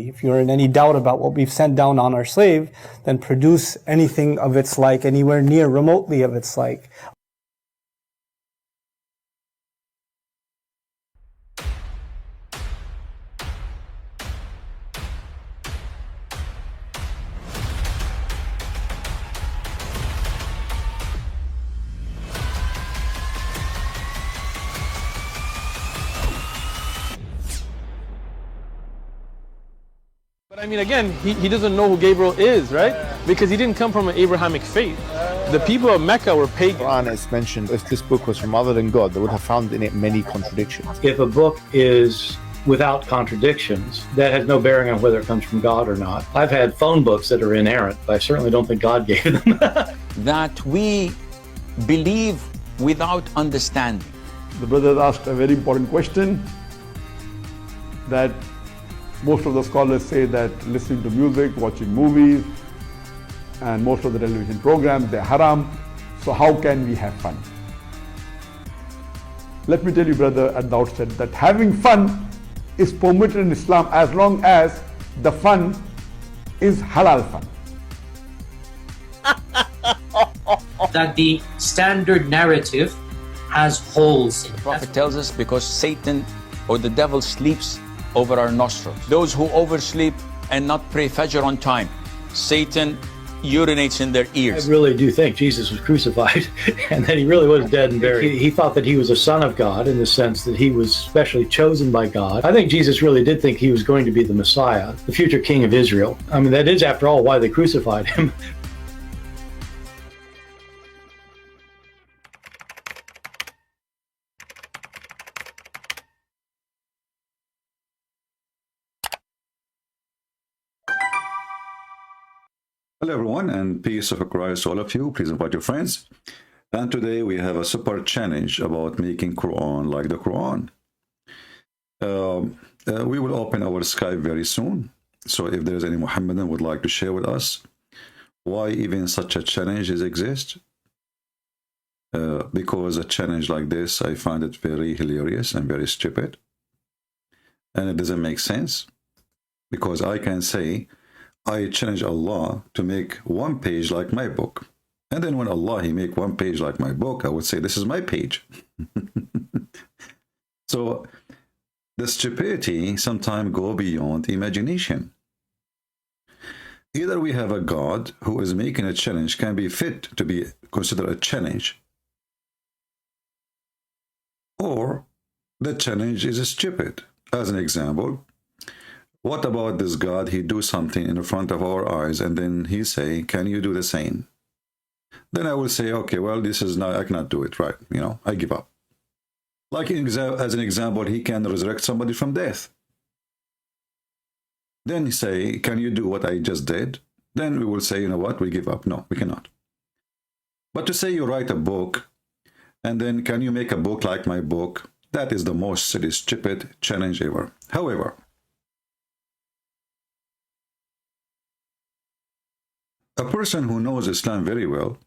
If you're in any doubt about what we've sent down on our slave, then produce anything of its like, anywhere near remotely of its like. I mean, again, he doesn't know who Gabriel is, right? Because he didn't come from an Abrahamic faith. The people of Mecca were pagan. Quran is mentioned, if this book was from other than God, they would have found in it many contradictions. If a book is without contradictions, that has no bearing on whether it comes from God or not. I've had phone books that are inerrant, but I certainly don't think God gave them. That we believe without understanding. The brother asked a very important question, that most of the scholars say that listening to music, watching movies, and most of the television programs, they're haram. So how can we have fun? Let me tell you, brother, at the outset, that having fun is permitted in Islam as long as the fun is halal fun. That the standard narrative has holes in it. The Prophet tells us because Satan or the devil sleeps over our nostrils. Those who oversleep and not pray Fajr on time, Satan urinates in their ears. I really do think Jesus was crucified and that he really was dead and buried. He thought that he was a son of God in the sense that he was specially chosen by God. I think Jesus really did think he was going to be the Messiah, the future king of Israel. I mean, that is, after all, why they crucified him. Hello everyone, and peace of Christ to all of you. Please invite your friends. And today we have a super challenge about making Quran like the Quran. We will open our Skype very soon. So if there's any Muhammadan would like to share with us why even such a challenge exists, because a challenge like this, I find it very hilarious and very stupid. And it doesn't make sense, because I can say, I challenge Allah to make one page like my book. And then when Allah, he make one page like my book, I would say, this is my page. So the stupidity sometimes go beyond imagination. Either we have a God who is making a challenge can be fit to be considered a challenge, or the challenge is stupid. As an example, what about this God? He do something in front of our eyes, and then he say, can you do the same? Then I will say, okay, well, this is not, I cannot do it, right? You know, I give up. Like as an example, he can resurrect somebody from death. Then he say, can you do what I just did? Then we will say, you know what, we give up. No, we cannot. But to say you write a book, and then can you make a book like my book? That is the most silly, stupid challenge ever. However, a person who knows Islam very well,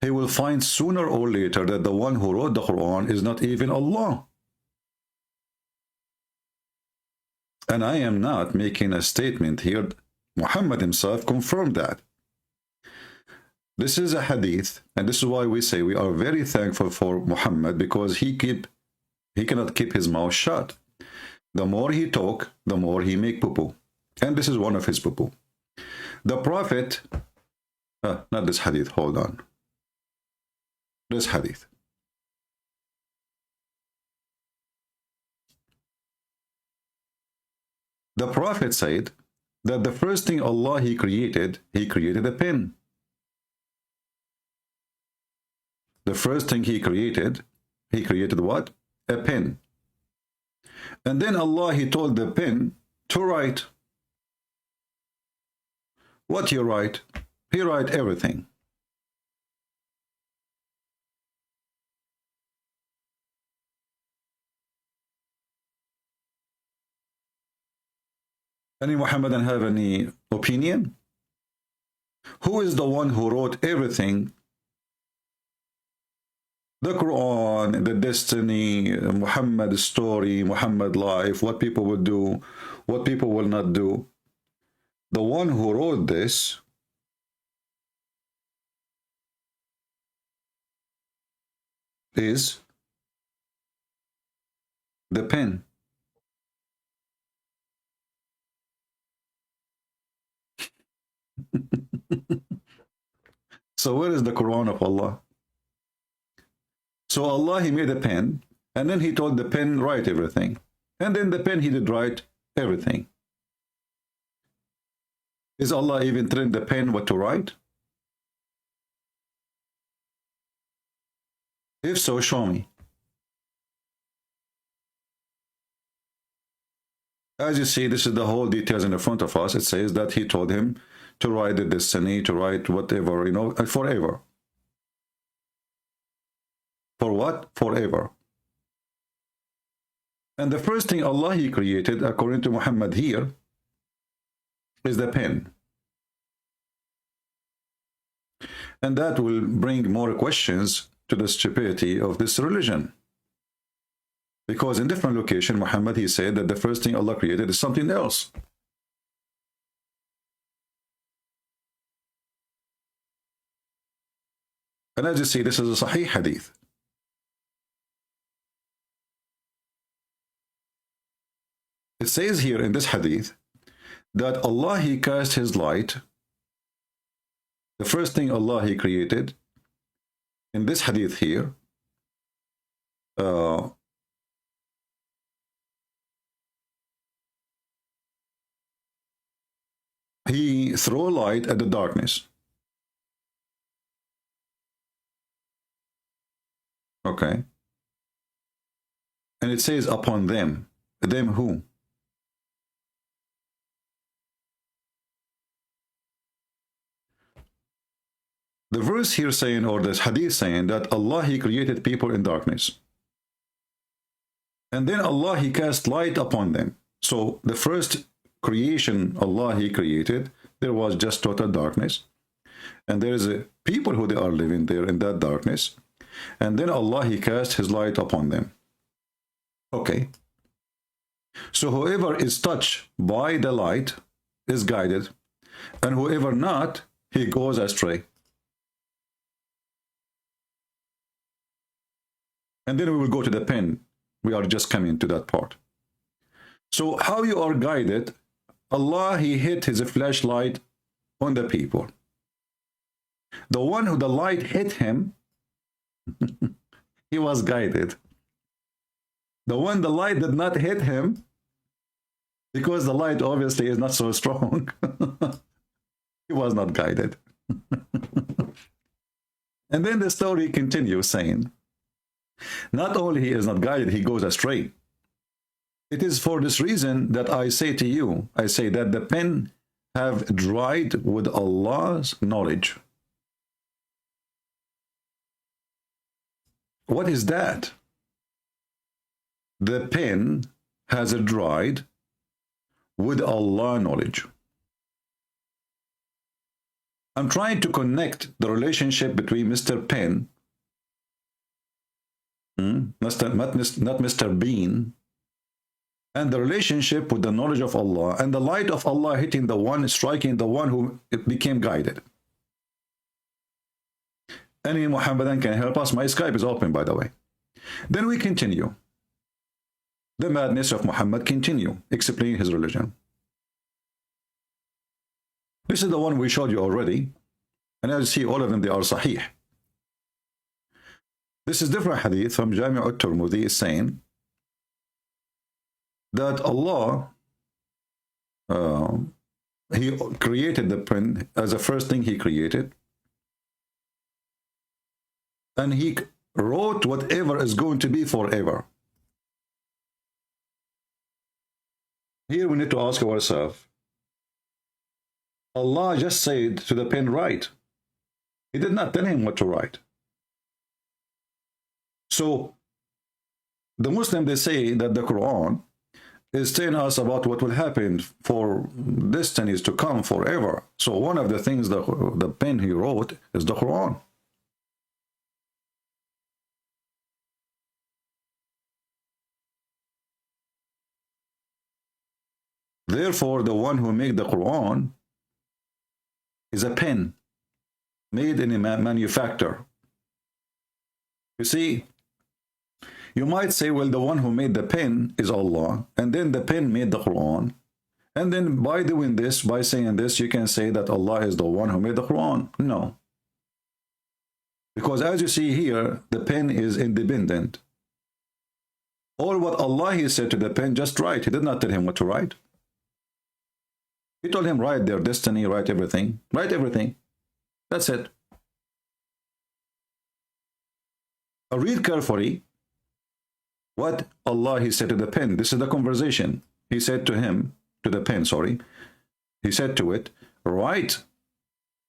he will find sooner or later that the one who wrote the Quran is not even Allah. And I am not making a statement here. Muhammad himself confirmed that. This is a hadith, and this is why we say we are very thankful for Muhammad, because he cannot keep his mouth shut. The more he talk, the more he make poo-poo. And this is one of his poo-poo. The Prophet, not this hadith, hold on. This hadith. The Prophet said that the first thing Allah he created a pen. The first thing he created what? A pen. And then Allah, he told the pen to write. What he write? He write everything. Any Muhammadan have any opinion? Who is the one who wrote everything? The Quran, the destiny, Muhammad's story, Muhammad's life, what people would do, what people will not do. The one who wrote this is the pen. So where is the Quran of Allah? So Allah, he made a pen, and then he told the pen write everything, and then the pen he did write everything. Is Allah even telling the pen what to write? If so, show me. As you see, this is the whole details in the front of us. It says that he told him to write the destiny, to write whatever, you know, forever. For what? Forever. And the first thing Allah, he created, according to Muhammad here, is the pen. And that will bring more questions to the stupidity of this religion. Because in different location, Muhammad, he said that the first thing Allah created is something else. And as you see, this is a Sahih hadith. It says here in this hadith that Allah, he cast his light. The first thing Allah, he created, in this hadith here, he threw light at the darkness. Okay. And it says upon them. Them who? The verse here saying, or this hadith saying, that Allah, he created people in darkness. And then Allah, he cast light upon them. So the first creation Allah, he created, there was just total darkness. And there is a people who they are living there in that darkness. And then Allah, he cast his light upon them. Okay. So whoever is touched by the light is guided. And whoever not, he goes astray. And then we will go to the pen. We are just coming to that part. So how you are guided? Allah, he hit his flashlight on the people. The one who the light hit him, he was guided. The one the light did not hit him, because the light obviously is not so strong, he was not guided. And then the story continues saying, not only he is not guided, he goes astray. It is for this reason that I say to you, I say that the pen have dried with Allah's knowledge. What is that? The pen has dried with Allah knowledge. I'm trying to connect the relationship between Mr. Pen, not Mr. Bean, and the relationship with the knowledge of Allah and the light of Allah hitting the one, striking the one who became guided. Any Muhammadan can help us. My Skype is open, by the way. Then we continue. The madness of Muhammad continue, explaining his religion. This is the one we showed you already. And as you see, all of them, they are sahih. This is different hadith from Jami' al-Tirmidhi is saying that Allah, he created the pen as the first thing he created. And he wrote whatever is going to be forever. Here we need to ask ourselves, Allah just said to the pen, write. He did not tell him what to write. So the Muslims, they say that the Quran is telling us about what will happen for destinies to come forever. So one of the things that the pen he wrote is the Quran. Therefore, the one who made the Quran is a pen made in a manufacturer. You see, you might say, well, the one who made the pen is Allah, and then the pen made the Quran. And then by doing this, by saying this, you can say that Allah is the one who made the Quran. No. Because as you see here, the pen is independent. All what Allah he said to the pen, just write. He did not tell him what to write. He told him, write their destiny, write everything. Write everything. That's it. Now read carefully what Allah he said to the pen. This is the conversation. He said to him, to the pen, sorry. He said to it, write.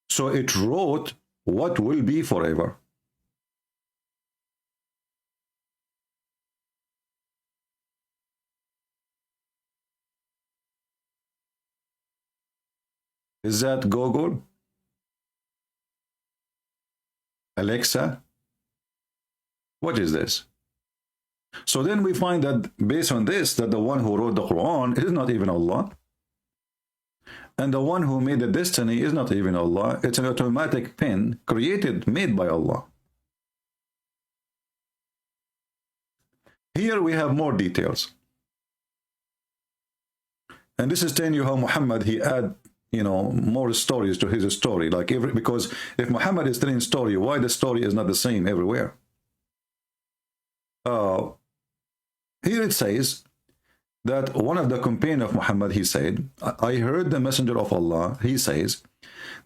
So it wrote what will be forever. Is that Google? Alexa? What is this? So then we find that based on this, that the one who wrote the Quran is not even Allah. And the one who made the destiny is not even Allah. It's an automatic pen created, made by Allah. Here we have more details. And this is telling you how Muhammad, he add, you know, more stories to his story. Like because if Muhammad is telling a story, why the story is not the same everywhere? Here it says that one of the companions of Muhammad, he said, I heard the messenger of Allah, he says,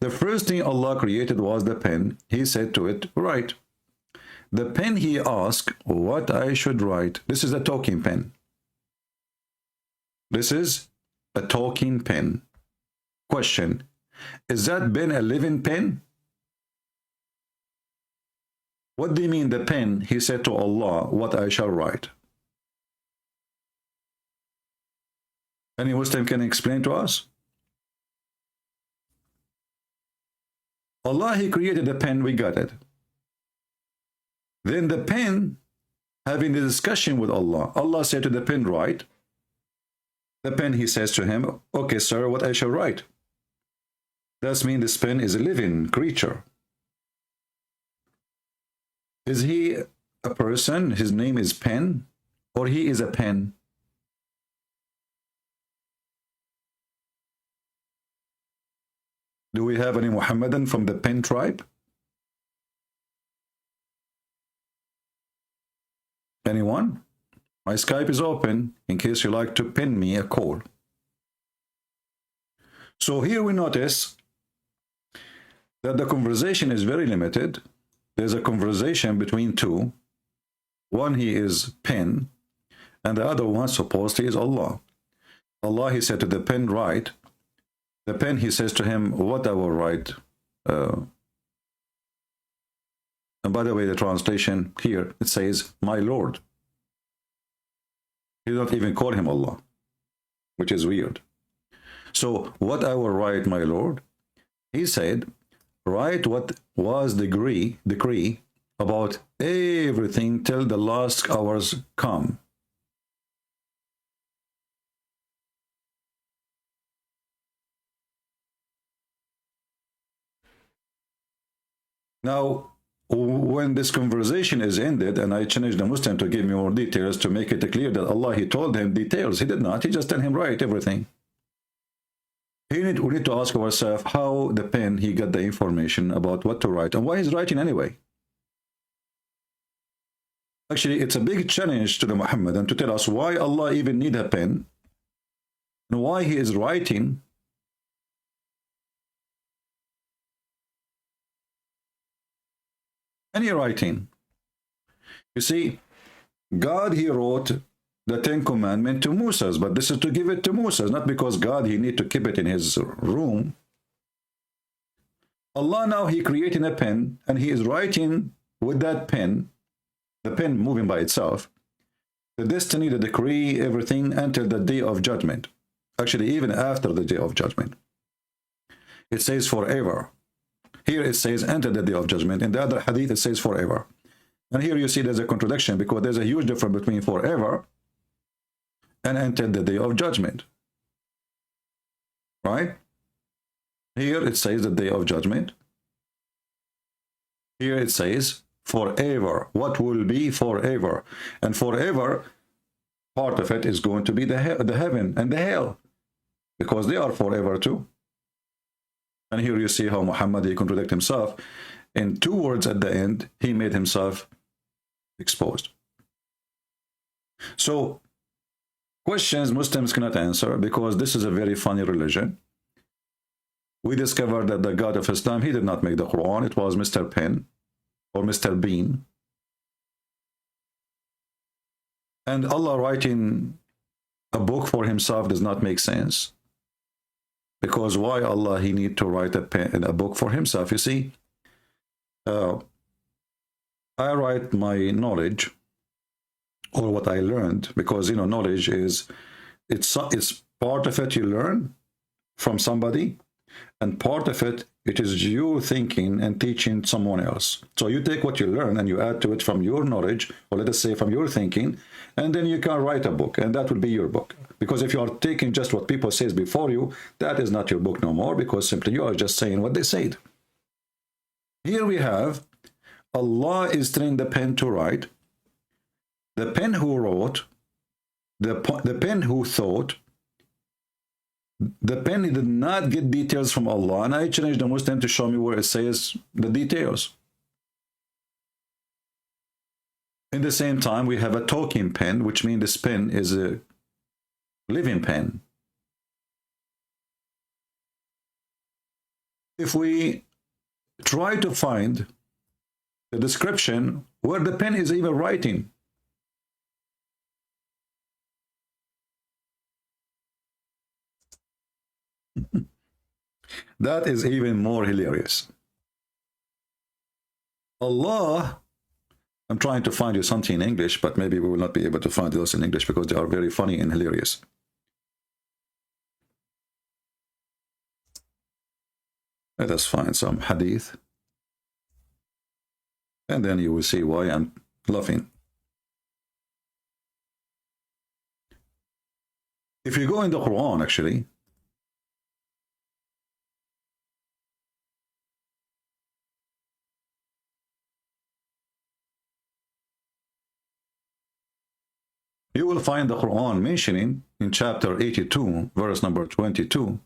the first thing Allah created was the pen. He said to it, write. The pen he asked what I should write. This is a talking pen. This is a talking pen. Question, is that pen a living pen? What do you mean the pen? He said to Allah, what I shall write. Any Muslim can explain to us? Allah, he created the pen, we got it. Then the pen, having the discussion with Allah, Allah said to the pen, write. The pen, he says to him, okay, sir, what I shall write. That means this pen is a living creature. Is he a person? His name is Pen, or he is a pen? Do we have any Muhammadan from the Pen tribe? Anyone? My Skype is open in case you like to pin me a call. So here we notice that the conversation is very limited. There's a conversation between two. One, he is pen, and the other one, supposedly, is Allah. Allah, he said to the pen, write. The pen, he says to him, what I will write. And by the way, the translation here, it says, my Lord. He don't even call him Allah, which is weird. So, what I will write, my Lord? He said, write what was decree about everything till the last hours come. Now, when this conversation is ended, and I challenged the Muslim to give me more details to make it clear that Allah, he told him details. He did not. He just told him, write everything. We need to ask ourselves how the pen, he got the information about what to write and why he's writing anyway. Actually, it's a big challenge to the Muhammadan to tell us why Allah even need a pen and why he is writing. Any writing. You see, God, he wrote the 10 Commandments to Moses, but this is to give it to Moses, not because God, he need to keep it in his room. Allah now, he creating a pen, and he is writing with that pen, the pen moving by itself, the destiny, the decree, everything until the day of judgment. Actually, even after the day of judgment. It says forever. Here it says until the day of judgment. In the other hadith, it says forever. And here you see there's a contradiction because there's a huge difference between forever and until the day of judgment. right? Here it says the day of judgment. Here it says forever. What will be forever? And forever, part of it is going to be the heaven and the hell, because they are forever too. And here you see how Muhammad, he contradicted himself. In 2 words at the end, he made himself exposed. So, questions Muslims cannot answer, because this is a very funny religion. We discovered that the God of Islam, he did not make the Quran. It was Mr. Pen or Mr. Bean. And Allah writing a book for himself does not make sense. Because why Allah, he need to write a book for himself? You see, I write my knowledge, or what I learned, because, you know, knowledge is, it's part of it you learn from somebody, and part of it, it is you thinking and teaching someone else. So you take what you learn and you add to it from your knowledge, or let us say from your thinking, and then you can write a book, and that will be your book. Because if you are taking just what people says before you, that is not your book no more, because simply you are just saying what they said. Here we have, Allah is telling the pen to write. The pen who wrote, the pen who thought, the pen did not get details from Allah, and I challenge the Muslim to show me where it says the details. In the same time, we have a talking pen, which means this pen is a living pen. If we try to find the description where the pen is even writing, that is even more hilarious. Allah, I'm trying to find you something in English, but maybe we will not be able to find those in English because they are very funny and hilarious. Let us find some hadith, and then you will see why I'm laughing. If you go in the Quran, actually, you will find the Quran mentioning in chapter 82, verse number 22.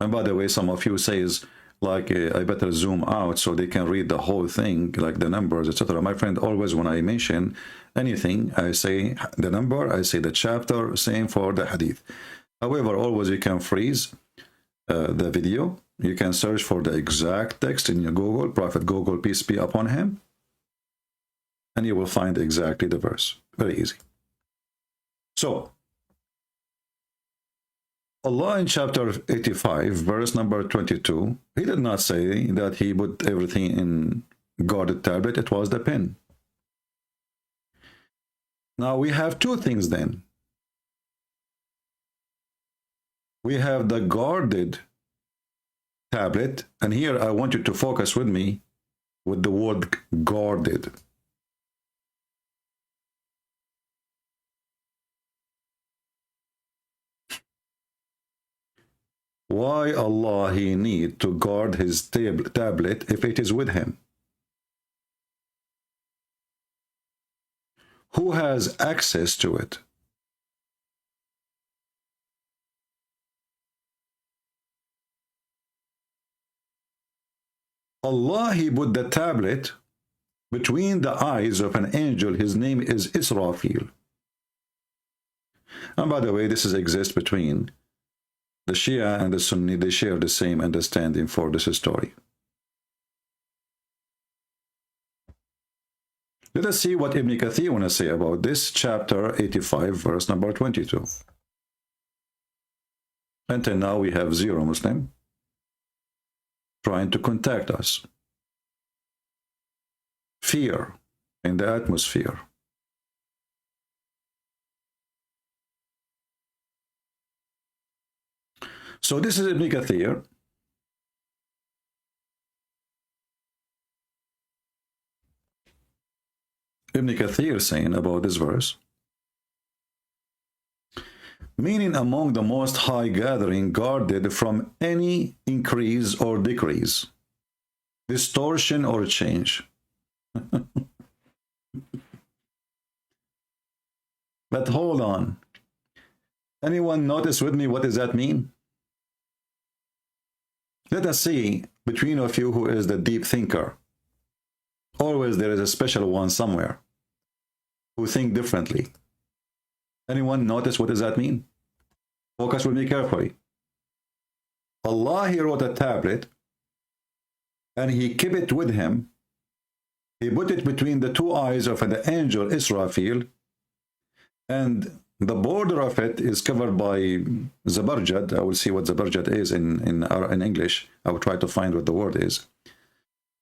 And by the way, some of you says, like, I better zoom out so they can read the whole thing, like the numbers, etc. My friend, always when I mention anything, I say the number, I say the chapter, same for the hadith. However, always you can freeze the video. You can search for the exact text in your Google, Prophet Google, peace be upon him, and you will find exactly the verse. Very easy. So, Allah in chapter 85, verse number 22, he did not say that he put everything in guarded tablet. It was the pen. Now we have two things then. We have the guarded tablet, and here I want you to focus with me with the word guarded. Why Allah he need to guard his tablet if it is with him? Who has access to it? Allah he put the tablet between the eyes of an angel. His name is Israfil. And by the way, this exists between the Shia and the Sunni. They share the same understanding for this story. Let us see what Ibn Kathir want to say about this, chapter 85, verse number 22. Until now, we have zero Muslim trying to contact us. Fear in the atmosphere. So this is Ibn Kathir. Ibn Kathir saying about this verse, meaning among the most high gathering, guarded from any increase or decrease, distortion or change. But hold on. Anyone notice with me what does that mean? Let us see between of you who is the deep thinker. Always there is a special one somewhere who think differently. Anyone notice what does that mean? Focus with me carefully. Allah, he wrote a tablet and he kept it with him. He put it between the two eyes of the angel Israfil, and the border of it is covered by zabarjad. I will see what zabarjad is in English. I will try to find what the word is.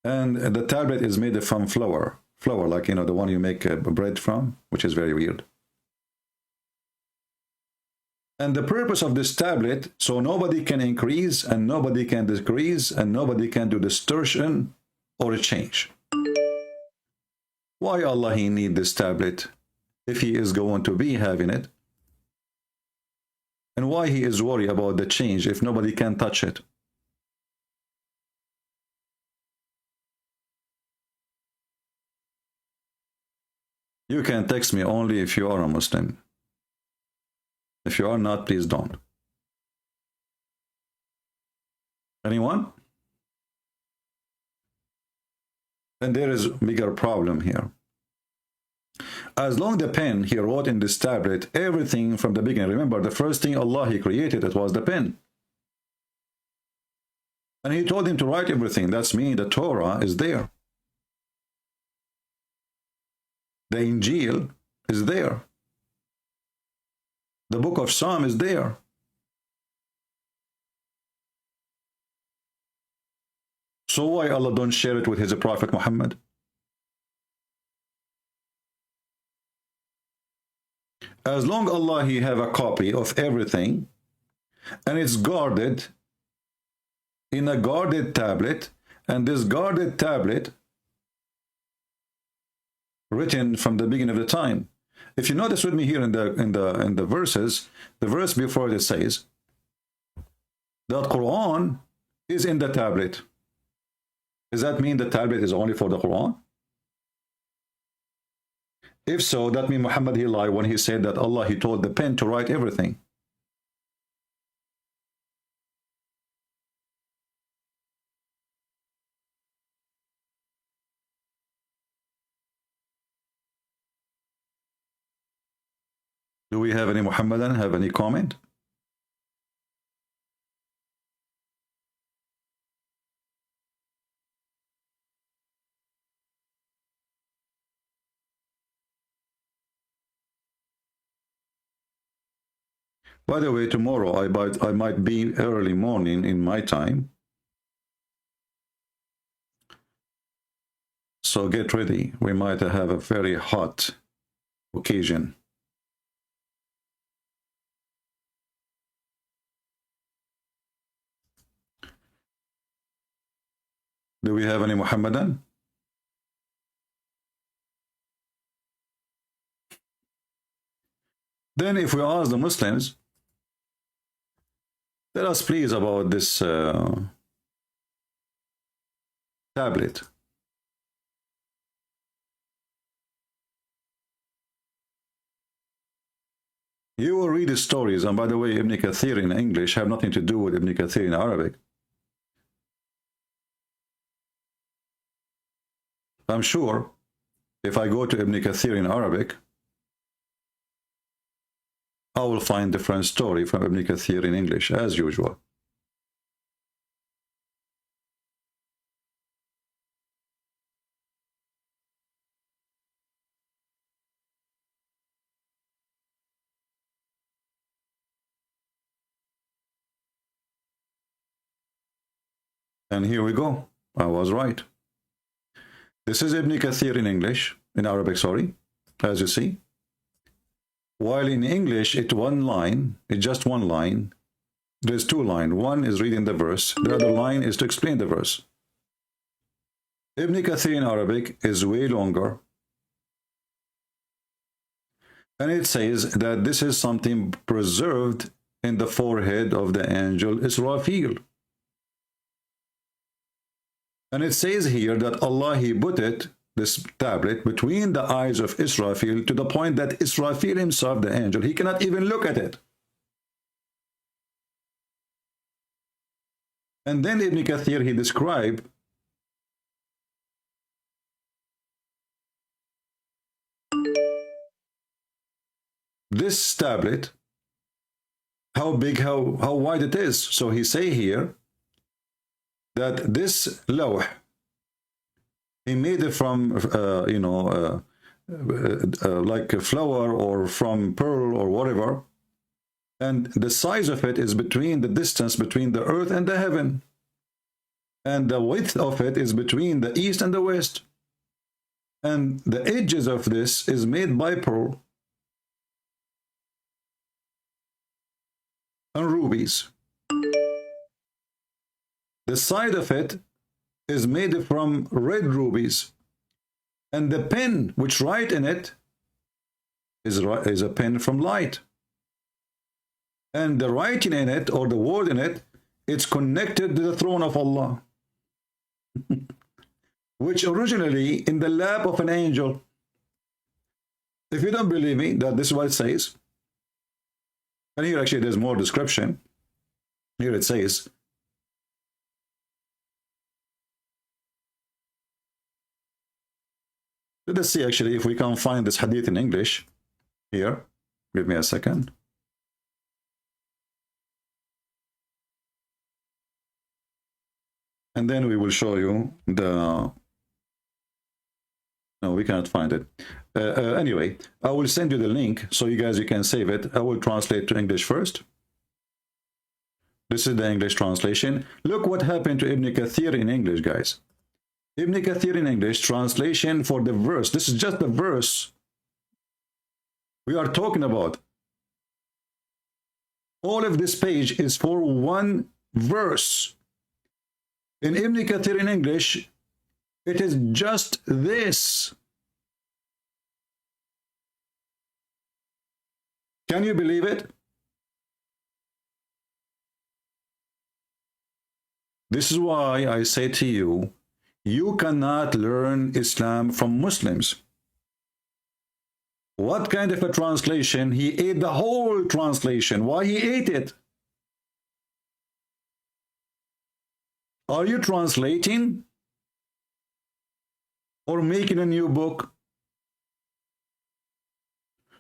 And the tablet is made from flour, like, you know, the one you make bread from, which is very weird. And the purpose of this tablet, so nobody can increase and nobody can decrease and nobody can do distortion or change. Why Allah he need this tablet if he is going to be having it? And why he is worried about the change if nobody can touch it? You can text me only if you are a Muslim. If you are not, please don't. Anyone? And there is a bigger problem here. As long the pen he wrote in this tablet, everything from the beginning. Remember, the first thing Allah he created, it was the pen. And he told him to write everything. That's meaning the Torah is there. The Injil is there. The book of Psalm is there. So why Allah don't share it with his Prophet Muhammad? As long Allah he have a copy of everything and it's guarded in a guarded tablet, and this guarded tablet written from the beginning of the time. If you notice with me here in the verses, the verse before it says that Quran is in the tablet. Does that mean the tablet is only for the Quran? If so, that means Muhammad he lied when he said that Allah he told the pen to write everything. Do we have any Muhammadan have any comment? By the way, tomorrow I might be early morning in my time. So get ready. We might have a very hot occasion. Do we have any Muhammadan? Then if we ask the Muslims, tell us please about this tablet. You will read the stories, and by the way, Ibn Kathir in English have nothing to do with Ibn Kathir in Arabic. I'm sure if I go to Ibn Kathir in Arabic, I will find different story from Ibn Kathir in English, as usual. And here we go. I was right. This is Ibn Kathir in English, in Arabic, sorry, as you see. While in English, it's one line, it's just one line. There's two lines. One is reading the verse. The other line is to explain the verse. Ibn Kathir in Arabic is way longer. And it says that this is something preserved in the forehead of the angel Israfil. And it says here that Allah, he put it, this tablet, between the eyes of Israfil to the point that Israfil himself, the angel, he cannot even look at it. And then Ibn Kathir, he described this tablet, how big, how wide it is. So he say here that this lawh, he made it from, like a flower or from pearl or whatever. And the size of it is between the distance between the earth and the heaven. And the width of it is between the east and the west. And the edges of this is made by pearl and rubies. The side of it is made from red rubies, and the pen which write in it is a pen from light, and the writing in it, or the word in it, it's connected to the throne of Allah, which originally in the lap of an angel. If you don't believe me that this is what it says, and here actually there's more description. Here it says, let us see actually if we can find this hadith in English. Here, give me a second. And then we will show you the... No, we cannot find it. Anyway, I will send you the link so you guys, you can save it. I will translate to English first. This is the English translation. Look what happened to Ibn Kathir in English, guys. Ibn Kathir in English, translation for the verse. This is just the verse we are talking about. All of this page is for one verse. In Ibn Kathir in English, it is just this. Can you believe it? This is why I say to you, you cannot learn Islam from Muslims. What kind of a translation? He ate the whole translation. Why he ate it? Are you translating or making a new book?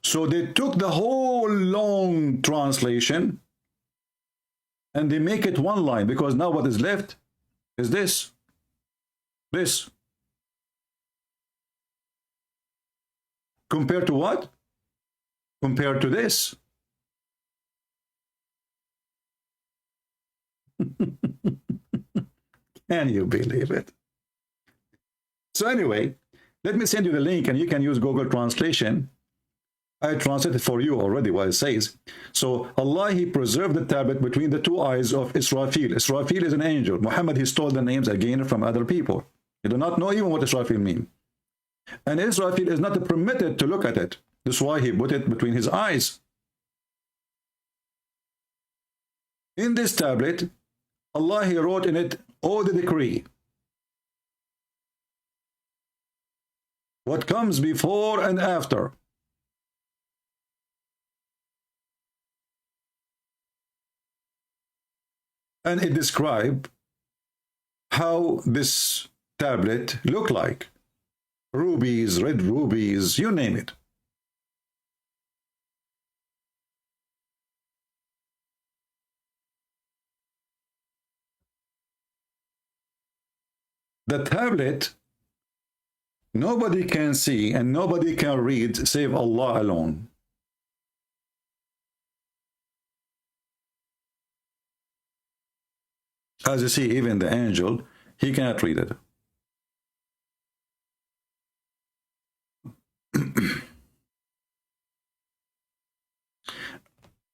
So they took the whole long translation and they make it one line, because now what is left is this. This. Compared to what? Compared to this. Can you believe it? So anyway, let me send you the link and you can use Google Translation. I translated for you already what it says. So Allah, he preserved the tablet between the two eyes of Israfil. Israfil is an angel. Muhammad, he stole the names again from other people. You do not know even what Israfil means. And Israfil is not permitted to look at it. That's why he put it between his eyes. In this tablet, Allah, he wrote in it all the decree. What comes before and after. And it described how this tablet looked like. Rubies, red rubies, you name it. The tablet, nobody can see and nobody can read save Allah alone. As you see, even the angel, he cannot read it.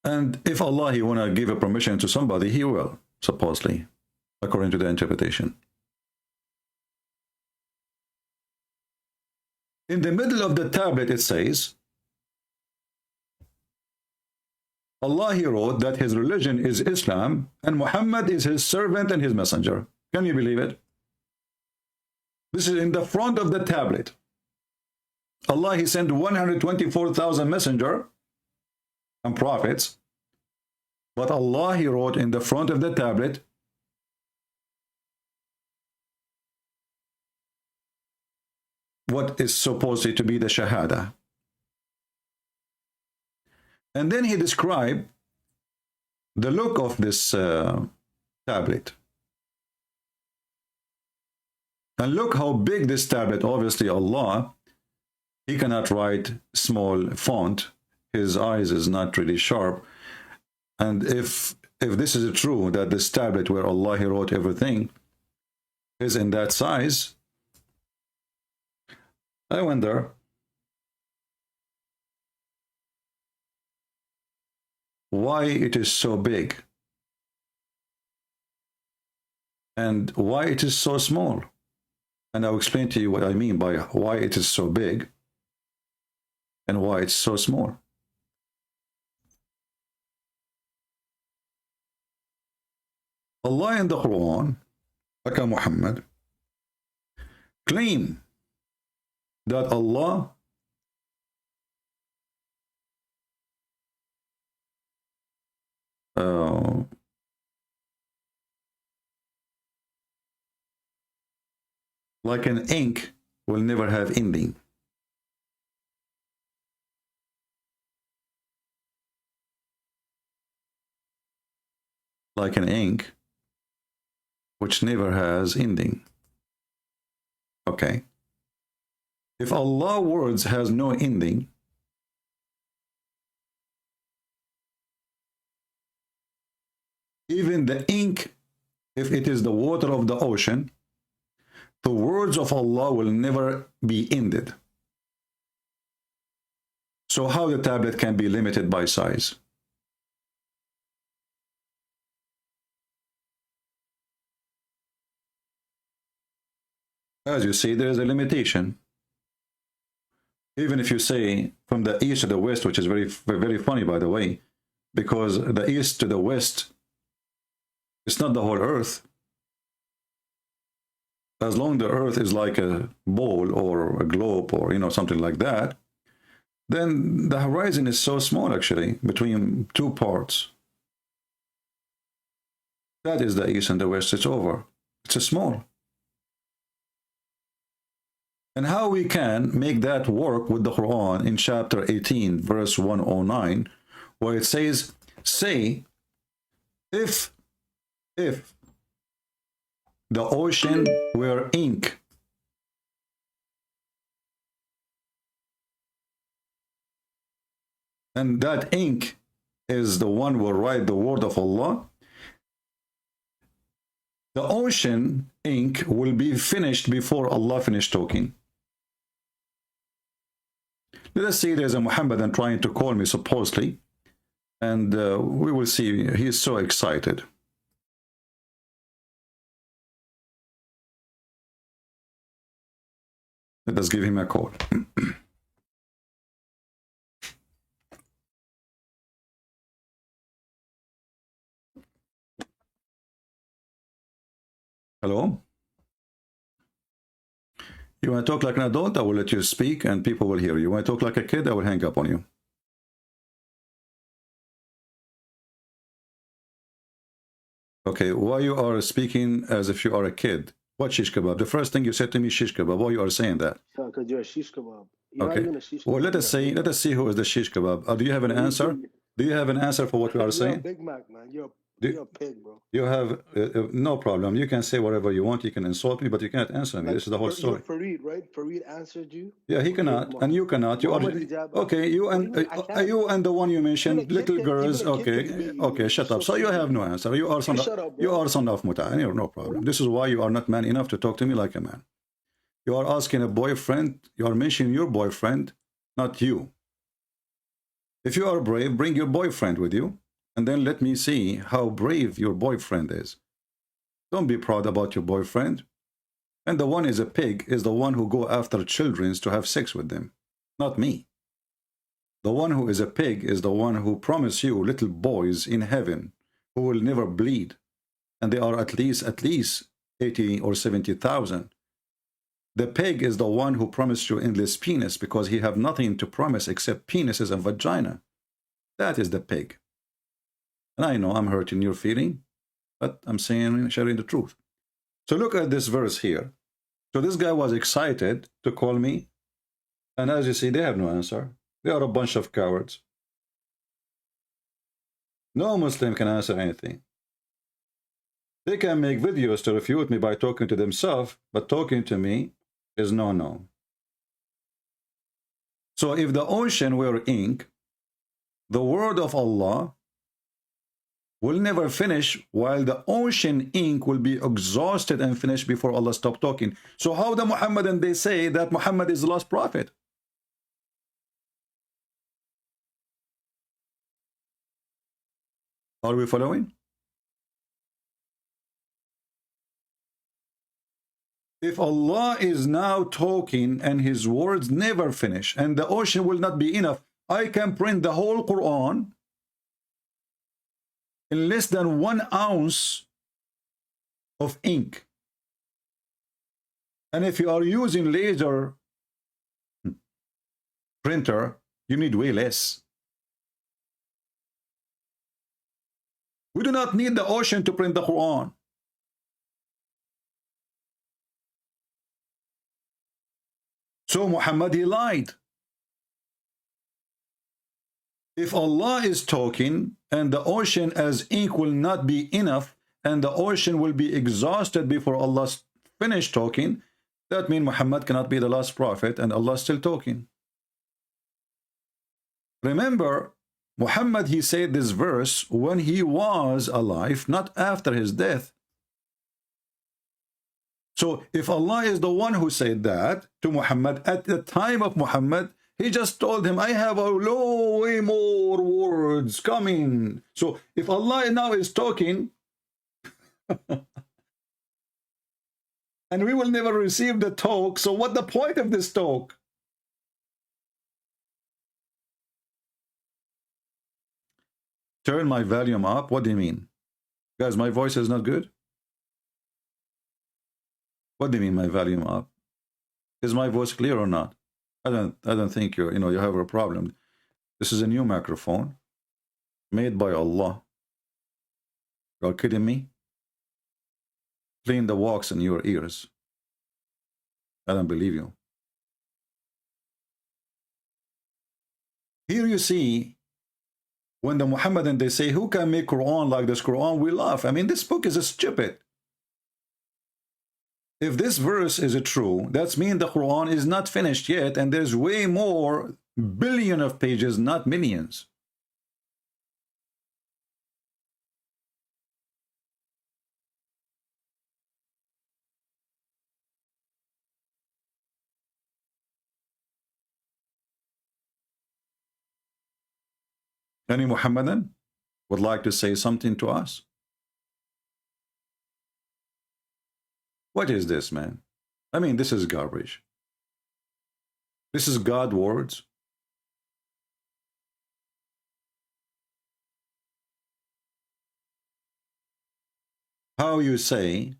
And if Allah, he want to give a permission to somebody, he will, supposedly, according to the interpretation. In the middle of the tablet, it says, Allah, he wrote that his religion is Islam and Muhammad is his servant and his messenger. Can you believe it? This is in the front of the tablet. Allah, he sent 124,000 messenger and prophets, but Allah, he wrote in the front of the tablet, what is supposed to be the Shahada. And then he described the look of this tablet. And look how big this tablet. Obviously Allah, he cannot write small font. His eyes is not really sharp. And if this is true, that this tablet where Allah, he wrote everything, is in that size, I wonder why it is so big and why it is so small. And I'll explain to you what I mean by why it is so big and why it's so small. Allah in the Quran, like Muhammad, claim that Allah like an ink will never have ending. Like an ink which never has ending. Okay. If Allah's words has no ending, even the ink, if it is the water of the ocean, the words of Allah will never be ended. So how the tablet can be limited by size? As you see, there is a limitation. Even if you say from the east to the west, which is very, very funny, by the way, because the east to the west, it's not the whole earth. As long as the earth is like a bowl or a globe or, you know, something like that, then the horizon is so small, actually, between two parts. That is the east and the west. It's over. It's a small. And how we can make that work with the Quran in chapter 18, verse 109, where it says, say, if the ocean were ink, and that ink is the one who will write the word of Allah, the ocean ink will be finished before Allah finished talking. Let us say there's a Muhammadan trying to call me supposedly, and we will see. He is so excited. Let us give him a call. Hello? You want to talk like an adult? I will let you speak and people will hear you. You want to talk like a kid? I will hang up on you. Okay, why you are speaking as if you are a kid? What shish kebab? The first thing you said to me, shish kebab. Why you are saying that? Because you're a shish kebab. You're Okay. not even a shish kebab. Well, let us see who is the shish kebab. Do you have an answer? Do you have an answer for what we are You're a saying? Big Mac, man. You're a pig, bro. You have no problem. You can say whatever you want. You can insult me, but you cannot answer me. This is the whole story. Fareed, right? Fareed answered you. Yeah, he cannot, and you cannot. You are okay. You and the one you mentioned, little girls. Okay, shut up. So you have no answer. You are son of muta. No problem. This is why you are not man enough to talk to me like a man. You are asking a boyfriend. You are mentioning your boyfriend, not you. If you are brave, bring your boyfriend with you, and then let me see how brave your boyfriend is. Don't be proud about your boyfriend. And the one is a pig is the one who go after children to have sex with them, not me. The one who is a pig is the one who promised you little boys in heaven who will never bleed. And they are at least 80 or 70,000. The pig is the one who promised you endless penis because he have nothing to promise except penises and vagina. That is the pig. And I know I'm hurting your feeling, but I'm saying, sharing the truth. So look at this verse here. So this guy was excited to call me. And as you see, they have no answer. They are a bunch of cowards. No Muslim can answer anything. They can make videos to refute me by talking to themselves, but talking to me is no. So if the ocean were ink, the word of Allah will never finish, while the ocean ink will be exhausted and finished before Allah stop talking. So how the Muhammadan, they say that Muhammad is the last prophet? Are we following? If Allah is now talking and his words never finish and the ocean will not be enough, I can print the whole Quran in less than 1 ounce of ink. And if you are using laser printer, you need way less. We do not need the ocean to print the Quran. So Muhammad, he lied. If Allah is talking and the ocean as ink will not be enough and the ocean will be exhausted before Allah finish talking, that means Muhammad cannot be the last prophet and Allah is still talking. Remember, Muhammad, he said this verse when he was alive, not after his death. So if Allah is the one who said that to Muhammad at the time of Muhammad, he just told him, I have a way more words coming. So if Allah now is talking, and we will never receive the talk, so what the point of this talk? Turn my volume up. What do you mean? Guys, my voice is not good? What do you mean my volume up? Is my voice clear or not? I don't think you have a problem. This is a new microphone made by Allah. You're kidding me? Clean the wax in your ears. I don't believe you. Here you see, when the Muhammadan, they say, who can make Quran like this Quran? We laugh. I mean, this book is stupid. If this verse is true, that means the Quran is not finished yet, and there's way more billion of pages, not millions. Any Muhammadan would like to say something to us? What is this, man? I mean, this is garbage. This is God words. How you say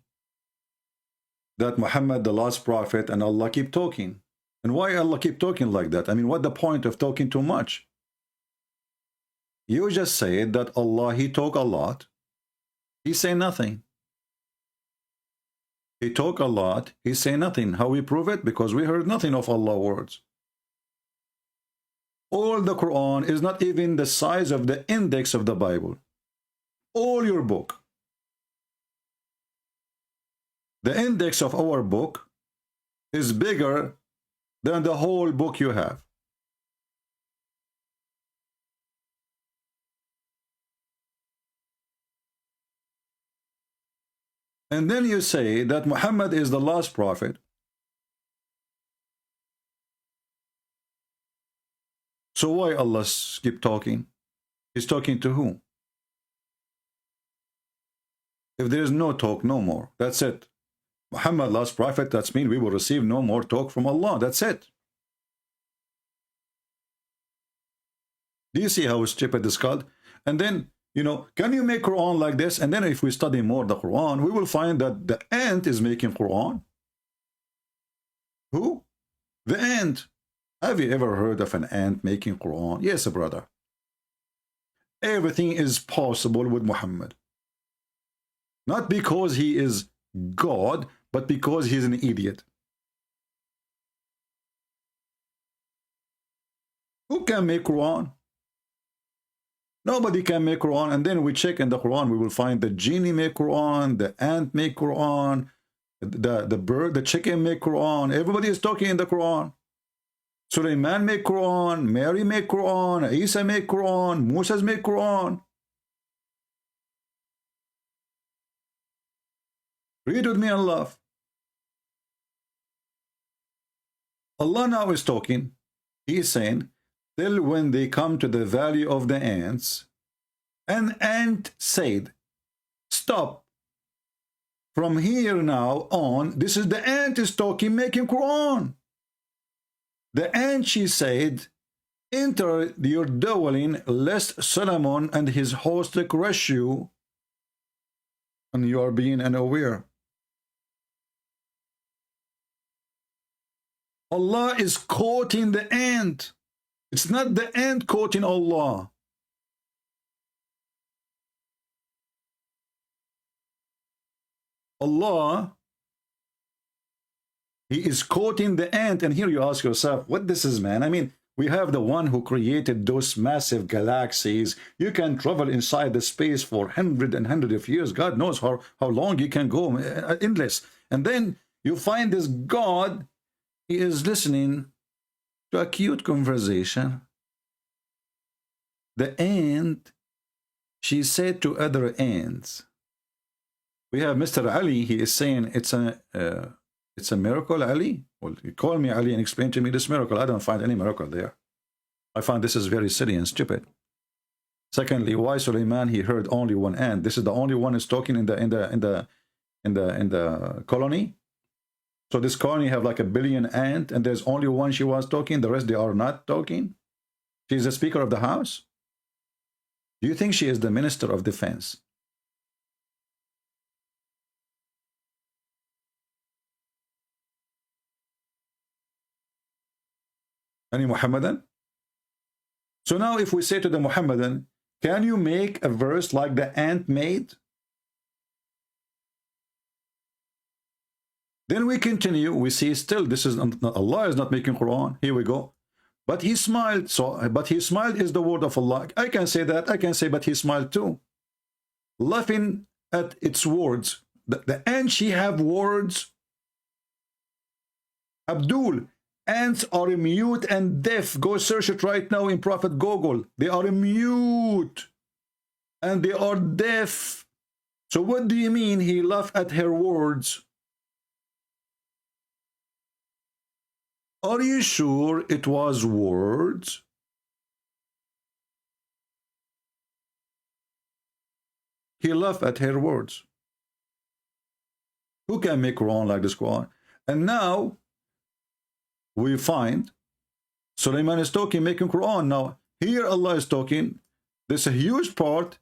that Muhammad the last prophet and Allah keep talking? And why Allah keep talking like that? I mean, what the point of talking too much? You just said that Allah, he talk a lot. He say nothing. He talk a lot, he say nothing. How we prove it? Because we heard nothing of Allah words. All the Quran is not even the size of the index of the Bible. All your book. The index of our book is bigger than the whole book you have. And then you say that Muhammad is the last prophet. So why Allah keep talking? He's talking to whom? If there is no talk, no more. That's it. Muhammad last prophet, that means we will receive no more talk from Allah. That's it. Do you see how stupid this called? And then, you know, can you make Quran like this? And then if we study more the Quran, we will find that the ant is making Quran. Who? The ant. Have you ever heard of an ant making Quran? Yes, brother. Everything is possible with Muhammad. Not because he is God, but because he's an idiot. Who can make Quran? Nobody can make Quran. And then we check in the Quran, we will find the genie make Quran, the ant make Quran, the bird, the chicken make Quran. Everybody is talking in the Quran. Sulaiman make Quran, Mary make Quran, Isa make Quran, Moses make Quran. Read with me and laugh. Allah now is talking. He is saying, till when they come to the valley of the ants, an ant said, stop. From here now on, this is the ant is talking, making Quran. The ant, she said, enter your dwelling, lest Solomon and his host crush you, and you are being unaware. Allah is quoting the ant. It's not the ant quoting Allah. Allah, he is quoting the ant. And here you ask yourself, what this is, man? I mean, we have the one who created those massive galaxies. You can travel inside the space for hundreds and hundreds of years. God knows how long you can go, endless. And then you find this God, he is listening to a cute conversation. The ant, she said to other ants. We have Mr. Ali, he is saying it's a miracle, Ali. Well, you call me Ali and explain to me this miracle. I don't find any miracle there. I find this is very silly and stupid. Secondly, why Sulaiman he heard only one ant? This is the only one is talking in the colony. So this colony have like 1 billion ants, and there's only one she was talking. The rest they are not talking. She's the Speaker of the House. Do you think she is the Minister of Defense? Any Muhammadan? So now if we say to the Muhammadan, can you make a verse like the ant made? Then we continue, we see still this is Allah is not making Quran. Here we go. But he smiled. So but he smiled is the word of Allah. I can say that. I can say but he smiled too. Laughing at its words. The ant she have words. Abdul, ants are mute and deaf. Go search it right now in Prophet Google. They are mute and they are deaf. So what do you mean he laughed at her words? Are you sure it was words? He laughed at her words. Who can make Quran like this Quran? And now we find Sulaiman is talking, making Quran. Now here Allah is talking. This a huge part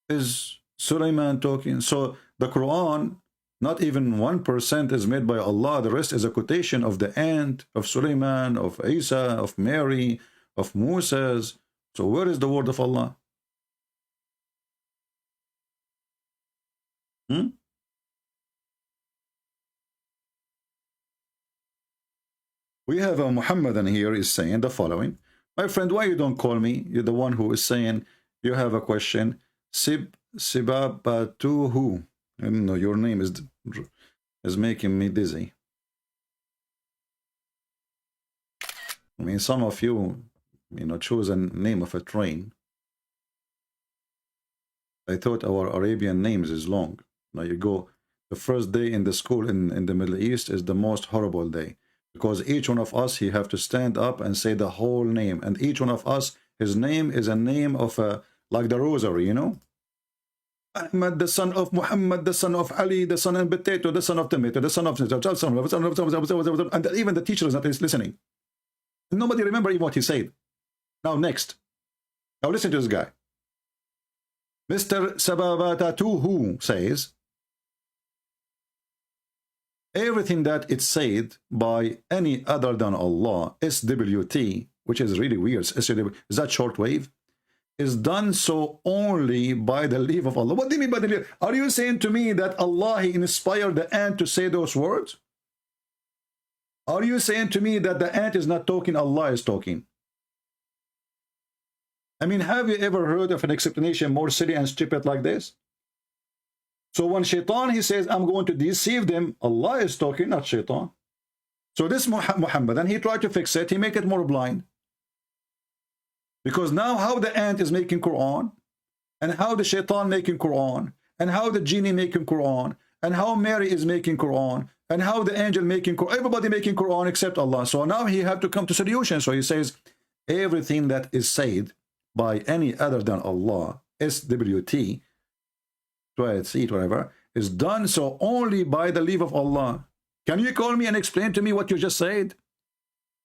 is Sulaiman talking. So the Quran, not even 1% is made by Allah. The rest is a quotation of the ant, of Sulaiman, of Isa, of Mary, of Moses. So where is the word of Allah? We have a Muhammadan here is saying the following. My friend, why you don't call me? You're the one who is saying you have a question. Sibabatuhu. I don't know, your name is making me dizzy. I mean, some of you, choose a name of a train. I thought our Arabian names is long. Now you go, the first day in the school in the Middle East is the most horrible day. Because each one of us, he have to stand up and say the whole name. And each one of us, his name is a name of like the rosary, Ahmed, the son of Muhammad, the son of Ali, the son of potato, the son of tomato, the son of... And even the teacher is not listening. Nobody remember even what he said. Now next. Now listen to this guy. Mr. Sababatatuhu says, everything that it's said by any other than Allah, SWT, which is really weird, SW, is that shortwave, is done so only by the leave of Allah. What do you mean by the leave? Are you saying to me that Allah inspired the ant to say those words? Are you saying to me that the ant is not talking, Allah is talking? I mean, have you ever heard of an explanation more silly and stupid like this? So when Shaitan, he says, I'm going to deceive them, Allah is talking, not Shaitan. So this Muhammad, and he tried to fix it, he make it more blind. Because now how the ant is making Quran, and how the Shaitan making Quran, and how the genie making Quran, and how Mary is making Quran, and how the angel making Quran, everybody making Quran except Allah. So now he have to come to solution. So he says, everything that is said by any other than Allah, SWT, whatever, is done so only by the leave of Allah. Can you call me and explain to me what you just said?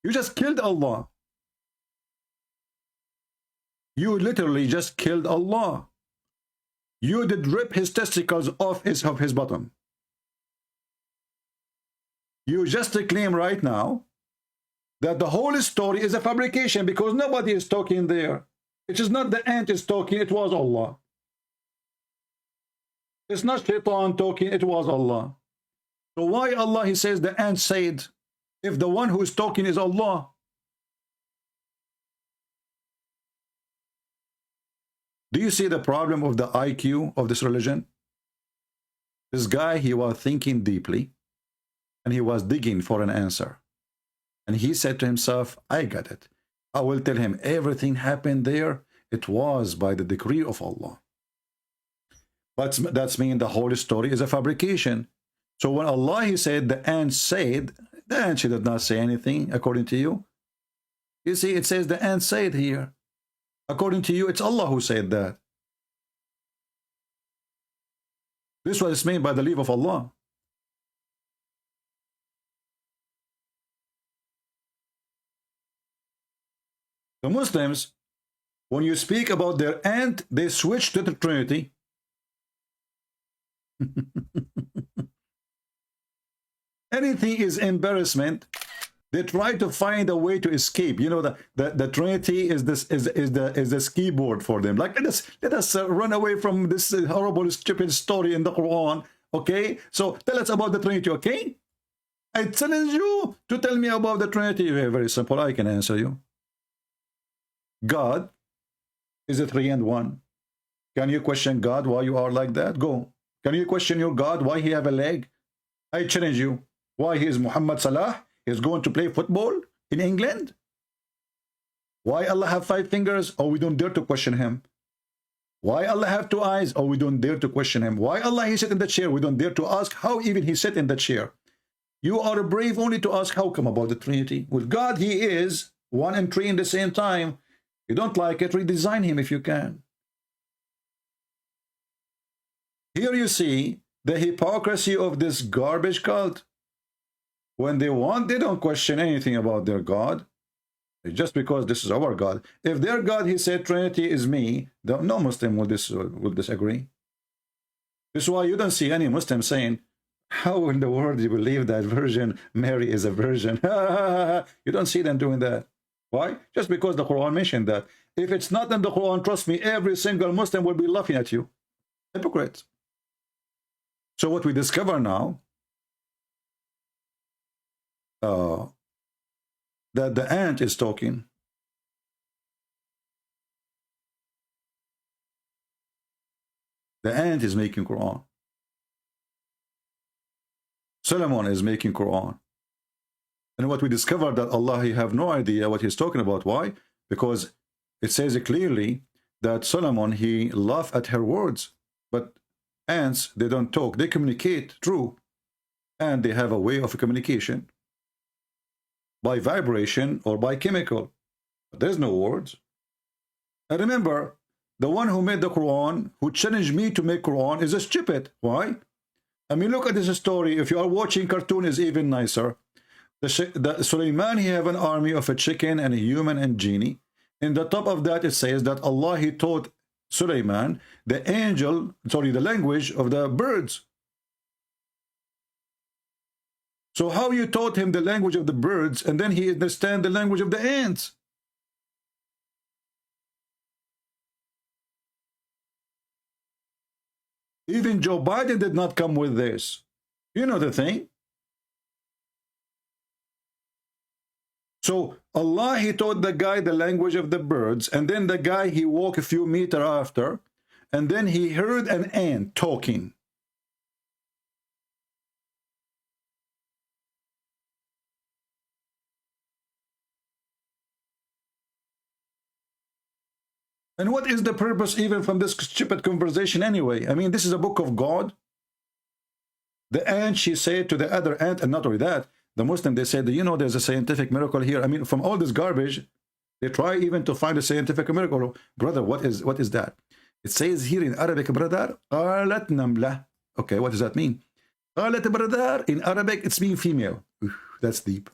You just killed Allah. You literally just killed Allah. You did rip his testicles off his bottom. You just claim right now that the whole story is a fabrication because nobody is talking there. It is not the ant is talking, it was Allah. It's not Shaitan talking, it was Allah. So why Allah, he says the ant said, if the one who is talking is Allah? Do you see the problem of the IQ of this religion? This guy, he was thinking deeply, and he was digging for an answer. And he said to himself, I got it. I will tell him everything happened there. It was by the decree of Allah. But that's mean the whole story is a fabrication. So when Allah, he said, the ant said, the ant, she did not say anything, according to you. You see, it says the ant said here. According to you, it's Allah who said that. This was meant by the leave of Allah. The Muslims, when you speak about their ant, they switch to the Trinity. Anything is embarrassment. They try to find a way to escape. You know, the Trinity is the ski board for them. Like let us run away from this horrible, stupid story in the Quran. Okay, so tell us about the Trinity. Okay, I challenge you to tell me about the Trinity. Very, very simple. I can answer you. God is a 3 and 1. Can you question God why you are like that? Go. Can you question your God why he have a leg? I challenge you. Why he is Muhammad Salah? Is going to play football in England? Why Allah have 5 fingers? Oh, we don't dare to question him. Why Allah have 2 eyes? Oh, we don't dare to question him. Why Allah he sit in the chair? We don't dare to ask how even he sit in the chair. You are brave only to ask how come about the Trinity. With God, he is 1 and 3 in the same time. You don't like it, redesign him if you can. Here you see the hypocrisy of this garbage cult. When they want, they don't question anything about their God. Just because this is our God. If their God, he said, Trinity is me, no Muslim will disagree. This is why you don't see any Muslim saying, how in the world do you believe that Virgin Mary is a virgin? You don't see them doing that. Why? Just because the Quran mentioned that. If it's not in the Quran, trust me, every single Muslim will be laughing at you. Hypocrites. So what we discover now, that the ant is talking. The ant is making Quran. Solomon is making Quran. And what we discovered that Allah, he have no idea what he's talking about. Why? Because it says clearly that Solomon, he laughed at her words. But ants, they don't talk. They communicate, true. And they have a way of communication. By vibration or by chemical. But there's no words. And remember, the one who made the Quran, who challenged me to make Quran, is a stupid. Why? I mean, look at this story. If you are watching cartoon, is even nicer. The Suleiman, he have an army of a chicken and a human and genie. In the top of that, it says that Allah, he taught Sulaiman, the language of the birds. So how you taught him the language of the birds, and then he understand the language of the ants? Even Joe Biden did not come with this. You know the thing? So Allah, he taught the guy the language of the birds, and then the guy, he walked a few meters after, and then he heard an ant talking. And what is the purpose even from this stupid conversation anyway? I mean, this is a book of God. The ant, she said to the other ant, and not only that, the Muslim, they said, you know, there's a scientific miracle here. I mean, from all this garbage, they try even to find a scientific miracle. Brother, what is that? It says here in Arabic, brother, قالت نملة. Okay, what does that mean? قالت brother, in Arabic, it's mean female. That's deep.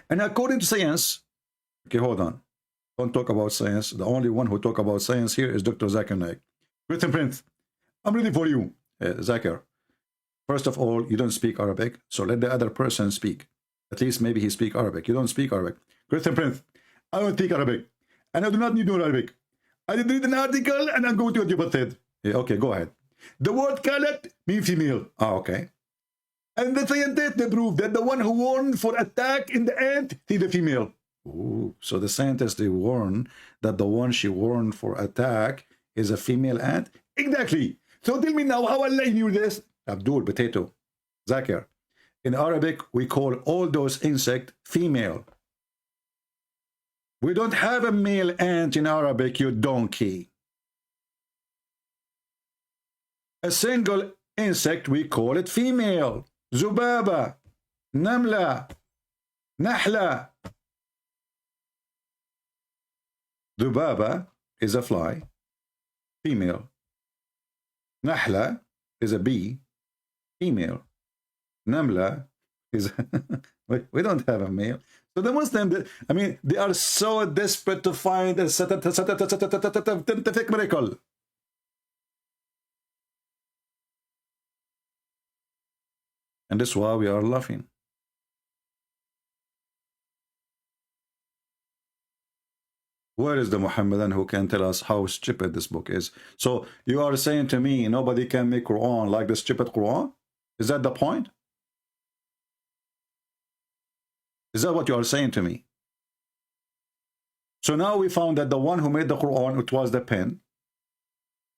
And according to science, okay, hold on. Don't talk about science. The only one who talk about science here is Dr. Zakir Naik. Written Prince, I'm ready for you. Zakir, first of all, you don't speak Arabic, so let the other person speak. At least maybe he speak Arabic. You don't speak Arabic. Written Prince, I don't speak Arabic. And I do not need to know Arabic. I did read an article and I'm going to what you said. Yeah, okay, go ahead. The word kalat means female. Ah, okay. And the scientists, they prove that the one who warned for attack in the ant, he's the female. Ooh, so the scientists, they warn that the one she warned for attack is a female ant? Exactly. So tell me now, how Allah knew this? Abdul, potato. Zakir. In Arabic, we call all those insects female. We don't have a male ant in Arabic, you donkey. A single insect, we call it female. Zubaba, Namla, Nahla. Zubaba is a fly, female. Nahla is a bee, female. Namla is we don't have a male. So the Muslims, I mean, they are so desperate to find a scientific miracle. And that's why we are laughing. Where is the Muhammadan who can tell us how stupid this book is? So you are saying to me, nobody can make Quran like the stupid Quran? Is that the point? Is that what you are saying to me? So now we found that the one who made the Quran, it was the pen.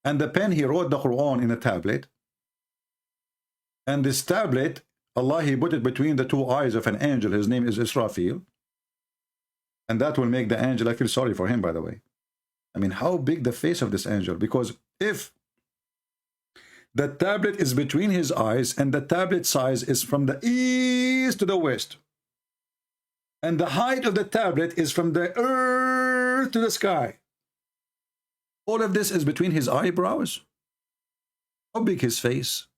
And the pen, he wrote the Quran in a tablet. And this tablet, Allah, he put it between the two eyes of an angel. His name is Israfil. And that will make the angel, I feel sorry for him, by the way. I mean, how big the face of this angel? Because if the tablet is between his eyes and the tablet size is from the east to the west, and the height of the tablet is from the earth to the sky, all of this is between his eyebrows. How big his face?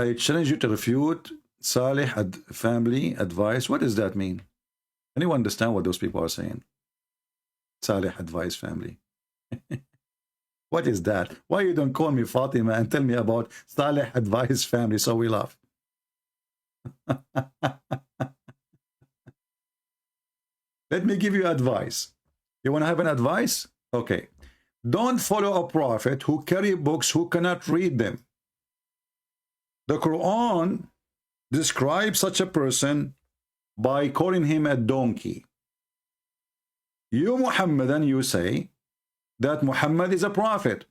I challenge you to refute Salih family advice. What does that mean? Anyone understand what those people are saying? Salih advice family. What is that? Why you don't call me Fatima and tell me about Salih advice family so we laugh? Let me give you advice. You want to have an advice? Okay. Don't follow a prophet who carry books who cannot read them. The Quran describes such a person by calling him a donkey. You Muhammadan, you say that Muhammad is a prophet.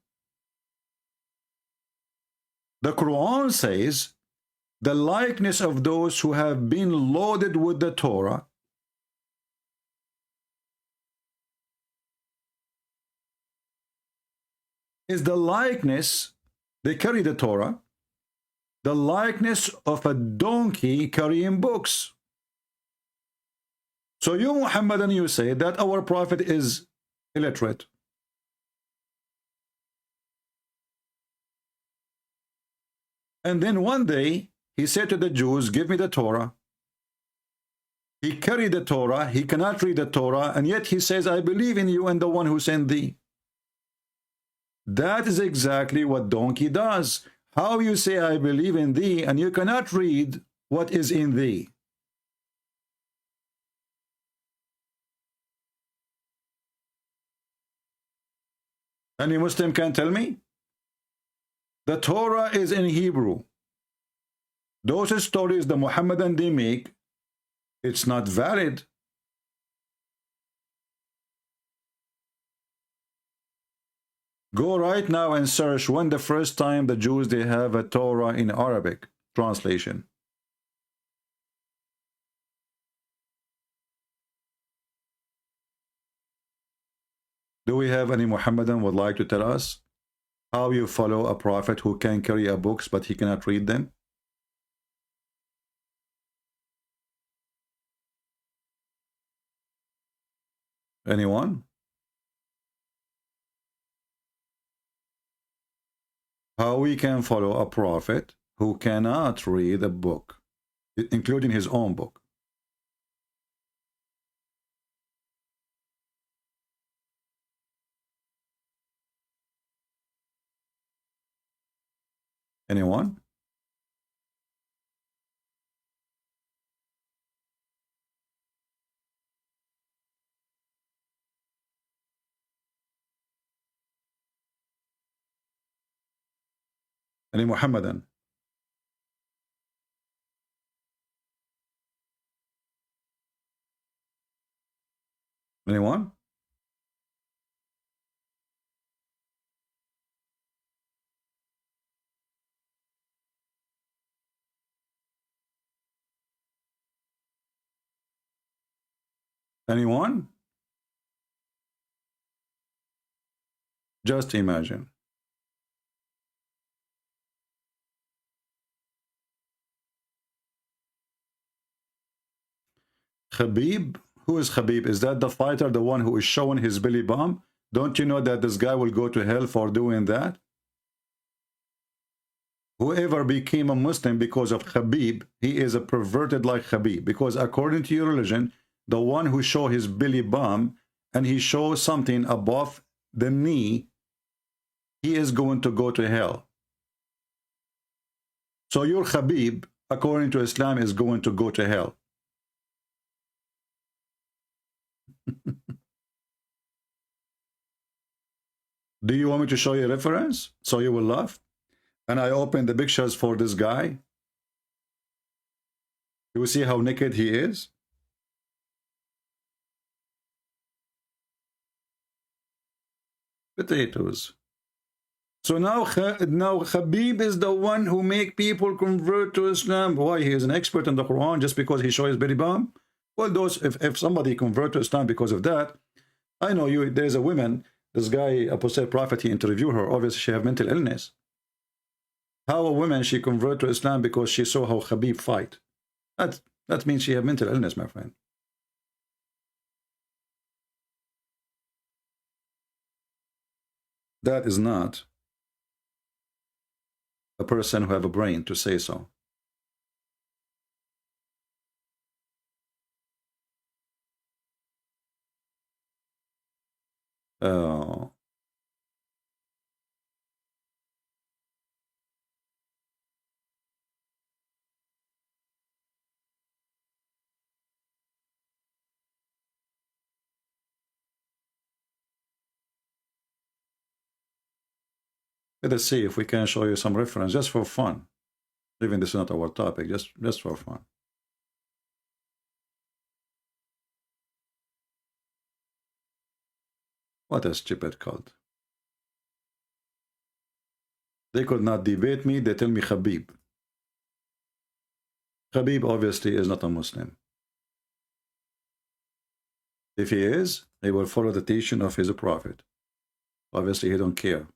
The Quran says the likeness of those who have been loaded with the Torah is the likeness, they carry the Torah, the likeness of a donkey carrying books. So you Muhammadan, you say that our prophet is illiterate. And then one day, he said to the Jews, give me the Torah. He carried the Torah. He cannot read the Torah. And yet he says, I believe in you and the one who sent thee. That is exactly what donkey does. How you say, I believe in thee, and you cannot read what is in thee. Any Muslim can tell me? The Torah is in Hebrew. Those stories the Muhammadan they make, it's not valid. Go right now and search when the first time the Jews they have a Torah in Arabic translation. Do we have any Muhammadan would like to tell us how you follow a prophet who can carry a books but he cannot read them? Anyone? How we can follow a prophet who cannot read a book, including his own book? Anyone? Any Muhammadan? Anyone? Anyone? Just imagine. Khabib? Who is Khabib? Is that the fighter, the one who is showing his belly bomb? Don't you know that this guy will go to hell for doing that? Whoever became a Muslim because of Khabib, he is a perverted like Khabib. Because according to your religion, the one who show his belly bomb and he shows something above the knee, he is going to go to hell. So your Khabib, according to Islam, is going to go to hell. Do you want me to show you a reference so you will laugh? And I open the pictures for this guy. You will see how naked he is. Potatoes. So now Khabib is the one who make people convert to Islam. Why? He is an expert in the Quran just because he shows his belly bomb? Well, those if somebody convert to Islam because of that, I know you. There's a woman. This guy, apostate prophet, he interviewed her. Obviously, she have mental illness. How a woman she convert to Islam because she saw how Khabib fight? That means she have mental illness, my friend. That is not a person who have a brain to say so. Let us see if we can show you some reference just for fun. Even this is not our topic, just for fun. What a stupid cult. They could not debate me, they tell me Khabib. Khabib obviously is not a Muslim. If he is, he will follow the teaching of his prophet. Obviously he don't care.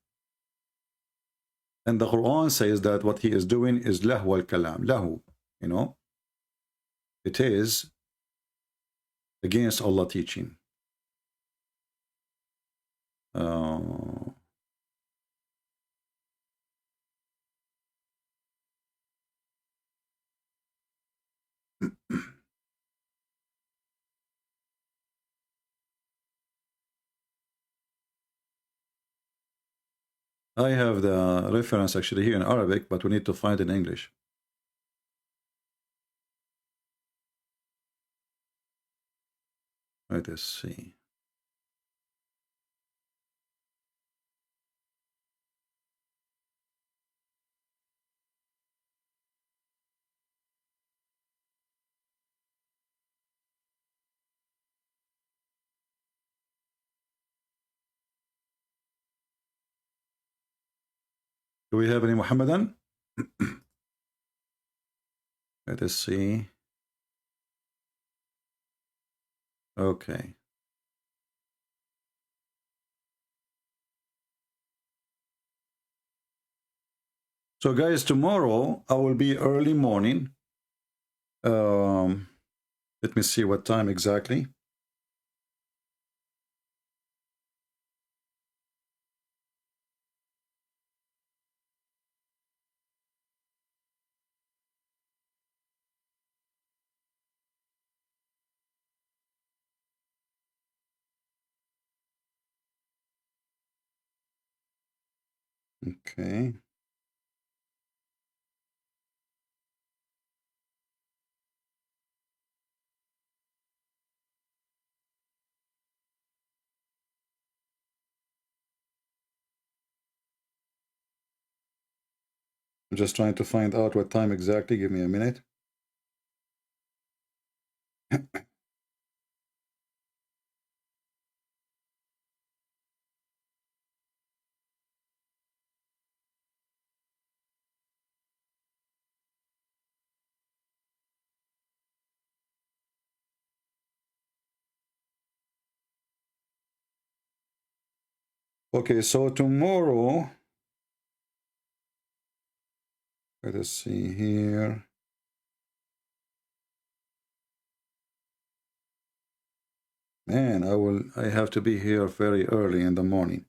And the Quran says that what he is doing is lahu al-kalam, lahu, you know. It is against Allah teaching. I have the reference actually here in Arabic, but we need to find it in English. Let us see. Do we have any Muhammadan? Let us see. Okay. So guys, tomorrow I will be early morning. Let me see what time exactly. Okay. I'm just trying to find out what time exactly. Give me a minute. Okay, so tomorrow, let us see here. Man, I have to be here very early in the morning.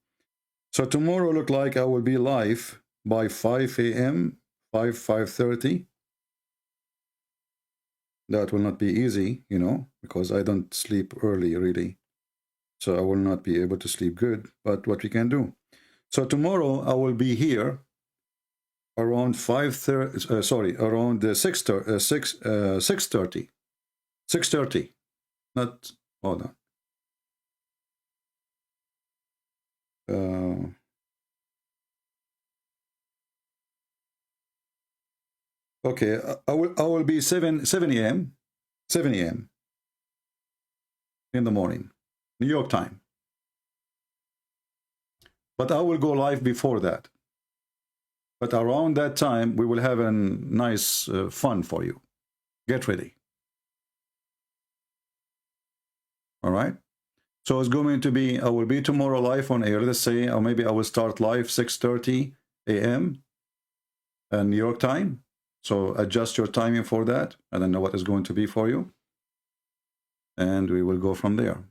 So tomorrow look like I will be live by 5 a.m., 5:30. That will not be easy, you know, because I don't sleep early really. So I will not be able to sleep good, but what we can do. So tomorrow I will be here around 5:30, around 6:30. 6:30. Not, hold on. Okay, I will be 7 a.m. 7 a.m. in the morning, New York time. But I will go live before that. But around that time, we will have a nice fun for you. Get ready. All right. So it's going to be, I will be tomorrow live on air, let's say, or maybe I will start live 6:30 a.m. New York time. So adjust your timing for that. I don't know what is going to be for you. And we will go from there.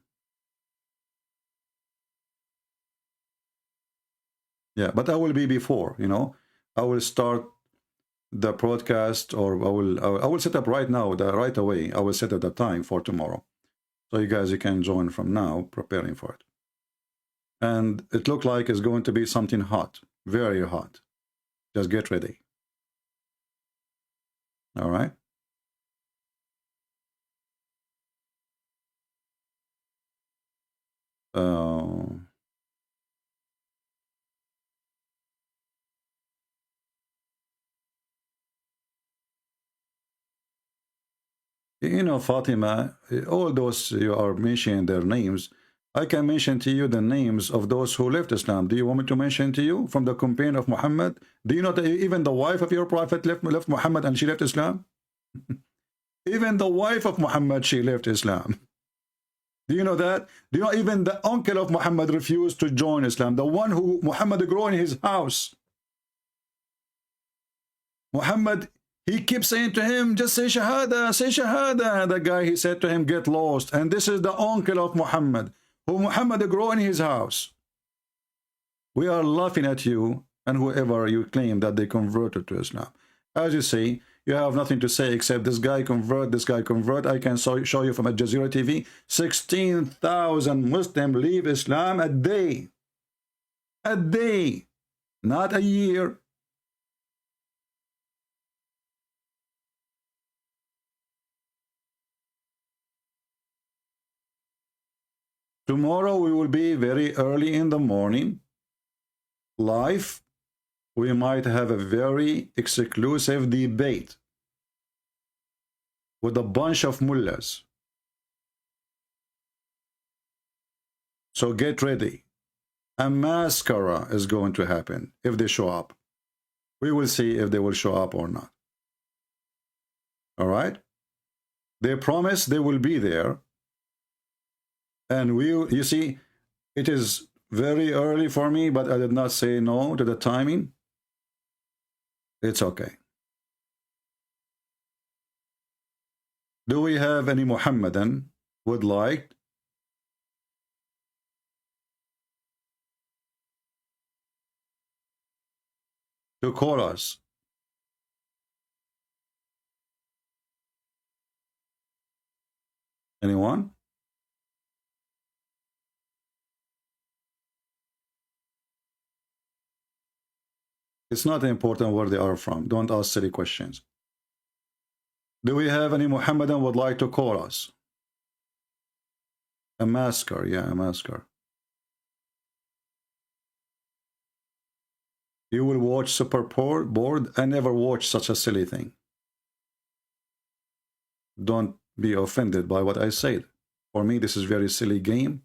Yeah, but I will be before, you know. I will start the broadcast, or I will set up right now, right away. I will set up the time for tomorrow. So you guys, you can join from now, preparing for it. And it looked like it's going to be something hot, very hot. Just get ready. All right. You know, Fatima, all those you are mentioning their names, I can mention to you the names of those who left Islam. Do you want me to mention to you from the companion of Muhammad? Do you know that even the wife of your prophet left Muhammad and she left Islam? Even the wife of Muhammad, she left Islam. Do you know that? Do you know even the uncle of Muhammad refused to join Islam? The one who Muhammad grew in his house. Muhammad, he keeps saying to him, just say Shahada, say Shahada. The guy, he said to him, get lost. And this is the uncle of Muhammad, who Muhammad grew in his house. We are laughing at you and whoever you claim that they converted to Islam. As you say, you have nothing to say except this guy convert, this guy convert. I can show you from Al Jazeera TV, 16,000 Muslims leave Islam a day. A day. not a year. Tomorrow we will be very early in the morning, live. We might have a very exclusive debate with a bunch of mullahs. So get ready. A mascara is going to happen if they show up. We will see if they will show up or not. All right? They promise they will be there. And you see, it is very early for me, but I did not say no to the timing. It's okay. Do we have any Muhammadan would like to call us? Anyone? It's not important where they are from. Don't ask silly questions. Do we have any Muhammadan would like to call us? A masker, yeah, a masker. You will watch Super Board. I never watched such a silly thing. Don't be offended by what I said. For me, this is very silly game,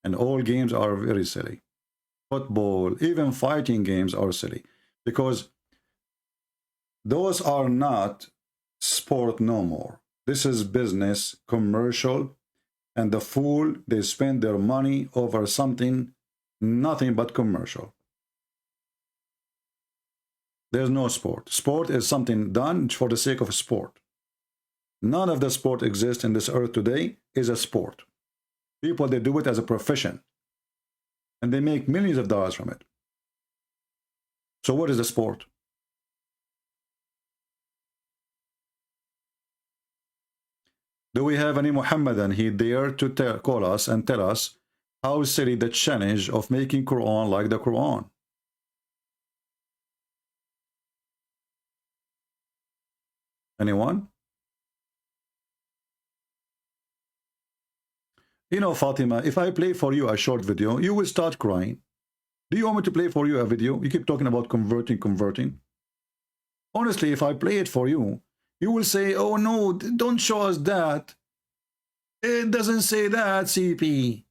and all games are very silly. Football, even fighting games are silly, because those are not sport no more. This is business, commercial, and the fool, they spend their money over something, nothing but commercial. There's no sport. Sport is something done for the sake of sport. None of the sport exists in this earth today is a sport. People, they do it as a profession, and they make millions of dollars from it. So what is the sport? Do we have any Muhammadan he dare to call us and tell us how silly the challenge of making Quran like the Quran? Anyone? You know, Fatima, if I play for you a short video, you will start crying. Do you want me to play for you a video? You keep talking about converting. Honestly, if I play it for you, you will say, oh no, don't show us that. It doesn't say that, CP.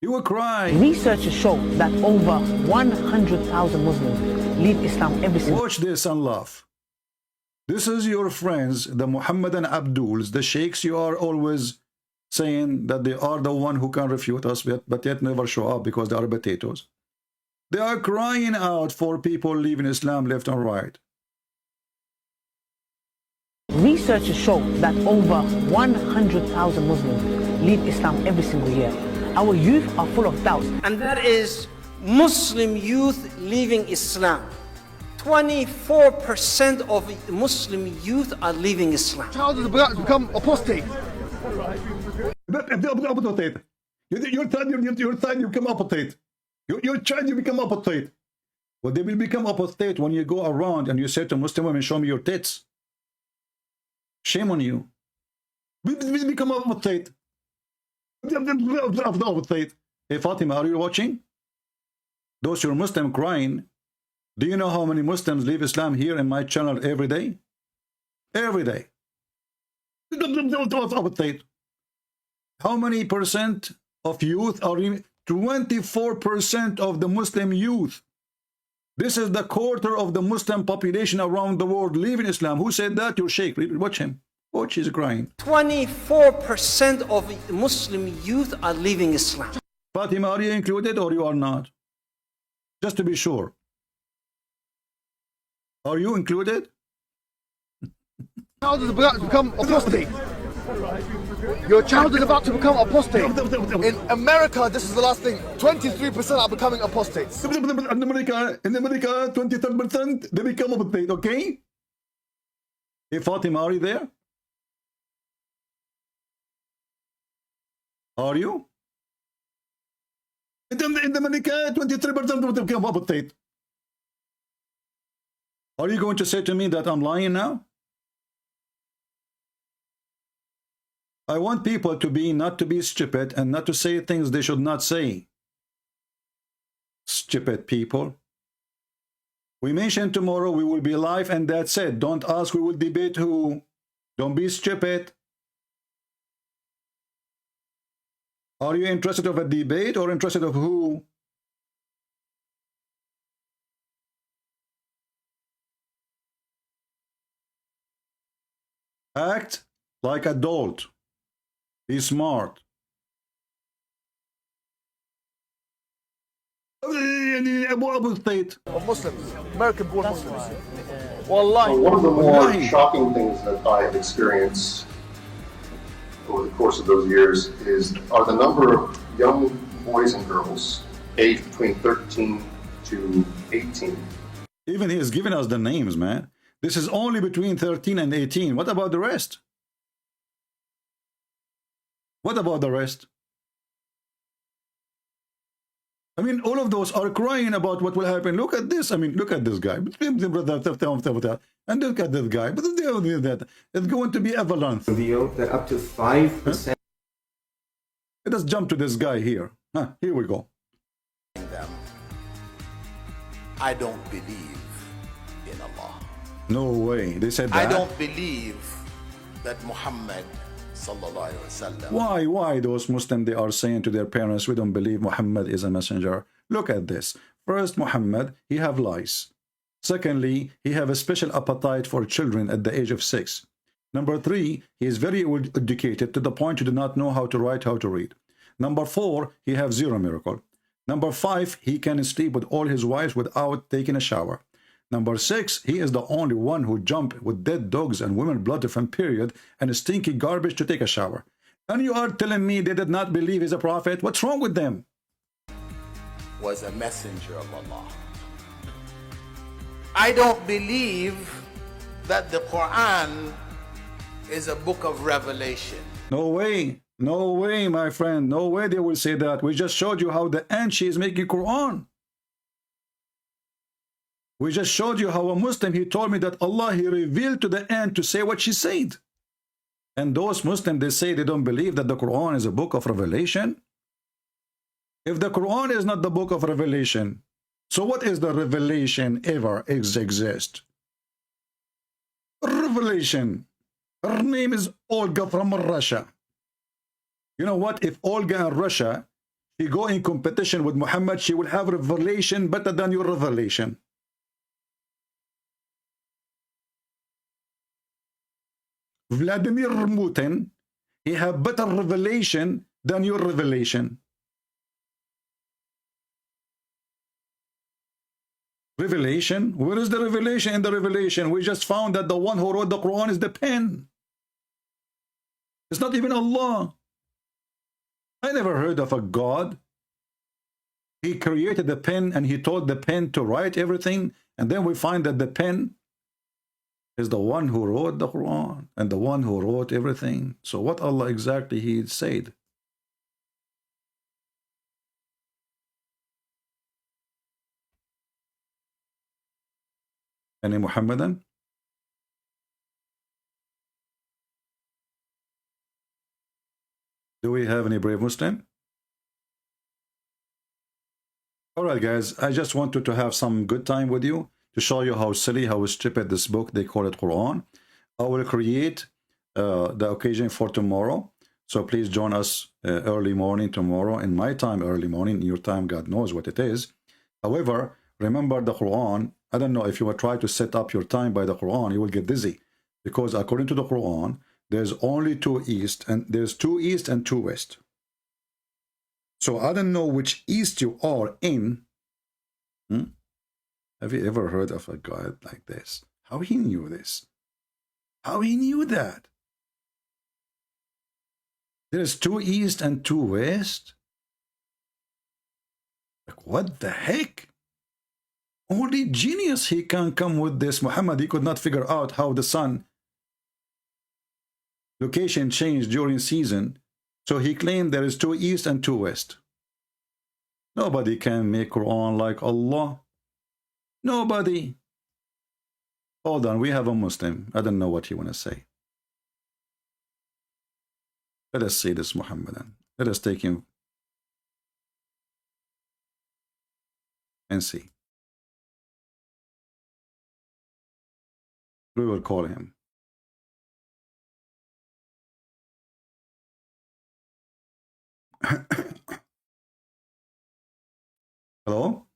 You will cry. Researchers show that over 100,000 Muslims leave Islam every single. Watch this and laugh. This is your friends, the Muhammadan Abduls, the sheikhs you are always saying that they are the one who can refute us, but yet never show up because they are potatoes. They are crying out for people leaving Islam left and right. Researchers show that over 100,000 Muslims leave Islam every single year. Our youth are full of doubts. And that is Muslim youth leaving Islam. 24% of Muslim youth are leaving Islam. Child is about to become apostate. Your time you become apostate. Your child you become apostate. Well, they will become apostate when you go around and you say to Muslim women, show me your tits. Shame on you. We become apostate. Hey Fatima, are you watching? Those your Muslim crying. Do you know how many Muslims leave Islam here in my channel every day? Every day. How many percent of youth are in? 24% of the Muslim youth. This is the quarter of the Muslim population around the world leaving Islam. Who said that? Your sheikh. Watch him. Watch, he's crying. 24% of Muslim youth are leaving Islam. Fatima, are you included or you are not? Just to be sure. Are you included? Child is about to become apostate. Your child is about to become apostate. In America, this is the last thing. 23% are becoming apostates. In America, 23% they become apostate, okay? Hey Fatima, are you there? Are you? In America, 23% will become apostate. Are you going to say to me that I'm lying now? I want people to be, not to be stupid and not to say things they should not say. Stupid people. We mentioned tomorrow we will be live and that's it. Don't ask we will debate who. Don't be stupid. Are you interested of a debate or interested of who? Act like adult. Be smart. Of Muslims, American-born Muslims. Well, one of the more shocking things that I have experienced over the course of those years are the number of young boys and girls aged between 13 to 18. Even he has given us the names, man. This is only between 13 and 18. What about the rest? What about the rest? I mean, all of those are crying about what will happen. Look at this. I mean, look at this guy. And look at this guy. It's going to be avalanche. Revealed that up to 5%. Let us jump to this guy here. Here we go. I don't believe in Allah. No way. They said that. I don't believe that Muhammad sallallahu alaihi wasallam. Why those Muslims, they are saying to their parents, we don't believe Muhammad is a messenger? Look at this. First, Muhammad, he have lice. Secondly, he have a special appetite for children at the age of 6. Number 3, he is very educated to the point you do not know how to write, how to read. Number 4, he have 0 miracle. Number 5, he can sleep with all his wives without taking a shower. Number 6, he is the only one who jumped with dead dogs and women blood from period and stinky garbage to take a shower. And you are telling me they did not believe he's a prophet? What's wrong with them? Was a messenger of Allah. I don't believe that the Quran is a book of revelation. No way. No way, my friend. No way they will say that. We just showed you how the Anshi is making Quran. We just showed you how a Muslim, he told me that Allah, he revealed to the ant to say what she said. And those Muslims, they say they don't believe that the Quran is a book of revelation. If the Quran is not the book of revelation, so what is the revelation ever exist? Revelation. Her name is Olga from Russia. You know what? If Olga in Russia, she go in competition with Muhammad, she will have revelation better than your revelation. Vladimir Putin, he have better revelation than your revelation. Revelation? Where is the revelation in the revelation? We just found that the one who wrote the Quran is the pen. It's not even Allah. I never heard of a God. He created the pen and he told the pen to write everything, and then we find that the pen is the one who wrote the Quran and the one who wrote everything. So what Allah exactly he said? Any Muhammadan? Do we have any brave Muslim? All right, guys, I just wanted to have some good time with you to show you how silly, how stupid this book, they call it Quran. I will create the occasion for tomorrow. So please join us early morning tomorrow, in my time early morning, in your time, God knows what it is. However, remember the Quran, I don't know if you will try to set up your time by the Quran, you will get dizzy. Because according to the Quran, there's only 2 east, and there's 2 east and 2 west. So I don't know which east you are in. Have you ever heard of a guy like this? How he knew this? How he knew that? There's 2 east and 2 west? Like, what the heck? Only genius he can come with this. Muhammad, he could not figure out how the sun location changed during season. So he claimed there is 2 east and 2 west. Nobody can make Quran like Allah. Nobody. Hold on, we have a Muslim. I don't know what you want to say. Let us see this Muhammadan. Let us take him and see. We will call him. Hello?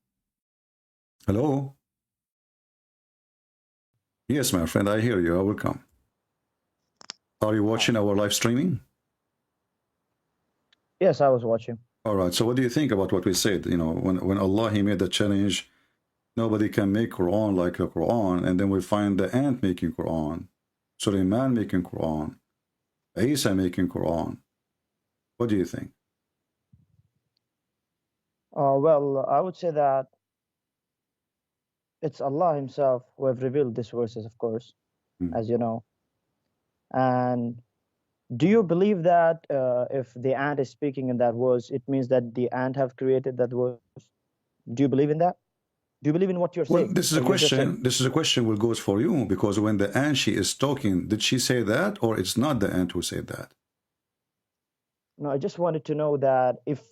Hello? Yes, my friend, I hear you. I will come. Are you watching our live streaming? Yes, I was watching. All right. So what do you think about what we said? You know, when Allah, he made the challenge, nobody can make Quran like the Quran, and then we find the ant making Quran, Sulaiman making Quran, Isa making Quran. What do you think? Well, I would say that it's Allah Himself who have revealed these verses, of course, as you know. And do you believe that if the ant is speaking in that verse, it means that the ant have created that verse? Do you believe in that? Do you believe in what you're saying? Well, this is a question. This is a question that goes for you, because when the ant she is talking, did she say that, or it's not the ant who said that? No, I just wanted to know that if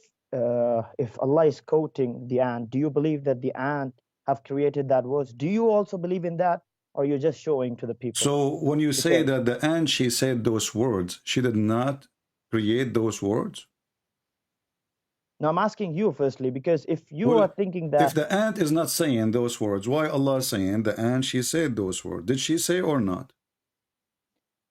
Allah is quoting the ant, do you believe that the ant have created that verse? Do you also believe in that, or you're just showing to the people? So when you say that the ant she said those words, she did not create those words? Now I'm asking you firstly, because if you are thinking that if the ant is not saying those words, why Allah saying the ant she said those words? Did she say or not?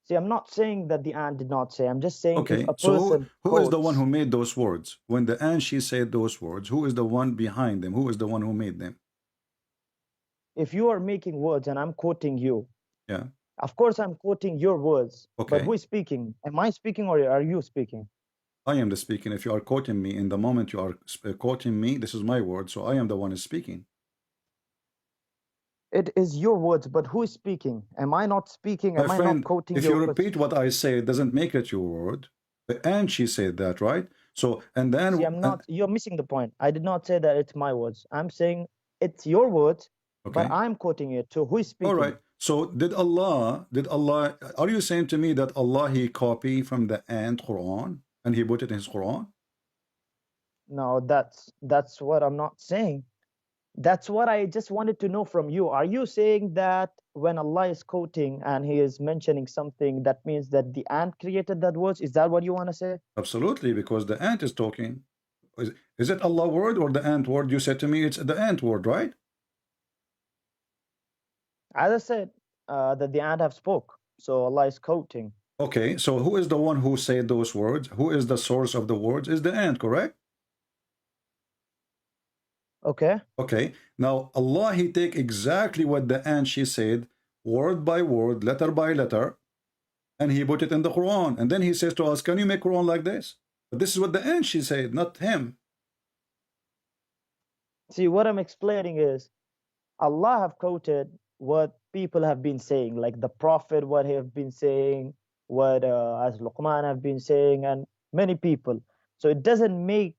See, I'm not saying that the ant did not say. I'm just saying okay, if a so person who is the one who made those words? When the ant she said those words, who is the one behind them? Who is the one who made them? If you are making words and I'm quoting you, yeah, of course I'm quoting your words. Okay. But who is speaking? Am I speaking or are you speaking? I am the speaking. If you are quoting me, in the moment you are quoting me, this is my word, so I am the one who is speaking. It is your words, but who is speaking? Am I not speaking? My Am I friend, not quoting if your you words? repeat what I say, it doesn't make it your word. And she said that, right? So, and then... See, I'm not, you're missing the point. I did not say that it's my words. I'm saying it's your words, but I'm quoting it. So who is speaking? All right. So did Allah, are you saying to me that Allah, he copied from the ant Quran and he put it in his Quran? No, that's what I'm not saying. That's what I just wanted to know from you. Are you saying that when Allah is quoting and he is mentioning something, that means that the ant created that words? Is that what you want to say? Absolutely, because the ant is talking. Is it Allah word or the ant word? You said to me it's the ant word, right? As I said, that the ant have spoke. So Allah is quoting. Okay, so who is the one who said those words? Who is the source of the words? Is the ant, correct? Okay. Okay. Now Allah, he take exactly what the ant she said, word by word, letter by letter, and he put it in the Quran. And then he says to us, can you make Quran like this? But this is what the ant she said, not him. See, what I'm explaining is Allah have quoted what people have been saying, like the Prophet, what he have been saying, what as Luqman have been saying, and many people. So it doesn't make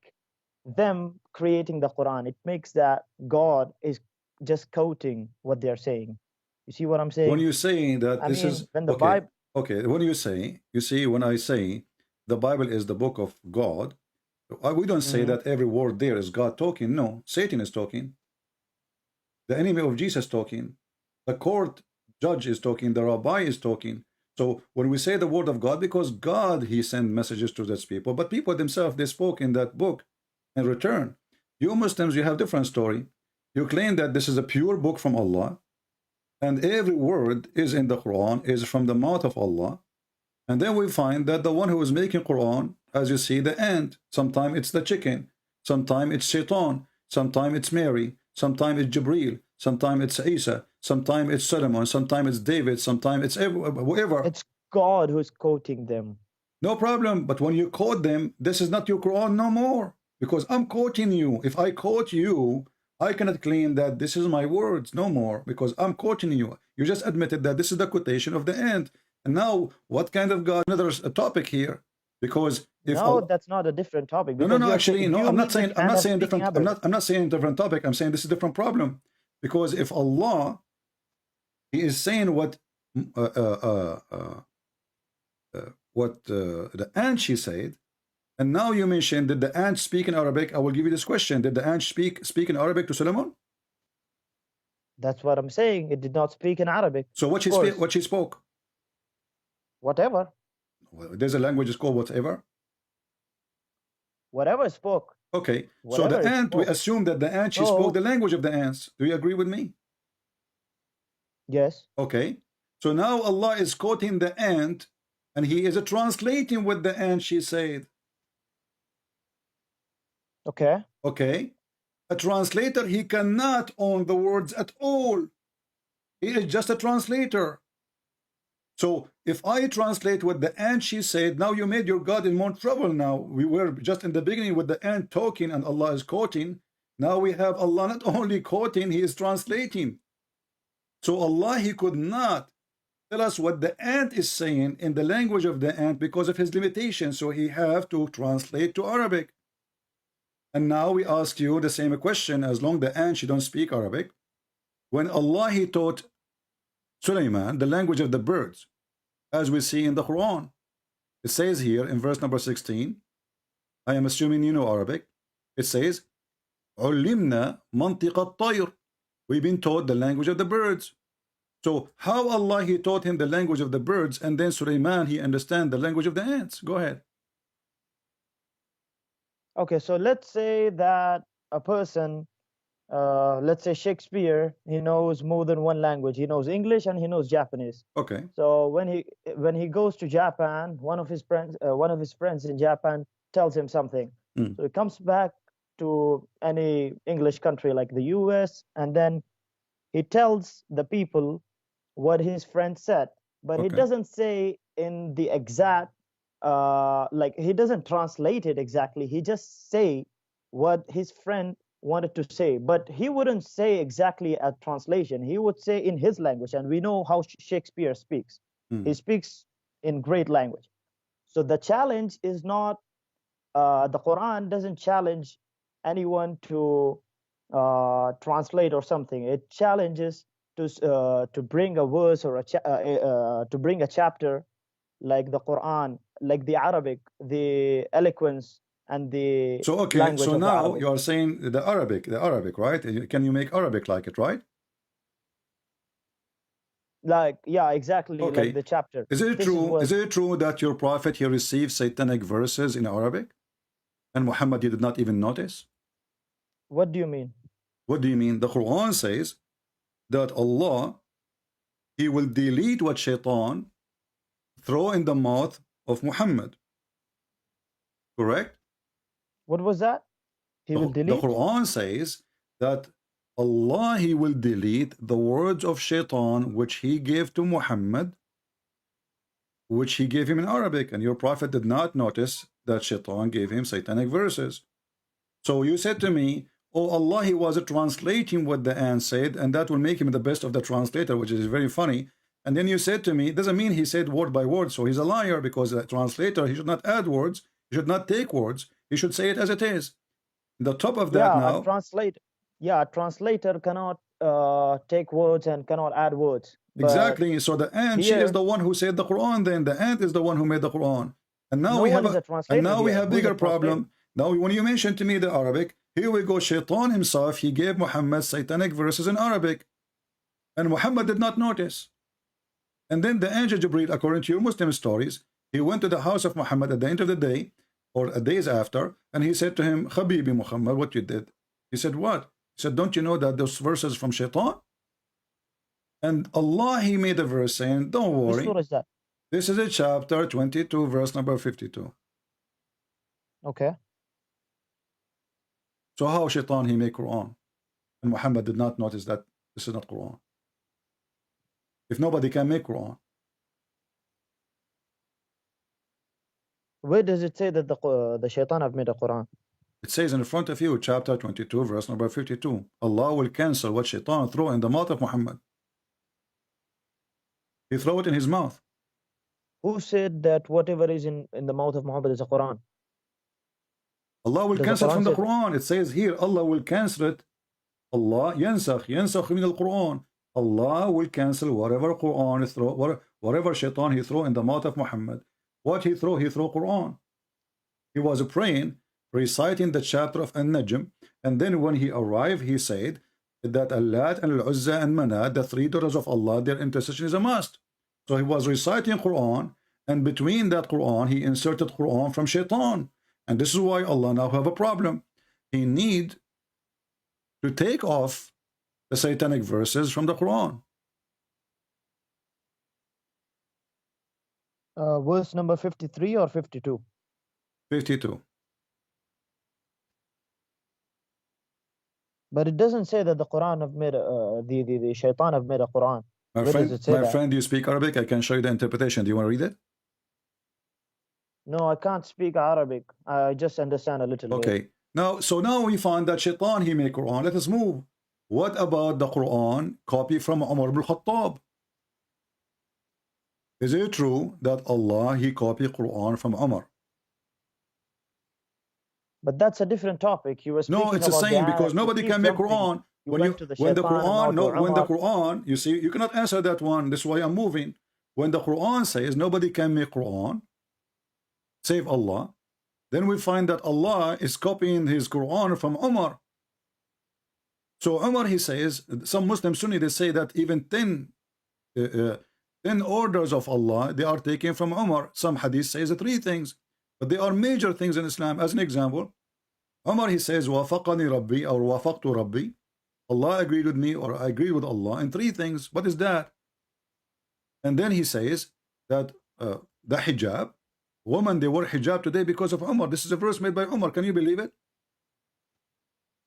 them creating the Quran. It makes that God is just quoting what they're saying. You see what I'm saying? When you say that this is when the okay, Bible, okay, when you see, when I say the Bible is the book of God, we don't say that every word there is God talking. No, Satan is talking. The enemy of Jesus talking. The court judge is talking. The rabbi is talking. So when we say the word of God, because God, he sent messages to those people, but people themselves, they spoke in that book in return. You Muslims, you have different story. You claim that this is a pure book from Allah, and every word is in the Quran, is from the mouth of Allah. And then we find that the one who is making Quran, as you see, the ant, sometimes it's the chicken, sometimes it's Shaitan, sometimes it's Mary, sometimes it's Jibril, sometimes it's Isa, sometimes it's Solomon, sometimes it's David, sometimes it's whoever. It's God who's quoting them. No problem, but when you quote them, this is not your Quran no more, because I'm quoting you. If I quote you, I cannot claim that this is my words no more, because I'm quoting you. You just admitted that this is the quotation of the ant. And now, what kind of God? Another topic here, because if that's not a different topic. No, actually, no. I'm not saying different. I'm not saying different topic. I'm saying this is a different problem, because if Allah, He is saying what the ant she said. And now you mentioned, did the ant speak in Arabic? I will give you this question. Did the ant speak in Arabic to Solomon? That's what I'm saying. It did not speak in Arabic. So what she spoke? Whatever. Well, there's a language is called whatever. Whatever spoke. Okay. Whatever so the ant, we assume that the ant, she spoke the language of the ants. Do you agree with me? Yes. Okay. So now Allah is quoting the ant, and He is translating what the ant she said. Okay. Okay. A translator, he cannot own the words at all. He is just a translator. So if I translate what the ant she said, now you made your God in more trouble now. We were just in the beginning with the ant talking and Allah is quoting. Now we have Allah not only quoting, He is translating. So Allah, He could not tell us what the ant is saying in the language of the ant because of His limitations. So He have to translate to Arabic. And now we ask you the same question, as long the ant she don't speak Arabic. When Allah He taught Sulaiman the language of the birds, as we see in the Quran, it says here in verse number 16, I am assuming you know Arabic, it says, عُلِّمْنَا مَنْطِقَ الطَّيْرِ. We've been taught the language of the birds. So how Allah He taught him the language of the birds, and then Sulaiman he understand the language of the ants? Go ahead. Okay, so let's say that a person, let's say Shakespeare, he knows more than one language. He knows English and he knows Japanese. Okay. So when he goes to Japan, one of his friends in Japan tells him something. So he comes back to any English country like the US, and then he tells the people what his friend said, but he doesn't say in the exact like he doesn't translate it exactly. He just say what his friend wanted to say, but he wouldn't say exactly a translation. He would say in his language, and we know how Shakespeare speaks. He speaks in great language. So the challenge is not the Quran doesn't challenge anyone to translate or something. It challenges to bring a verse or to bring a chapter like the Quran, like the Arabic, the eloquence, and the so okay. language So of now you are saying the Arabic, right? Can you make Arabic like it, right? Like, yeah, exactly. Okay. Like the chapter. Is it true? Is it true that your prophet he received satanic verses in Arabic, and Muhammad he did not even notice? What do you mean? What do you mean? The Quran says that Allah He will delete what Shaitan throw in the mouth of Muhammad. Correct? What was that? He will delete? The Quran says that Allah He will delete the words of Shaitan which He gave to Muhammad, which He gave him in Arabic, and your prophet did not notice that Shaitan gave him satanic verses. So you said to me, oh, Allah He was translating what the ant said, and that will make him the best of the translator, which is very funny. And then you said to me, it doesn't mean he said word by word, so he's a liar, because the translator, he should not add words, he should not take words, he should say it as it is. The top of that now. A translator cannot take words and cannot add words. Exactly. So the ant, she is the one who said the Quran, then the ant is the one who made the Quran. And now we have bigger problem. Now when you mention to me the Arabic, here we go, Shaitan himself, he gave Muhammad satanic verses in Arabic. And Muhammad did not notice. And then the angel Jibreel, according to your Muslim stories, he went to the house of Muhammad at the end of the day, or days after, and he said to him, Habibi Muhammad, what you did? He said, what? He said, don't you know that those verses from Shaitan? And Allah, He made a verse saying, don't worry. What is that? This is a chapter 22, verse number 52. Okay. So how Shaitan he made Quran? And Muhammad did not notice that this is not Quran. If nobody can make Quran. Where does it say that the Shaitan have made a Quran? It says in front of you, chapter 22, verse number 52. Allah will cancel what Shaitan threw in the mouth of Muhammad. He threw it in his mouth. Who said that whatever is in the mouth of Muhammad is a Quran? Allah will cancel from the Quran. It says here, Allah will cancel it. Allah yansakh min al-Quran. Allah will cancel whatever Quran is throw, whatever shaitan he throw in the mouth of Muhammad. What he throw? He throw Quran. He was praying, reciting the chapter of An-Najm, and then when he arrived, he said that Allat and Al-Uzza and Manat, the three daughters of Allah, their intercession is a must. So he was reciting Quran, and between that Quran, he inserted Quran from shaitan. And this is why Allah now have a problem. He need to take off the satanic verses from the Quran. Verse number 53 or 52? 52. But it doesn't say that the Quran have made the shaitan have made a Quran. My friend, you speak Arabic? I can show you the interpretation. Do you want to read it? No, I can't speak Arabic. I just understand a little bit. Okay. Now we find that shaitan, he made Quran. Let us move. What about the Quran copy from Umar ibn Khattab? Is it true that Allah, he copied Quran from Umar? But that's a different topic. You were speaking No, it's the same, because nobody can make Quran. When the Quran, you see, you cannot answer that one. This is why I'm moving. When the Quran says nobody can make Quran, save Allah, then we find that Allah is copying his Quran from Umar. So Umar, he says, some Muslim Sunni, they say that even 10 orders of Allah, they are taken from Umar. Some hadith says 3 things, but they are major things in Islam. As an example, Umar, he says, wafaqani Rabbi, or wafaqtu Rabbi. Allah agreed with me, or I agreed with Allah in 3 things. What is that? And then he says that the hijab, women, they wear hijab today because of Umar. This is a verse made by Umar. Can you believe it?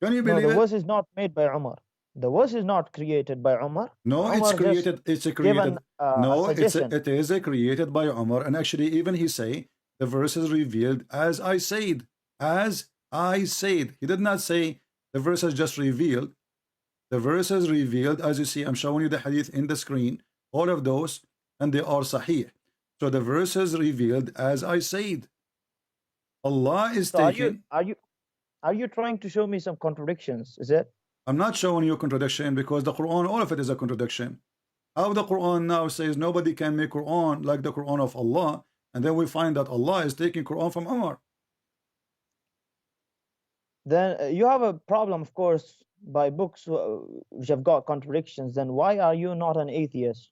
Can you believe it? The verse is not made by Umar. The verse is not created by Umar. No, Umar it's created. It's created. No, it is created by Umar. And actually, even he say the verse is revealed as I said. As I said. He did not say the verse is just revealed. The verse is revealed, as you see. I'm showing you the hadith in the screen. All of those, and they are sahih. So the verse is revealed as I said. Allah is taking. Are you trying to show me some contradictions? Is it? I'm not showing you a contradiction, because the Quran, all of it is a contradiction. How the Quran now says nobody can make Quran like the Quran of Allah, and then we find that Allah is taking Quran from Umar. Then you have a problem, of course, by books which have got contradictions. Then why are you not an atheist?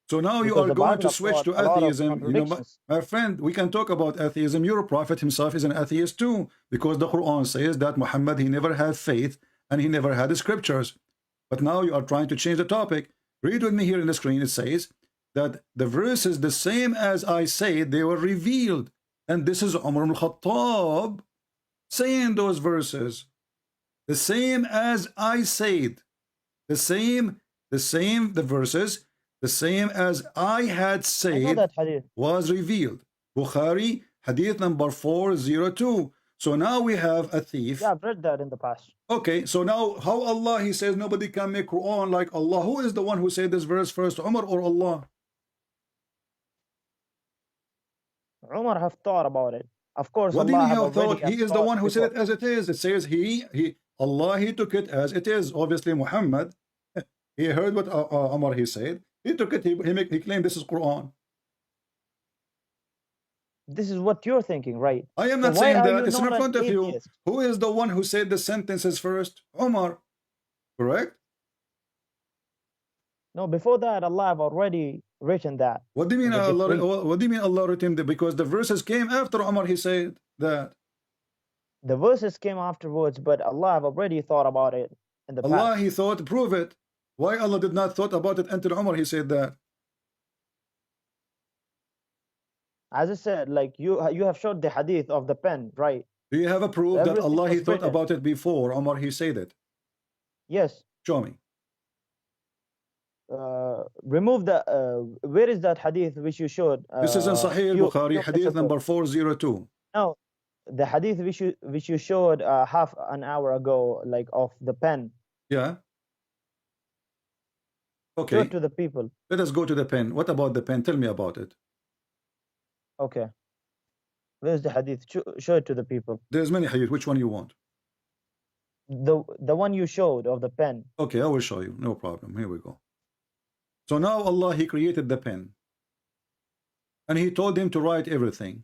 So now you are going to switch to atheism. You know, my friend, we can talk about atheism. Your prophet himself is an atheist too, because the Quran says that Muhammad, he never had faith and he never had the scriptures. But now you are trying to change the topic. Read with me here in the screen. It says that the verses, the same as I said, they were revealed. And this is Umar ibn Khattab saying those verses. The same as I said. The verses, the same as I had said, was revealed. Bukhari, hadith number 402. So now we have a thief. Yeah, I've read that in the past. Okay, so now how Allah, he says nobody can make Quran like Allah. Who is the one who said this verse first, Umar or Allah? Umar have thought about it. Of course, what Allah do you mean thought? He is the one who said it as it is. It says Allah, he took it as it is. Obviously, Muhammad, he heard what Umar, he said. He took it, he claimed this is Quran. This is what you're thinking, right? I am not saying that. It's in front of you. Who is the one who said the sentences first? Umar. Correct? No, before that, Allah have already written that. What do you mean Allah? What do you mean Allah written that? Because the verses came after Umar, he said that. The verses came afterwards, but Allah have already thought about it in the past. Allah, he thought, prove it. Why Allah did not thought about it until Umar, he said that? As I said, like you have showed the hadith of the pen, right? Do you have a proof that Allah, he thought about it before Umar, he said it? Yes. Show me. Remove the where is that hadith which you showed? This is in Sahih Bukhari, hadith number 402. No, the hadith which you showed half an hour ago, like of the pen. Yeah. Okay. Show it to the people. Let us go to the pen. What about the pen? Tell me about it. Okay. Where's the hadith? Show it to the people. There's many hadith. Which one you want? The one you showed of the pen. Okay, I will show you. No problem. Here we go. So now Allah, he created the pen. And he told him to write everything.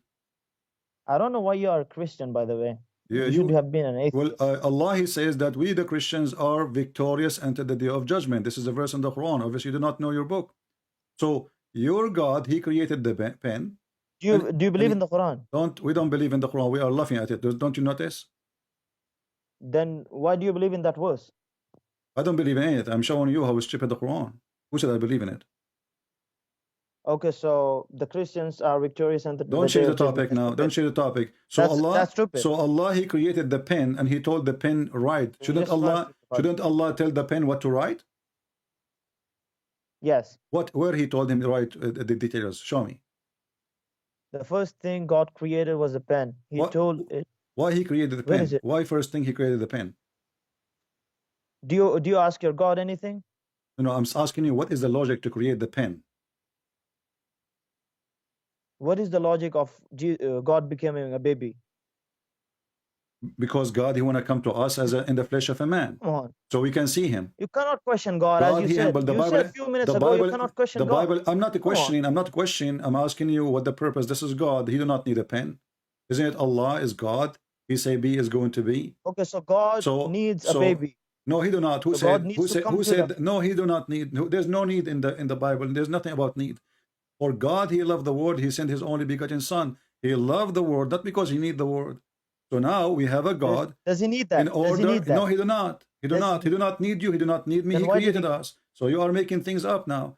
I don't know why you are a Christian, by the way. Yeah, You should have been an atheist. Well, Allah, he says that we, the Christians, are victorious until the day of judgment. This is a verse in the Quran. Obviously, you do not know your book. So, your God, he created the pen. Do you believe in the Quran? We don't believe in the Quran. We are laughing at it. Don't you notice? Then why do you believe in that verse? I don't believe in it. I'm showing you how stupid the Quran. Who said I believe in it? Okay, so the Christians are victorious and Don't change the topic now. Don't change the topic. So that's stupid. So Allah, he created the pen and he told the pen write. Shouldn't Allah tell the pen what to write? Yes. Where he told him to write the details? Show me. The first thing God created was a pen. He told it. Why he created the pen? Where is it? Why first thing he created the pen? Do you ask your God anything? No, I'm asking you, what is the logic to create the pen? What is the logic of God becoming a baby? Because God, he want to come to us as in the flesh of a man. Come on. So we can see him. You cannot question God, as you said. You said a few minutes ago, you cannot question God. I'm not questioning. I'm not questioning. I'm asking you what the purpose. This is God. He do not need a pen. Isn't it Allah is God? He say be is going to be. Okay, so God needs a baby. No, he do not. Who So said? Who said? No, he do not need. There's no need in the Bible. There's nothing about need. For God, he loved the world. He sent his only begotten Son. He loved the world, not because he need the world. So now we have a God. Does he need that? In order, Does he need that? no, he do not. He do not. He do not need you. He do not need me. He created us. So you are making things up now.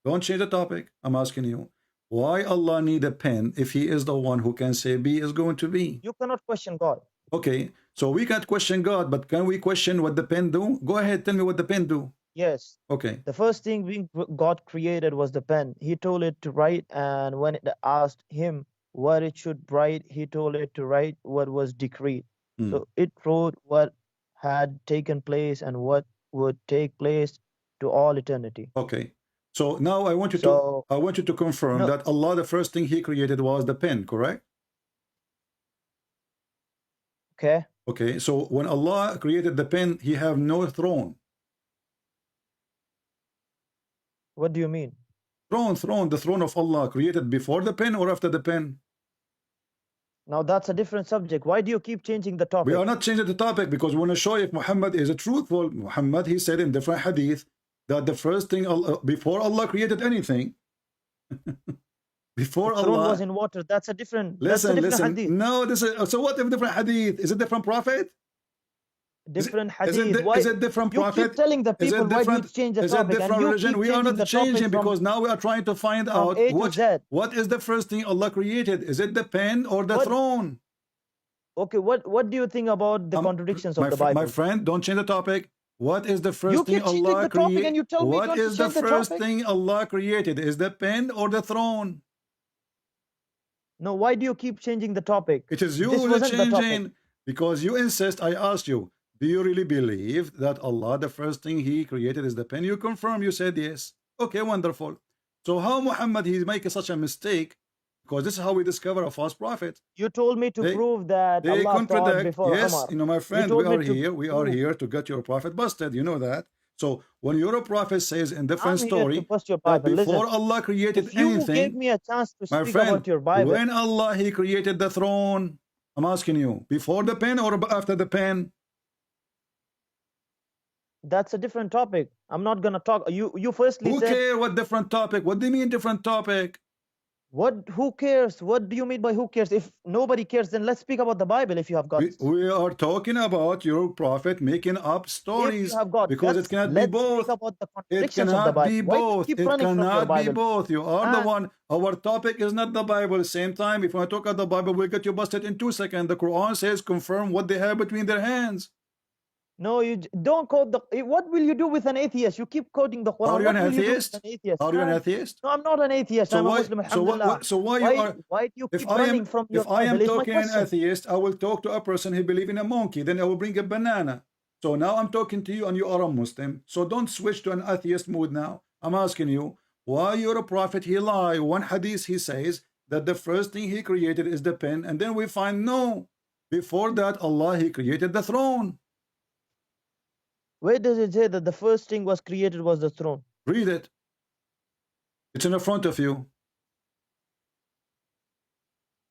Don't change the topic. I'm asking you, why Allah need a pen if he is the one who can say be is going to be? You cannot question God. Okay, so we can't question God, but can we question what the pen do? Go ahead, tell me what the pen do. Yes. Okay. The first thing God created was the pen. He told it to write, and when it asked him what it should write, he told it to write what was decreed. So it wrote what had taken place and what would take place to all eternity. Okay. So now I want you to confirm that Allah, the first thing he created was the pen, correct? Okay. Okay. So when Allah created the pen, he have no throne. What do you mean? Throne, the throne of Allah created before the pen or after the pen? Now that's a different subject. Why do you keep changing the topic? We are not changing the topic because we want to show if Muhammad is a truthful. Muhammad, he said in different hadith that the first thing before Allah created anything, before the throne Allah was in water. That's a different. Listen. Hadith. No, this is so. What if different hadith? Is it different prophet? Different hadith. Is it different prophet? You keep telling the people why do you change the topic? Is topic? it different religion? We are not changing because now we are trying to find out what is the first thing Allah created. Is it the pen or the throne? Okay, what do you think about the contradictions of the Bible? My friend, don't change the topic. What is the first thing Allah created? What is the first thing Allah created? Is the pen or the throne? No, why do you keep changing the topic? It is you who are changing because you insist. I asked you, do you really believe that Allah, the first thing he created is the pen? You confirm, you said yes. Okay, wonderful. So how Muhammad, he make such a mistake? Because this is how we discover a false prophet. You told me to prove that they Allah contradict. Before Yes, Umar. you know, my friend, we are here to get your prophet busted. You know that. So when your prophet says in different story that before Allah created anything, you gave me a chance to my speak friend, about your Bible. when Allah he created the throne, I'm asking you, before the pen or after the pen? That's a different topic. I'm not gonna talk. You firstly Who said. care what different topic? What do you mean different topic? Who cares? What do you mean by who cares? If nobody cares, then let's speak about the Bible if you have got we are talking about your prophet making up stories because it cannot be both. It cannot be both. It cannot be both. You are the one. Our topic is not the Bible. Same time, if I talk about the Bible, we'll get you busted in 2 seconds. The Quran says confirm what they have between their hands. No, you don't quote the. What will you do with an atheist? You keep quoting the Quran. Are you an atheist? Are you an atheist? No, I'm not an atheist. I'm a Muslim. Why do you keep running from your Bible? If I am talking an atheist, I will talk to a person who believes in a monkey. Then I will bring a banana. So now I'm talking to you and you are a Muslim. So don't switch to an atheist mood now. I'm asking you, why you're a prophet, he lie. One hadith he says that the first thing he created is the pen. And then we find no. Before that, Allah, he created the throne. Where does it say that the first thing was created was the throne? Read it. It's in the front of you.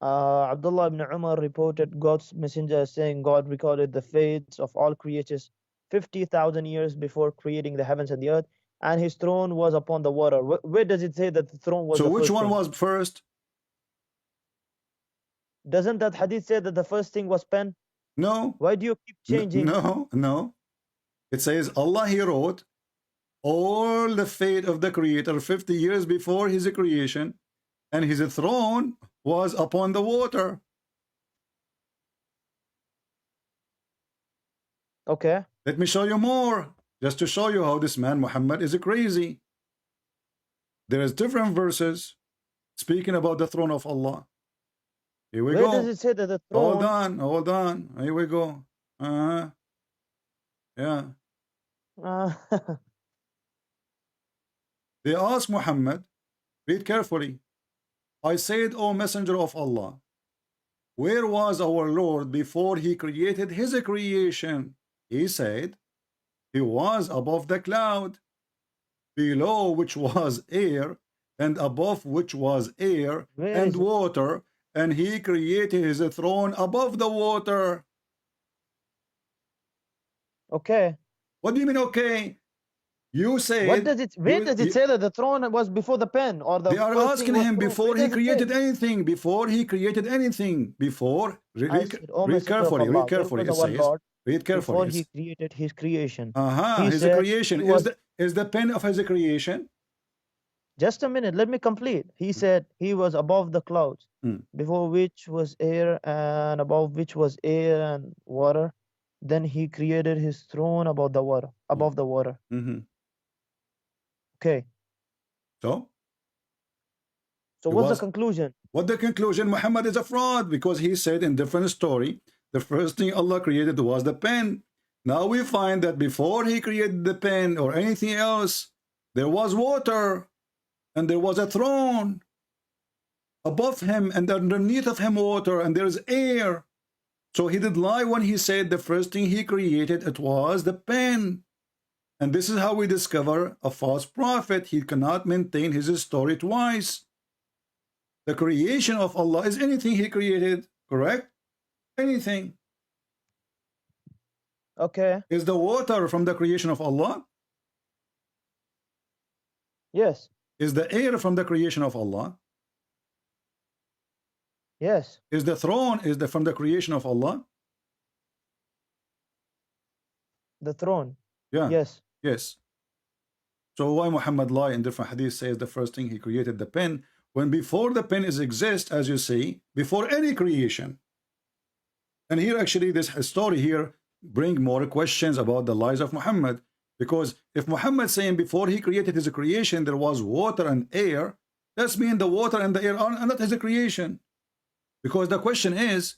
Abdullah ibn Umar reported God's messenger saying God recorded the fates of all creatures 50,000 years before creating the heavens and the earth, and his throne was upon the water. Where does it say that the throne was so the which first one thing? was first? Doesn't that hadith say that the first thing was pen? No. Why do you keep changing? No. It says Allah, he wrote all the fate of the creator 50 years before his creation, and his throne was upon the water. Okay. Let me show you more, just to show you how this man Muhammad is crazy. There is different verses speaking about the throne of Allah. Here we Where go. does it say that the throne? Hold on. Here we go. Yeah. They asked Muhammad, read carefully. I said, O Messenger of Allah, where was our Lord before he created his creation? He said, he was above the cloud, below which was air, and above which was air and water, and he created his throne above the water. Okay. What do you mean, okay? You say. What does it? Where does it say that the throne was before the pen or the? They are first asking thing was him throne? before Where he does it say? created anything. Before he created anything. Before. I Read said, "O read Messenger of carefully. Allah, Read carefully. there It was our says. Lord Read carefully. before he created his creation." He His said creation he was- is the pen of his creation. Just a minute, let me complete. He said he was above the clouds, before which was air, and above which was air and water. Then he created his throne above the water, above the water. Okay. So So it what's was- the conclusion? What the conclusion? Muhammad is a fraud because he said in different story, the first thing Allah created was the pen. Now we find that before he created the pen or anything else, there was water and there was a throne above him and underneath of him water, and there's air. So he did lie when he said the first thing he created, it was the pen. And this is how we discover a false prophet. He cannot maintain his story twice. The creation of Allah is anything he created, correct? Anything. Okay. Is the water from the creation of Allah? Yes. Is the air from the creation of Allah? Yes. Is the throne from the creation of Allah? The throne. Yeah. Yes. Yes. So why Muhammad lie in different hadith says the first thing he created the pen, when before the pen is exist, as you see, before any creation. And here actually this story here bring more questions about the lies of Muhammad, because if Muhammad saying before he created his creation there was water and air, that's mean the water and the air are not his creation. Because the question is,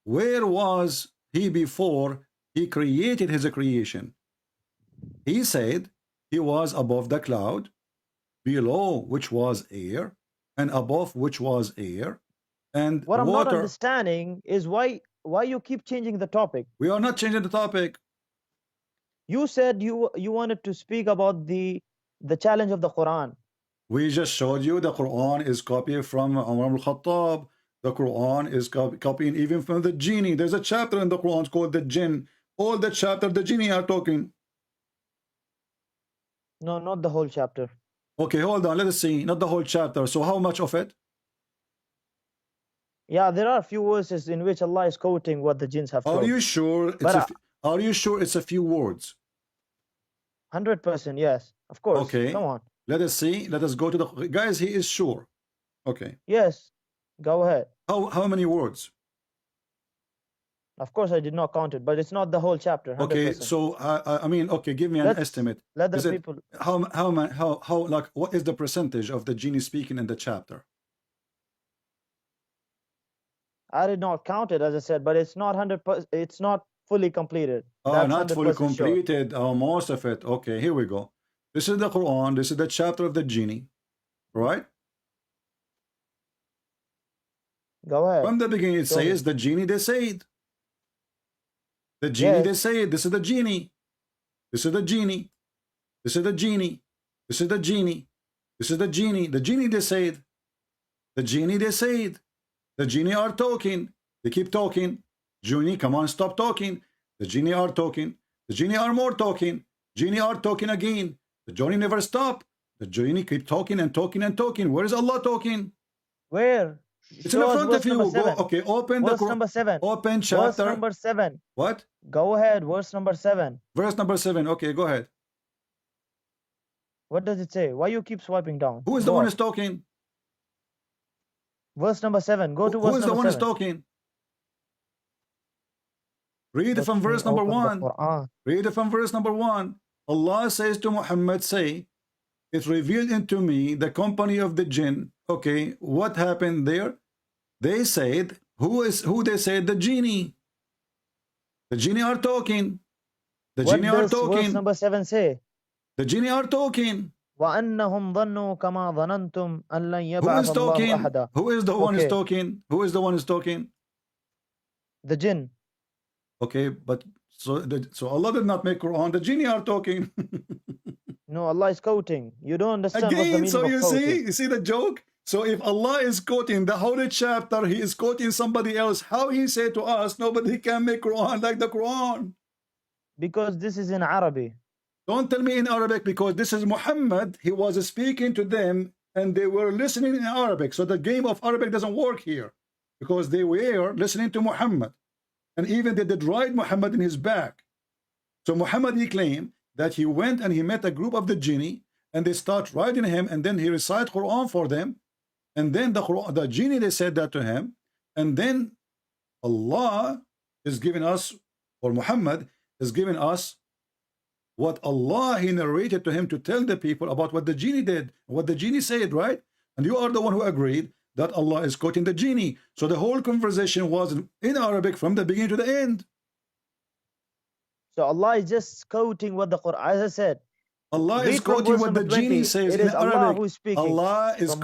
where was he before he created his creation? He said he was above the cloud, below which was air, and above which was air, and What I'm water. not understanding is why you keep changing the topic. We are not changing the topic. You said you wanted to speak about the challenge of the Quran. We just showed you the Quran is copied from Umar al-Khattab. The Quran is copying even from the genie. There's a chapter in the Quran called the jinn. All the chapter the genie are talking. No, not the whole chapter. Okay, hold on. Let us see. Not the whole chapter. So how much of it? Yeah, there are a few verses in which Allah is quoting what the jinns have told. Are you sure? Are you sure it's a few words? 100%, yes. Of course. Okay. Come on. Let us see. Let us go to the guys. He is sure. Okay. Yes. Go ahead. How many words? Of course, I did not count it, but it's not the whole chapter. 100%. Okay. So I mean, okay. Give me an estimate. Let the Is it- people. how like what is the percentage of the genie speaking in the chapter? I did not count it, as I said, but it's not 100%. It's not fully completed. Oh, That's not fully 100% sure. completed. Oh, most of it. Okay, here we go. This is the Quran. This is the chapter of the genie, right? Go ahead. From the beginning, it Show me. says the genie they said. The genie they Yes. said. This is the genie. This is the genie. This is the genie. This is the genie. This is the genie. The genie they said. The genie they said. The genie are talking. They keep talking. Genie, come on, stop talking. The genie are talking. The genie are more talking. Genie are talking again. The genie never stop. The genie keep talking and talking and talking. Where is Allah talking? Where? It's in front of you. Go, okay, open verse the number 7. Open chapter. Verse number 7. What? Go ahead. Verse number 7. Verse number 7. Okay, go ahead. What does it say? Why you keep swiping down? Who is the one who's talking? Verse number 7. Go to verse number 7. Who is the one who's talking? Read it from verse number 1. Read it from verse number 1. Allah says to Muhammad, say, it revealed into me the company of the jinn. Okay, what happened there? They said, who they said? The genie. The genie are talking. The genie are talking. What does verse number 7 say? The genie are talking. وَأَنَّهُمْ ظَنُّوا كَمَا ظَنَنْتُمْ أَنْ لَنْ Who is يَبْعَثَ talking? اللَّهُ أَحَدًا. Who is the one who's talking? Who is the one who's talking? The jinn. Okay, but so Allah did not make Quran. The genie are talking. No, Allah is quoting. You don't understand what's the Again, meaning so of quoting. you see the joke? So if Allah is quoting the holy chapter, he is quoting somebody else. How he say to us, nobody can make Quran like the Quran? Because this is in Arabic. Don't tell me in Arabic, because this is Muhammad. He was speaking to them and they were listening in Arabic. So the game of Arabic doesn't work here, because they were listening to Muhammad. And even they did ride Muhammad in his back. So Muhammad, he claimed that he went and he met a group of the genie and they start riding him, and then he recite Quran for them. And then the genie, they said that to him. And then Allah is giving us, or Muhammad is giving us what Allah, he narrated to him to tell the people about what the genie did, what the genie said, right? And you are the one who agreed that Allah is quoting the genie. So the whole conversation was in Arabic from the beginning to the end. So Allah is just quoting what the Quran, as I said. Allah is quoting what the genie says in Arabic. Allah who is speaking. Allah is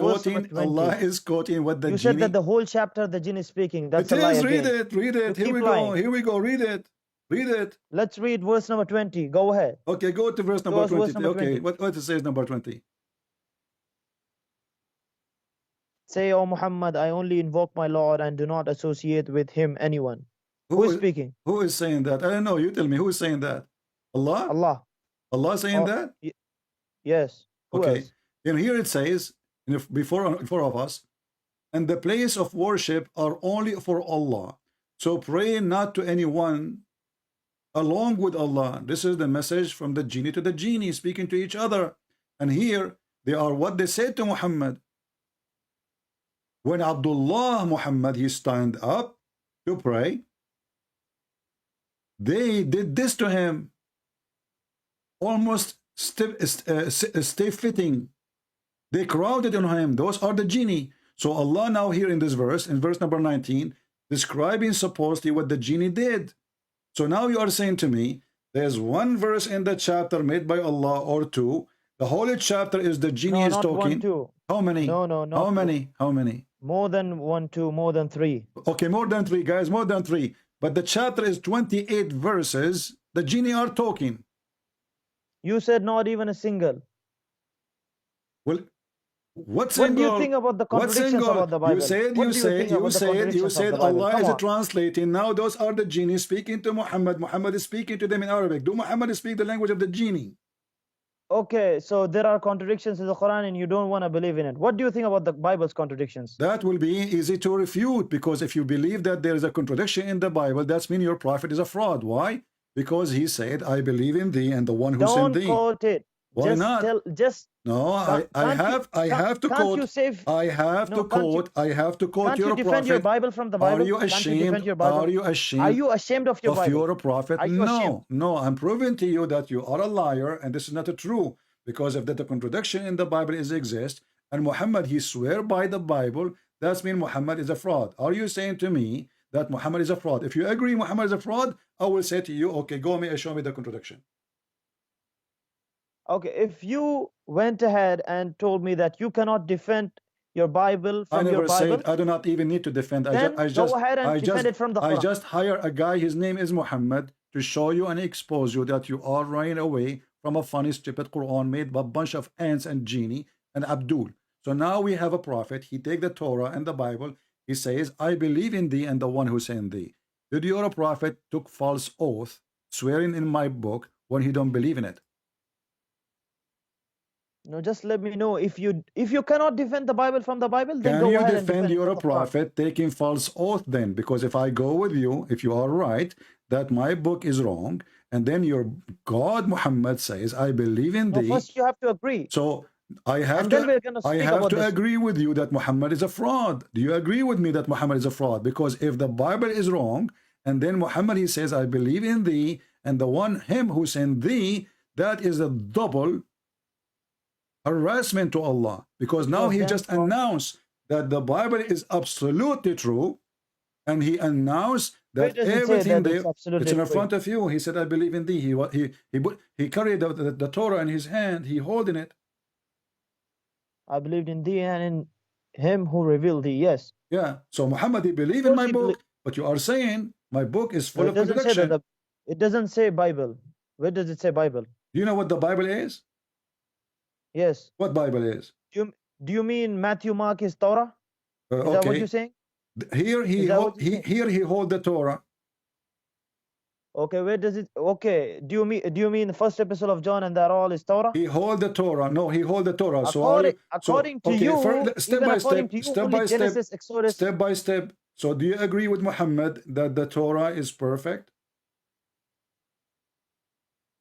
quoting what the genie. You said that the whole chapter the genie is speaking. That's a lie again. Read it. Here we go. Here we go. Read it. Read it. Let's read verse number 20. Go ahead. Okay, go to verse number 20. Okay, what it says number 20? Say, O Muhammad, I only invoke my Lord and do not associate with him anyone. Who is speaking? Who is saying that? I don't know. You tell me. Who is saying that? Allah? Allah. Allah saying that? Yes. Who okay. else? And here it says, before of us, and the place of worship are only for Allah. So pray not to anyone along with Allah. This is the message from the genie to the genie, speaking to each other. And here they are what they said to Muhammad. When Abdullah Muhammad, he stand up to pray, they did this to him, almost stay fitting. They crowded on him. Those are the genie. So Allah now here in this verse, in verse number 19, describing supposedly what the genie did. So now you are saying to me, there's one verse in the chapter made by Allah or two. The whole chapter is the genie is talking. 1, 2. How many? No, How many? How many? More than 1, 2, more than 3. Okay, more than 3, guys, more than 3. But the chapter is 28 verses. The genie are talking. You said not even a single. Well, what single? What do you think about the contradictions about the Bible? You said Allah is translating. Now those are the genie speaking to Muhammad. Muhammad is speaking to them in Arabic. Do Muhammad speak the language of the genie? Okay, so there are contradictions in the Quran and you don't want to believe in it. What do you think about the Bible's contradictions? That will be easy to refute, because if you believe that there is a contradiction in the Bible, that means your prophet is a fraud. Why? Because he said, I believe in thee and the one who sent thee. Don't quote it. Why just not? No, I have to quote. I have to quote your prophet. prophet. Your Bible from the Bible? Are you ashamed? Are you ashamed? Are you ashamed of your Bible? Your prophet? No, I'm proving to you that you are a liar, and this is not true, because if that the contradiction in the Bible exists, and Muhammad he swear by the Bible, that means Muhammad is a fraud. Are you saying to me that Muhammad is a fraud? If you agree Muhammad is a fraud, I will say to you, okay, go and show me the contradiction. Okay, if you went ahead and told me that you cannot defend your Bible from your Bible, said I do not even need to defend. Then go ahead and defend it from the Quran. I just hire a guy, his name is Muhammad, to show you and expose you that you are running away from a funny, stupid Quran made by a bunch of ants and genie, and Abdul. So now we have a prophet. He take the Torah and the Bible. He says, I believe in thee and the one who sent thee. Did your prophet took false oath, swearing in my book when he don't believe in it? No, just let me know if you cannot defend the Bible from the Bible, then Can go you ahead and defend defend your it from the Quran. prophet taking false oath then? Because if I go with you, if you are right, that my book is wrong, and then your God Muhammad says, I believe in No, thee. first you have to agree. So I have And then we're gonna I speak have about to this. agree with you that Muhammad is a fraud. Do you agree with me that Muhammad is a fraud? Because if the Bible is wrong, and then Muhammad he says, I believe in thee, and the one him who sent thee, that is a double harassment to Allah. Because now he just announced that the Bible is absolutely true, and he announced that everything there, it's in front of you. He said, I believe in thee. He carried the Torah in his hand, he holding it. I believed in thee and in him who revealed thee. Yes. Yeah. So Muhammad, he believed in my book, but you are saying my book is full of contradiction. It doesn't say Bible. Where does it say Bible? Do you know what the Bible is? Yes. What Bible is? Do you mean Matthew, Mark is Torah? Is that what you're saying? Here he hold the Torah. Okay, where does it? Okay, do you mean the first epistle of John and that all is Torah? He hold the Torah. No, he hold the Torah. According to you, step by step, Genesis, Exodus. Step by step. So do you agree with Muhammad that the Torah is perfect?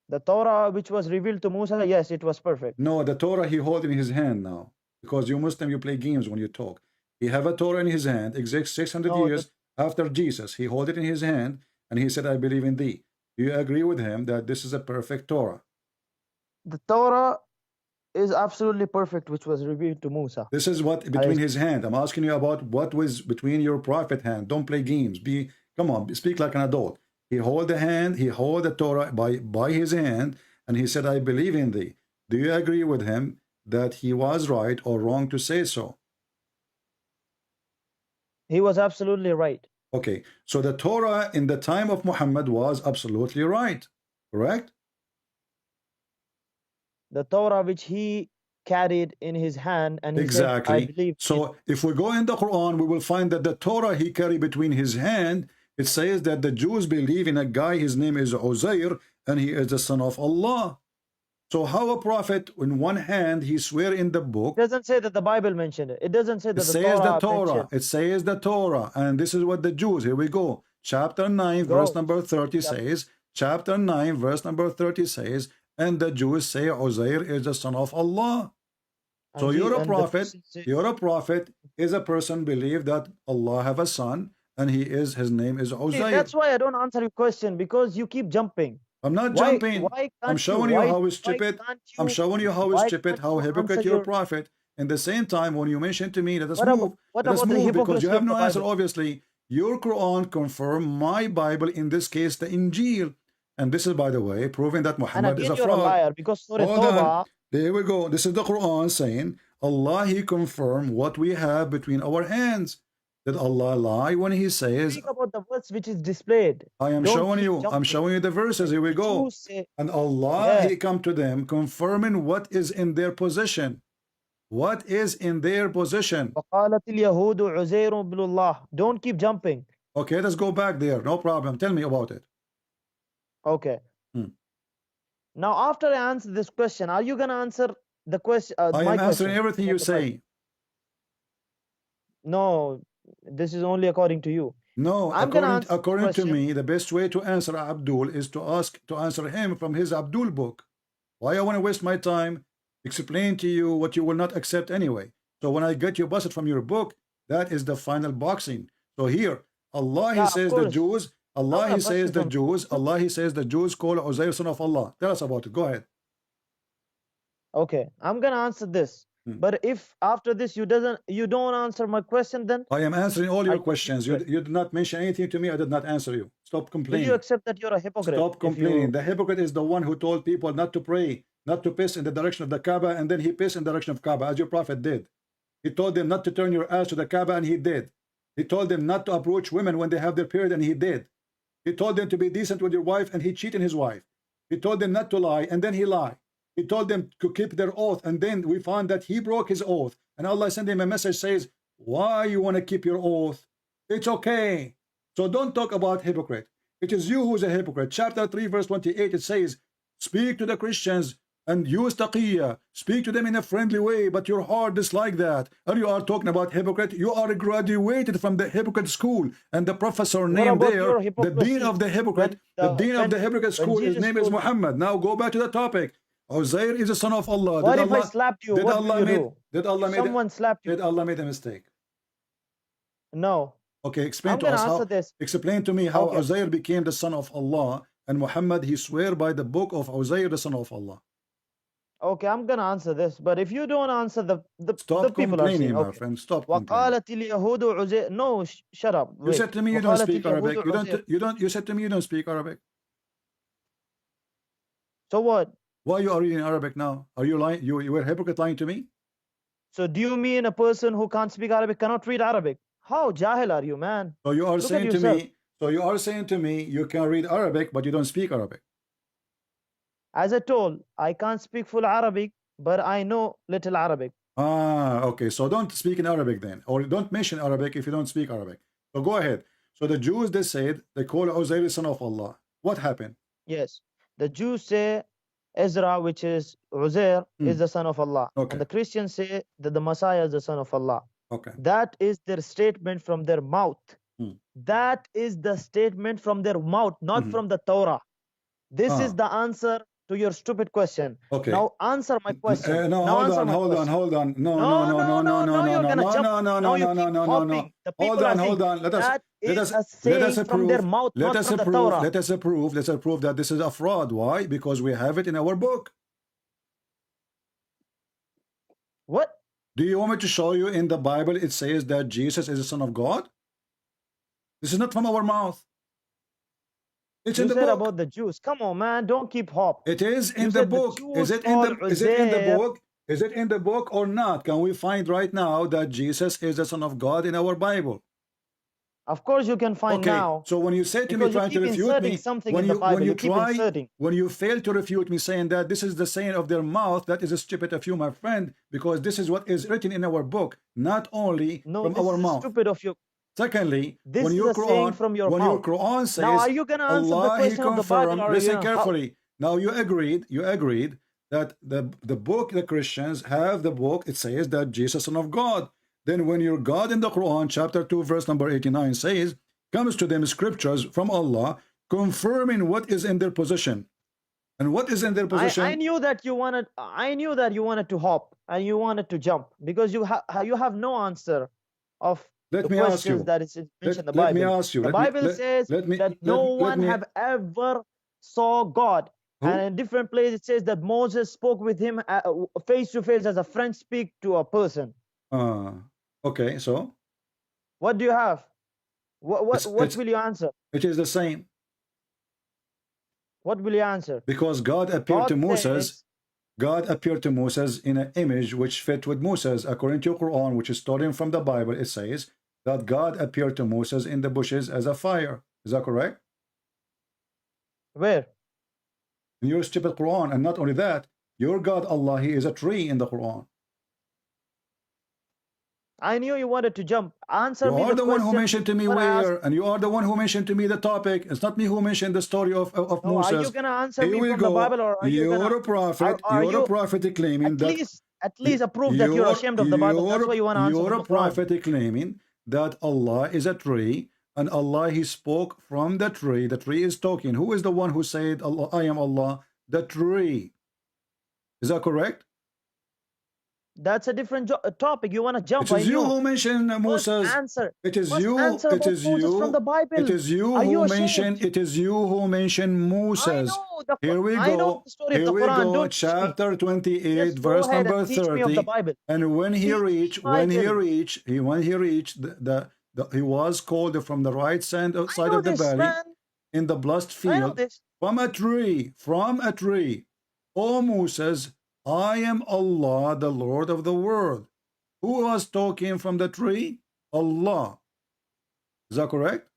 The Torah which was revealed to Musa, yes, it was perfect. No, the Torah he hold in his hand now. Because you Muslim, you play games when you talk. He have a Torah in his hand, exact 600 years after Jesus. He hold it in his hand, and he said, I believe in thee. Do you agree with him that this is a perfect Torah? The Torah is absolutely perfect, which was revealed to Musa. This is what between his hand. I'm asking you about what was between your prophet hand. Don't play games. Come on, speak like an adult. He hold the hand, he hold the Torah by his hand, and he said, I believe in thee. Do you agree with him that he was right or wrong to say so? He was absolutely right. Okay, so the Torah in the time of Muhammad was absolutely right, correct? The Torah which he carried in his hand, and he exactly. said, I believe. So if we go in the Quran, we will find that the Torah he carried between his hand, it says that the Jews believe in a guy, his name is Uzair, and he is the son of Allah. So how a prophet, in one hand, he swear in the book. It doesn't say that the Bible mentioned it. It doesn't say that it says the Torah. It says the Torah. And this is what the Jews, here we go. Chapter 9, verse number 30 says, chapter 9, verse number 30 says, and the Jews say Uzair is the son of Allah. So you're a prophet is a person believe that Allah have a son, and his name is Uzair. That's why I don't answer your question, because you keep jumping. I'm not jumping. I'm showing you how stupid. I'm showing you how stupid, how hypocrite your prophet. And the same time, when you mention to me, let us move. Let us move, because you have no answer. Obviously, your Quran confirm my Bible, in this case, the Injil. And this is, by the way, proving that Muhammad is a fraud. You're a liar, because there we go. This is the Quran saying Allah he confirmed what we have between our hands. Did Allah lie when he says? Speak about the verse which is displayed. I am showing you. I'm showing you the verses. Here we go. And Allah he come to them confirming what is in their possession. What is in their possession? Don't keep jumping. Okay, let's go back there. No problem. Tell me about it. Okay. Now, after I answer this question, are you gonna answer the question? I am answering everything you say. No, this is only according to you. No, according to me, the best way to answer Abdul is to answer him from his Abdul book. Why I want to waste my time explain to you what you will not accept anyway? So when I get you busted from your book, that is the final boxing. So here, Allah he says the Jews. Allah he says the Jews. Allah he says the Jews call Uzair son of Allah. Tell us about it. Go ahead. Okay, I'm gonna answer this. But if after this you don't answer my question, then I am answering all your questions. You did not mention anything to me. I did not answer you. Stop complaining. Did you accept that you're a hypocrite? Stop complaining. The hypocrite is the one who told people not to pray, not to piss in the direction of the Kaaba, and then he pissed in the direction of Kaaba, as your prophet did. He told them not to turn your ass to the Kaaba, and he did. He told them not to approach women when they have their period, and he did. He told them to be decent with your wife, and he cheated his wife. He told them not to lie, and then he lied. He told them to keep their oath, and then we found that he broke his oath, and Allah sent him a message says, why you want to keep your oath? It's okay. So don't talk about hypocrite. It is you who is a hypocrite. Chapter 3 verse 28, it says, speak to the Christians and use taqiyya, speak to them in a friendly way, but your heart dislike that. And you are talking about hypocrite. You are graduated from the hypocrite school, and the professor named there, the dean of the hypocrite, the dean of the hypocrite school, his name is Muhammad. Now go back to the topic. Uzair is the son of Allah. What if I slapped you? What will you do? Did Allah make Someone slapped you. Did Allah make a mistake? No. Okay, explain I'm to gonna us answer how. this. Explain to me how Okay. Uzair became the son of Allah, and Muhammad he swear by the book of Uzair, the son of Allah. Okay, I'm gonna answer this, but if you don't answer the Stop the people are complaining, saying, my okay. friend. Stop complaining. وقالت اليهود عزير. No, shut up. You Wait. said to me you don't وقالت speak Arabic. اليهود You عزير. don't. You said to me you don't speak Arabic. So what? Why you are reading Arabic now? Are you lying? You were a hypocrite lying to me? So do you mean a person who can't speak Arabic cannot read Arabic? How jahil are you, man? So you are Look at saying to yourself. me. So you are saying to me you can read Arabic, but you don't speak Arabic. As I told, I can't speak full Arabic, but I know little Arabic. Ah, okay. So don't speak in Arabic then, or don't mention Arabic if you don't speak Arabic. So go ahead. So the Jews, they said they call Uzair the son of Allah. What happened? Yes. The Jews say Ezra, which is Uzair, is the son of Allah. Okay. And the Christians say that the Messiah is the son of Allah. Okay. That is their statement from their mouth. That is the statement from their mouth, not from the Torah. This is the answer to your stupid question. Okay. Now answer my question. No, Now hold answer on, my hold on, question. hold on. No, you're gonna jump. no, Now you keep hopping. The people Hold are on, saying hold on. Let is a us saying from their approve. mouth, Let not us from the approve. Torah. Let us approve. Let's approve that this is a fraud. Why? Because we have it in our book. What? Do you want me to show you in the Bible it says that Jesus is the Son of God? This is not from our mouth. It's You in the said book. about the Jews. Come on, man. Don't keep hop. It is in You the said book. Jews Is it in the called is it in the Uzair. book? Is it in the book or not? Can we find right now that Jesus is the Son of God in our Bible? Of course you can find Okay, now. so when you say to me Because you trying to keep refute inserting me, something when in the you Bible, when you you keep try inserting. when you fail to refute me saying that this is the saying of their mouth, that is a stupid of you, my friend, because this is what is written in our book, not only No, from this our is mouth. stupid of you. Secondly, This when is your a saying Quran, from your when your mouth. Quran says, Now, are you gonna answer the Allah, He question of the Bible, confirmed. or Listen how- carefully. Now you agreed that the book, the Christians have the book. It says that Jesus, Son of God. Then when your God in the Quran, chapter 2, verse number 89 says, comes to them scriptures from Allah, confirming what is in their position. And what is in their position? I knew that you wanted. I knew that you wanted to hop and you wanted to jump because you have no answer of Let the me ask questions you. that is mentioned in the Let Bible. me ask you. The Bible says that no one have ever saw God. And in different places it says that Moses spoke with him face to face as a friend speak to a person. Okay, so what do you have? What will you answer? It is the same. What will you answer? Because God appeared to Moses. says- God appeared to Moses in an image which fit with Moses. According to Quran, which is stolen from the Bible, it says that God appeared to Moses in the bushes as a fire. Is that correct? Where? In your stupid Quran. And not only that, your God Allah, He is a tree in the Quran. I knew you wanted to jump. Answer You me are the one who question mentioned to me what I asked. where, and you are the one who mentioned to me the topic. It's not me who mentioned the story of No, Moses. are you gonna answer Here me we from go. the Bible, or are you You're gonna? a prophet. Are You're you a prophet claiming at least approve that you're ashamed of the Bible? That's why you want to answer You're from a the Quran. prophet claiming that Allah is a tree, and Allah He spoke from the tree. The tree is talking. Who is the one who said, Allah, I am Allah? The tree. Is that correct? That's a different topic. You want to jump? It is I you knew. who mentioned Moses. Answer. It is Must you. answer It about is Moses you. from the Bible. It is you Are you who ashamed? mentioned. It is you who mentioned Moses. Here we I know go. the story of Here the we Quran. go. Don't teach me. Chapter 28, Just go verse ahead number and teach me of the 30. Bible. And when he reached, Bible. he was called from the right side of the this, valley man. in the blessed I know field this. from a tree. O Moses, I am Allah, the Lord of the world. Who was talking from the tree? Allah. Is that correct?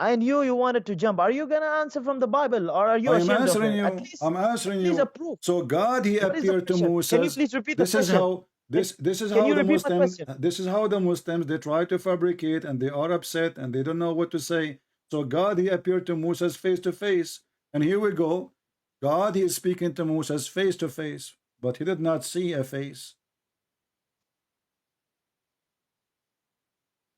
I knew you wanted to jump. Are you gonna answer from the Bible, or are you I am ashamed of answering it? you. At least, I'm answering please you. approve. So God, He What is the appeared to question? Moses. Can you please repeat the This is question? how this is Can how you the repeat my Muslims question? this is how the Muslims they try to fabricate, and they are upset and they don't know what to say. So God, He appeared to Moses face to face, and here we go. God, He is speaking to Moses face to face, but he did not see a face.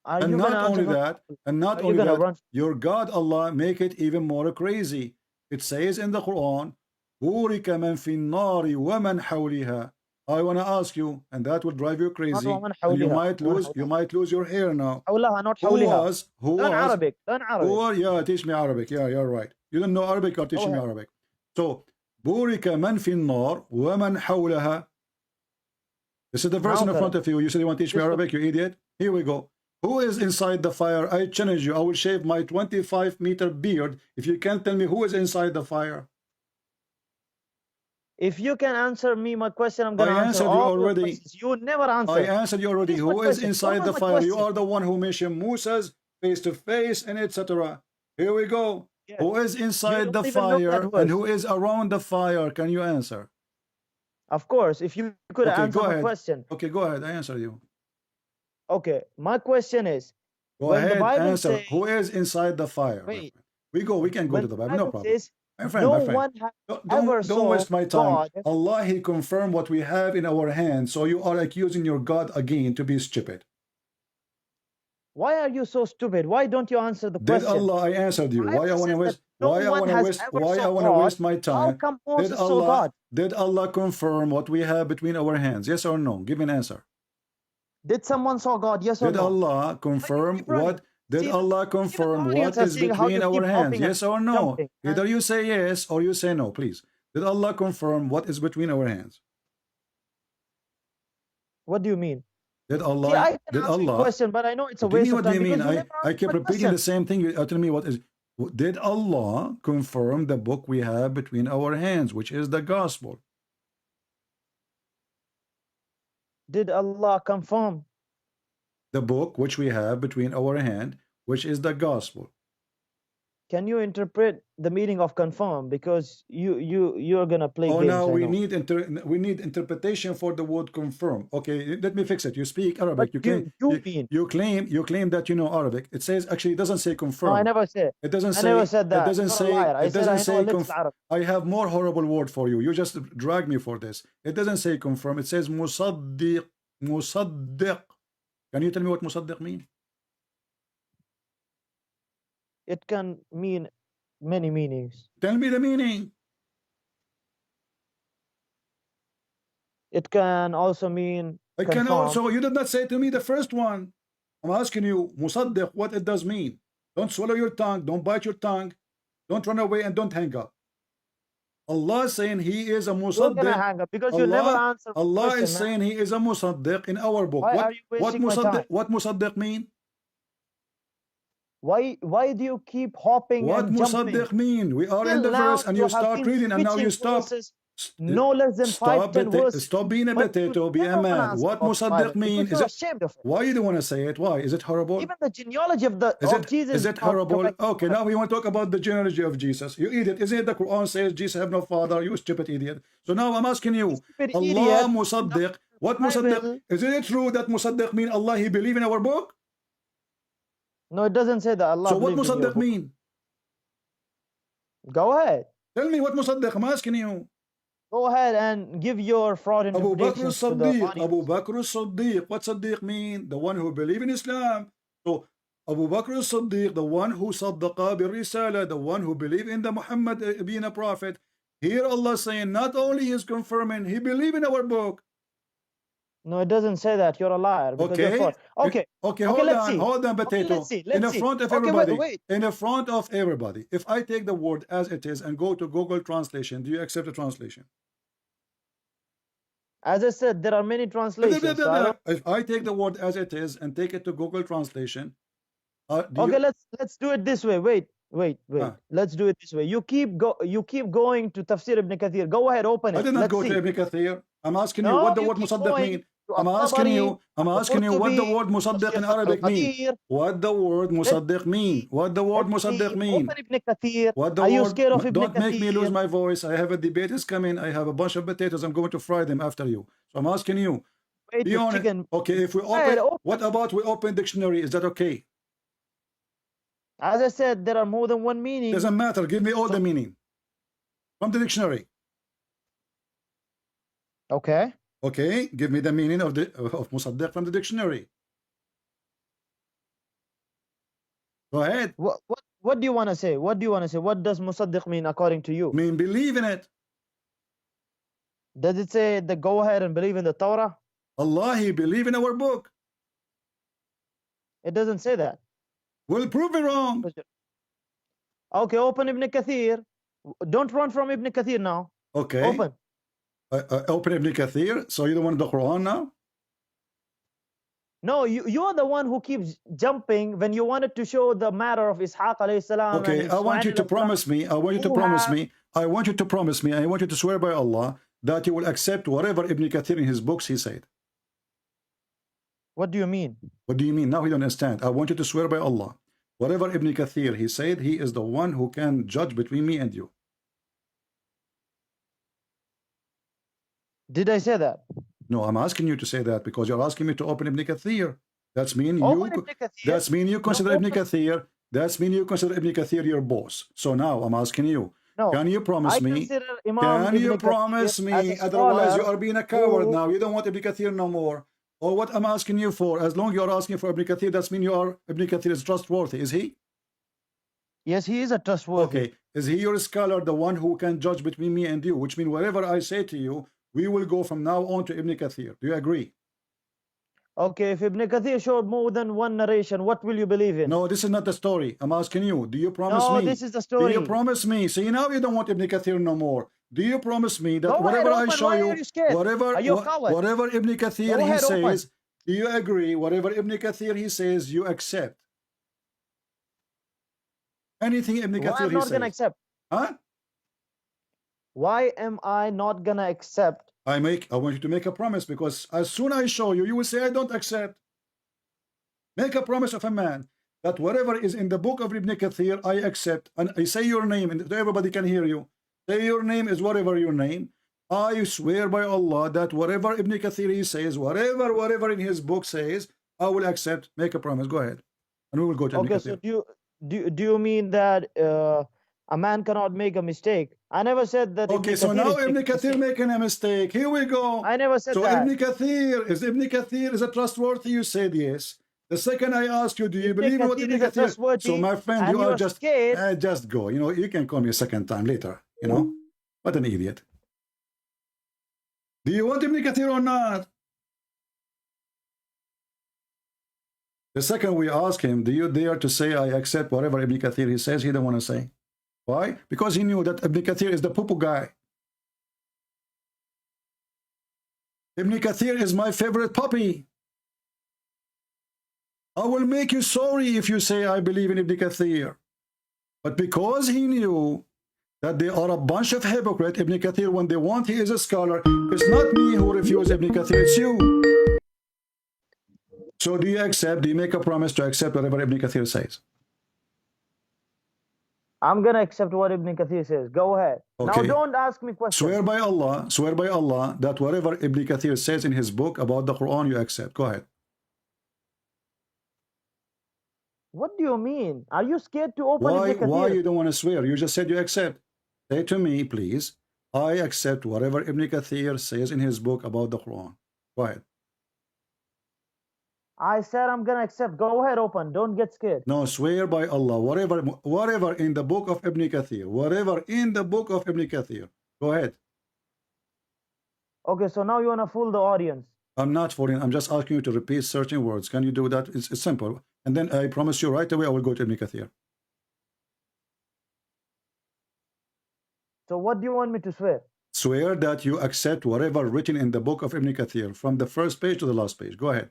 Are And you not gonna answer only from the that, Bible? and not Are you only gonna that, run? your God Allah make it even more crazy. It says in the Quran, بُورِكَ مَنْ فِي النَّارِ وَمَنْ حَوْلِهَا. I want to ask you, and that will drive you Not crazy, ومن and you حولها. might ومن lose your hair now. حولها, not Who حولها. was who Learn was Arabic. Learn who Arabic. was, yeah, teach me Arabic. Yeah, you're right. You don't know Arabic, or Go teaching me ahead. Arabic. So بُورِكَ مَنْ فِي النَّارِ وَمَنْ حَوْلَهَا. This is the verse Now in front correct. of you. You said you want to teach me This Arabic, you idiot. Here we go. Who is inside the fire? I challenge you. I will shave my 25-meter beard if you can't tell me who is inside the fire. If you can answer me my question, I'm I gonna answer answered you all your already. questions. You never I answer. answered you already. Finish my Who is question. What inside was the my fire? You question? are the one who mentioned Moses face to face and etc. Here we go. Yes. Who is You inside the don't even know that fire and verse. who is around the fire? Can you answer? Of course, if you could Okay, answer go my ahead. question. Okay, go ahead. I answered you. Okay, my question is, Go when the ahead, Bible answer. says, Who is inside the fire? My wait, friend. We can go when to the the Bible, no Bible problem. says, My friend, no my friend. one has Don't, ever don't, don't saw waste my time. God. Allah, He confirmed what we have in our hands. So you are accusing your God again to be stupid. Why are you so stupid? Why don't you answer the Did question? Allah, I answered you. Bible Why I want to says that waste no why I one want to has waste ever why I saw want to God. waste my How time? come Moses saw God? Did Allah confirm what we have between our hands? Yes or no? Give me an answer. Did someone saw God? Yes or Did no? Allah confirm what did See, Allah even confirm audience what are is seeing how between you keep our hands? hopping and Yes or no? jumping. Either you say yes or you say no, please. Did Allah confirm what is between our hands? What do you mean? Did See, Allah I can did answer your Allah question, but I know it's a What do you waste mean? of What do time you mean? because you never I answered keep my repeating question. the same thing. You are telling me what is. Did Allah confirm the book we have between our hands, which is the gospel? Did Allah confirm The book which we have between our hand, which is the gospel. Can you interpret the meaning of confirm? Because you're gonna play Oh, games. now I know. we need interpretation for the word confirm. Okay, let me fix it. You speak Arabic. What You claim that you know Arabic. It says actually it doesn't say confirm. No, I never said. It doesn't I say. never said that. It doesn't You're say. a liar. I It said I doesn't know a say. little Arabic. I have more horrible word for you. You just drag me for this. It doesn't say confirm. It says musaddiq. Musaddiq. Can you tell me what musaddiq mean? It can mean many meanings. Tell me the meaning. It can also mean I confirm. can also. You did not say to me the first one. I'm asking you, musaddiq, what it does mean. Don't swallow your tongue. Don't bite your tongue. Don't run away and don't hang up. Allah is saying He is a musaddiq. You're gonna hang up because you never answer. Allah is saying He is a musaddiq in our book. Why are you wasting my time? What musaddiq mean? Why do you keep hopping What and jumping? musaddiq mean? We are Till in the now, verse and you you have start been reading and now you switching stop. verses, no less than 5-10 verses. Stop being a But you potato, be a never wanna man. answer What about the musaddiq Bible mean? because Is you're it ashamed of it. why you don't want to say it? Why? Is it horrible? Even the genealogy of Jesus Is it not horrible? correct. Okay, now we want to talk about the genealogy of Jesus. You idiot. Isn't it the Quran says Jesus have no father? You stupid idiot. So now I'm asking you, Stupid Allah idiot. musaddiq. What Bible. musaddiq? Isn't it true that musaddiq mean Allah He believe in our book? No, it doesn't say that Allah So what believed in your musaddiq book. mean? Go ahead. Tell me what musaddiq. I'm asking you. Go ahead and give your fraud Abu Bakr interpretations to the as-Siddiq. audience. Abu Bakr as-Siddiq. What Siddiq mean? The one who believe in Islam. So Abu Bakr as-Siddiq, the one who saddaqa bil-risala, the one who believe in the Muhammad being a prophet. Here Allah saying not only He is confirming, He believe in our book. No, it doesn't say that. You're a liar. Because Okay. you're fraud. Okay. Okay, Let's see. potato. Let's see. In the front of everybody. Wait. In the front of everybody. If I take the word as it is and go to Google Translation, do you accept the translation? As I said, there are many translations. So if I take the word as it is and take it to Google Translation, okay, let's do it this way. Wait. Let's do it this way. You keep going to Tafsir Ibn Kathir. Go ahead, open it. I did not Let's go see. to Ibn Kathir. I'm asking you No, what the you word keep musaddiq going. mean. I'm asking you what the word musaddiq in Arabic mean. What the word musaddiq mean? What the word musaddiq mean? Open Ibn Kathir. What the Are word? you scared of Ibn Don't make me Kathir? lose my voice. I have a debate is coming. I have a bunch of potatoes. I'm going to fry them after you. So I'm asking you. Wait, Be honest. chicken. Okay, if we open, what about we open dictionary? Is that okay? As I said, there are more than one meaning. Doesn't matter. Give me all the meaning from the dictionary. Okay. Okay, give me the meaning of musaddiq from the dictionary. Go ahead. What do you want to say? What do you want to say? What does musaddiq mean according to you? Mean believe in it. Does it say the go ahead and believe in the Torah? Allah, he believe in our book. It doesn't say that. We'll prove it wrong. Okay, open Ibn Kathir. Don't run from Ibn Kathir now. Okay. Open. Open Ibn Kathir. So you don't want the Quran now? No, you're the one who keeps jumping when you wanted to show the matter of Ishaq alayhi salam. Okay, I want you to promise me. I want you to promise me. I want you to promise me. I want you to swear by Allah that you will accept whatever Ibn Kathir in his books he said. What do you mean? What do you mean? Now he don't understand. I want you to swear by Allah. Whatever Ibn Kathir he said, he is the one who can judge between me and you. Did I say that? No, I'm asking you to say that because you're asking me to open Ibn Kathir. That's mean you consider Ibn Kathir. That's mean you consider Ibn Kathir your boss. So now I'm asking you. No, can you promise me? Can you promise me? Otherwise, you are being a coward now. You don't want Ibn Kathir no more. Or what I'm asking you for? As long as you're asking for Ibn Kathir, that's mean you are Ibn Kathir is trustworthy. Is he? Yes, he is a trustworthy. Okay. Is he your scholar, the one who can judge between me and you? Which means whatever I say to you, we will go from now on to Ibn Kathir. Do you agree? Okay, if Ibn Kathir showed more than one narration, what will you believe in? No, this is not the story. I'm asking you. Do you promise me? No, this is the story. Do you promise me? See, now you don't want Ibn Kathir no more. Do you promise me that whatever I show you, whatever Ibn Kathir he says, do you agree? Whatever Ibn Kathir he says, you accept. Anything Ibn Kathir he says. Why am I not gonna accept? Huh? Why am I not gonna accept? I want you to make a promise because as soon as I show you, you will say I don't accept. Make a promise of a man that whatever is in the book of Ibn Kathir, I accept. And I say your name, and everybody can hear you. Say your name is whatever your name. I swear by Allah that whatever Ibn Kathir he says, whatever in his book says, I will accept. Make a promise. Go ahead, and we will go to Ibn Kathir. So do you mean that a man cannot make a mistake? I never said that. Okay, so now Ibn Kathir making a mistake. Here we go. I never said that. So Ibn Kathir is a trustworthy? You said yes. The second I asked you, do you believe in what Ibn Kathir? So my friend, you are just just go. You know, you can call me a second time later. You know, what an idiot. Do you want Ibn Kathir or not? The second we ask him, do you dare to say I accept whatever Ibn Kathir he says? He don't want to say. Why? Because he knew that Ibn Kathir is the poo-poo guy. Ibn Kathir is my favorite puppy. I will make you sorry if you say I believe in Ibn Kathir. But because he knew that they are a bunch of hypocrites, Ibn Kathir, when they want, he is a scholar. It's not me who refused Ibn Kathir, it's you. So do you make a promise to accept whatever Ibn Kathir says? I'm going to accept what Ibn Kathir says. Go ahead. Okay. Now don't ask me questions. Swear by Allah that whatever Ibn Kathir says in his book about the Quran, you accept. Go ahead. What do you mean? Are you scared to open Ibn Kathir? Why you don't want to swear? You just said you accept. Say to me, please, I accept whatever Ibn Kathir says in his book about the Quran. Go ahead. I said I'm going to accept. Go ahead, open. Don't get scared. No, swear by Allah. Whatever in the book of Ibn Kathir. Whatever in the book of Ibn Kathir. Go ahead. Okay, so now you want to fool the audience. I'm not fooling. I'm just asking you to repeat certain words. Can you do that? It's simple. And then I promise you right away I will go to Ibn Kathir. So what do you want me to swear? Swear that you accept whatever written in the book of Ibn Kathir from the first page to the last page. Go ahead.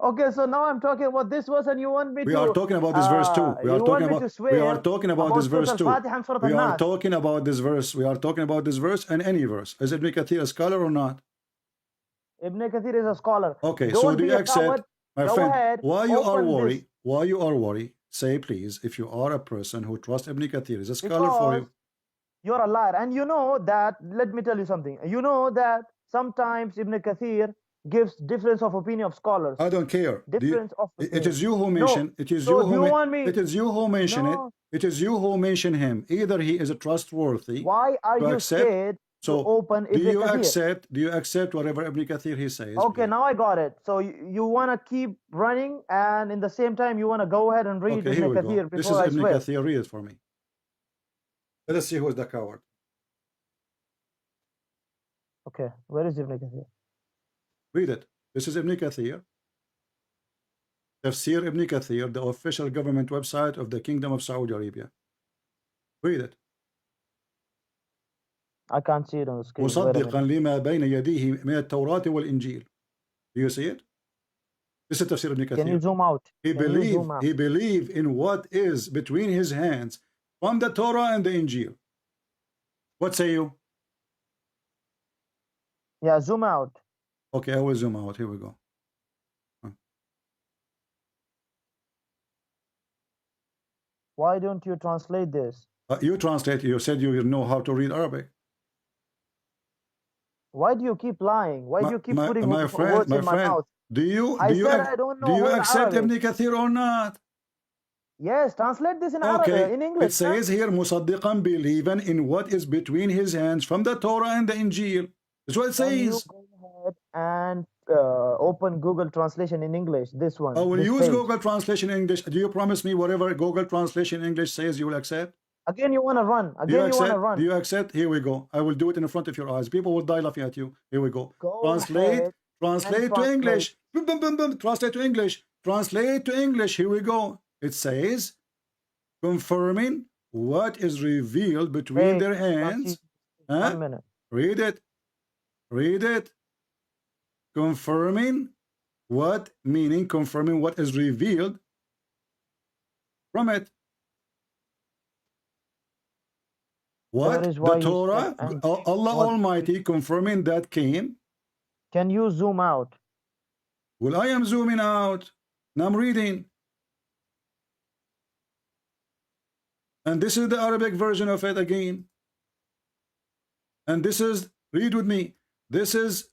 Okay, so now I'm talking about this verse and you want me to... We are talking about this verse too. We are talking about this verse too. We are talking about this verse. We are talking about this verse and any verse. Is Ibn Kathir a scholar or not? Ibn Kathir is a scholar. Okay, Don't so do be you a accept, coward. my Go friend, ahead, why you are open this. worried? Why you are worried? Say please, if you are a person who trusts Ibn Kathir, is a scholar for you. Because you're a liar. And you know that, let me tell you something. You know that sometimes Ibn Kathir gives difference of opinion of scholars. I don't care. Difference of It opinion. is you who mention. No. It is So you do who. you want me? It is you who mention No. it. It is you who mention him. Either he is a trustworthy. Why are to you accept, scared so to open do Ibn you Kathir? accept? Do you accept whatever Ibn Kathir he says? Okay, now I got it. So you want to keep running, and in the same time you want to go ahead and read Okay, here Ibn we Kathir go. before This is I Ibn swear. Kathir. Read it for me. Let us see who is the coward. Okay, where is Ibn Kathir? Read it. This is Ibn Kathir. Tafsir Ibn Kathir, the official government website of the Kingdom of Saudi Arabia. Read it. I can't see it on the screen. Wait a مصدقا minute. لما بين يديه من التوراة والإنجيل. Do you see it? This is Tafsir Ibn Kathir. Can you zoom out? He Can you zoom believed. out? He believed in what is between his hands from the Torah and the Injil. What say you? Yeah, zoom out. Okay, I will zoom out. Here we go. Why don't you translate this? You translate. You said you know how to read Arabic. Why do you keep lying? Why do you keep putting my words friend, in my mouth? do you I said I don't know do you whole accept Arabic. Ibn Kathir or not? Yes, translate this in Okay, Arabic, in English. it says here, Musaddiqan, believing in what is between his hands from the Torah and the Injil. That's what it Can you says. go ahead and open Google Translation in English? This one. I will this use page. Google Translation in English. Do you promise me whatever Google Translation in English says you will accept? Again, you want to run. Do you Again, you want to accept? run. Do you accept? Here we go. I will do it in front of your eyes. People will die laughing at you. Here we go. Go Translate. ahead Translate and to English. Boom, boom, boom, boom. Translate to English. Translate to English. Here we go. It says, confirming what is revealed between Wait, their hands. Huh? 1 minute. Read it. Read it. Confirming what, meaning confirming what is revealed from it. What? That is why The Torah, Allah Almighty confirming that came. Can you zoom out? Well, I am zooming out. Now I'm reading. And this is the Arabic version of it again. And this is, read with me. This is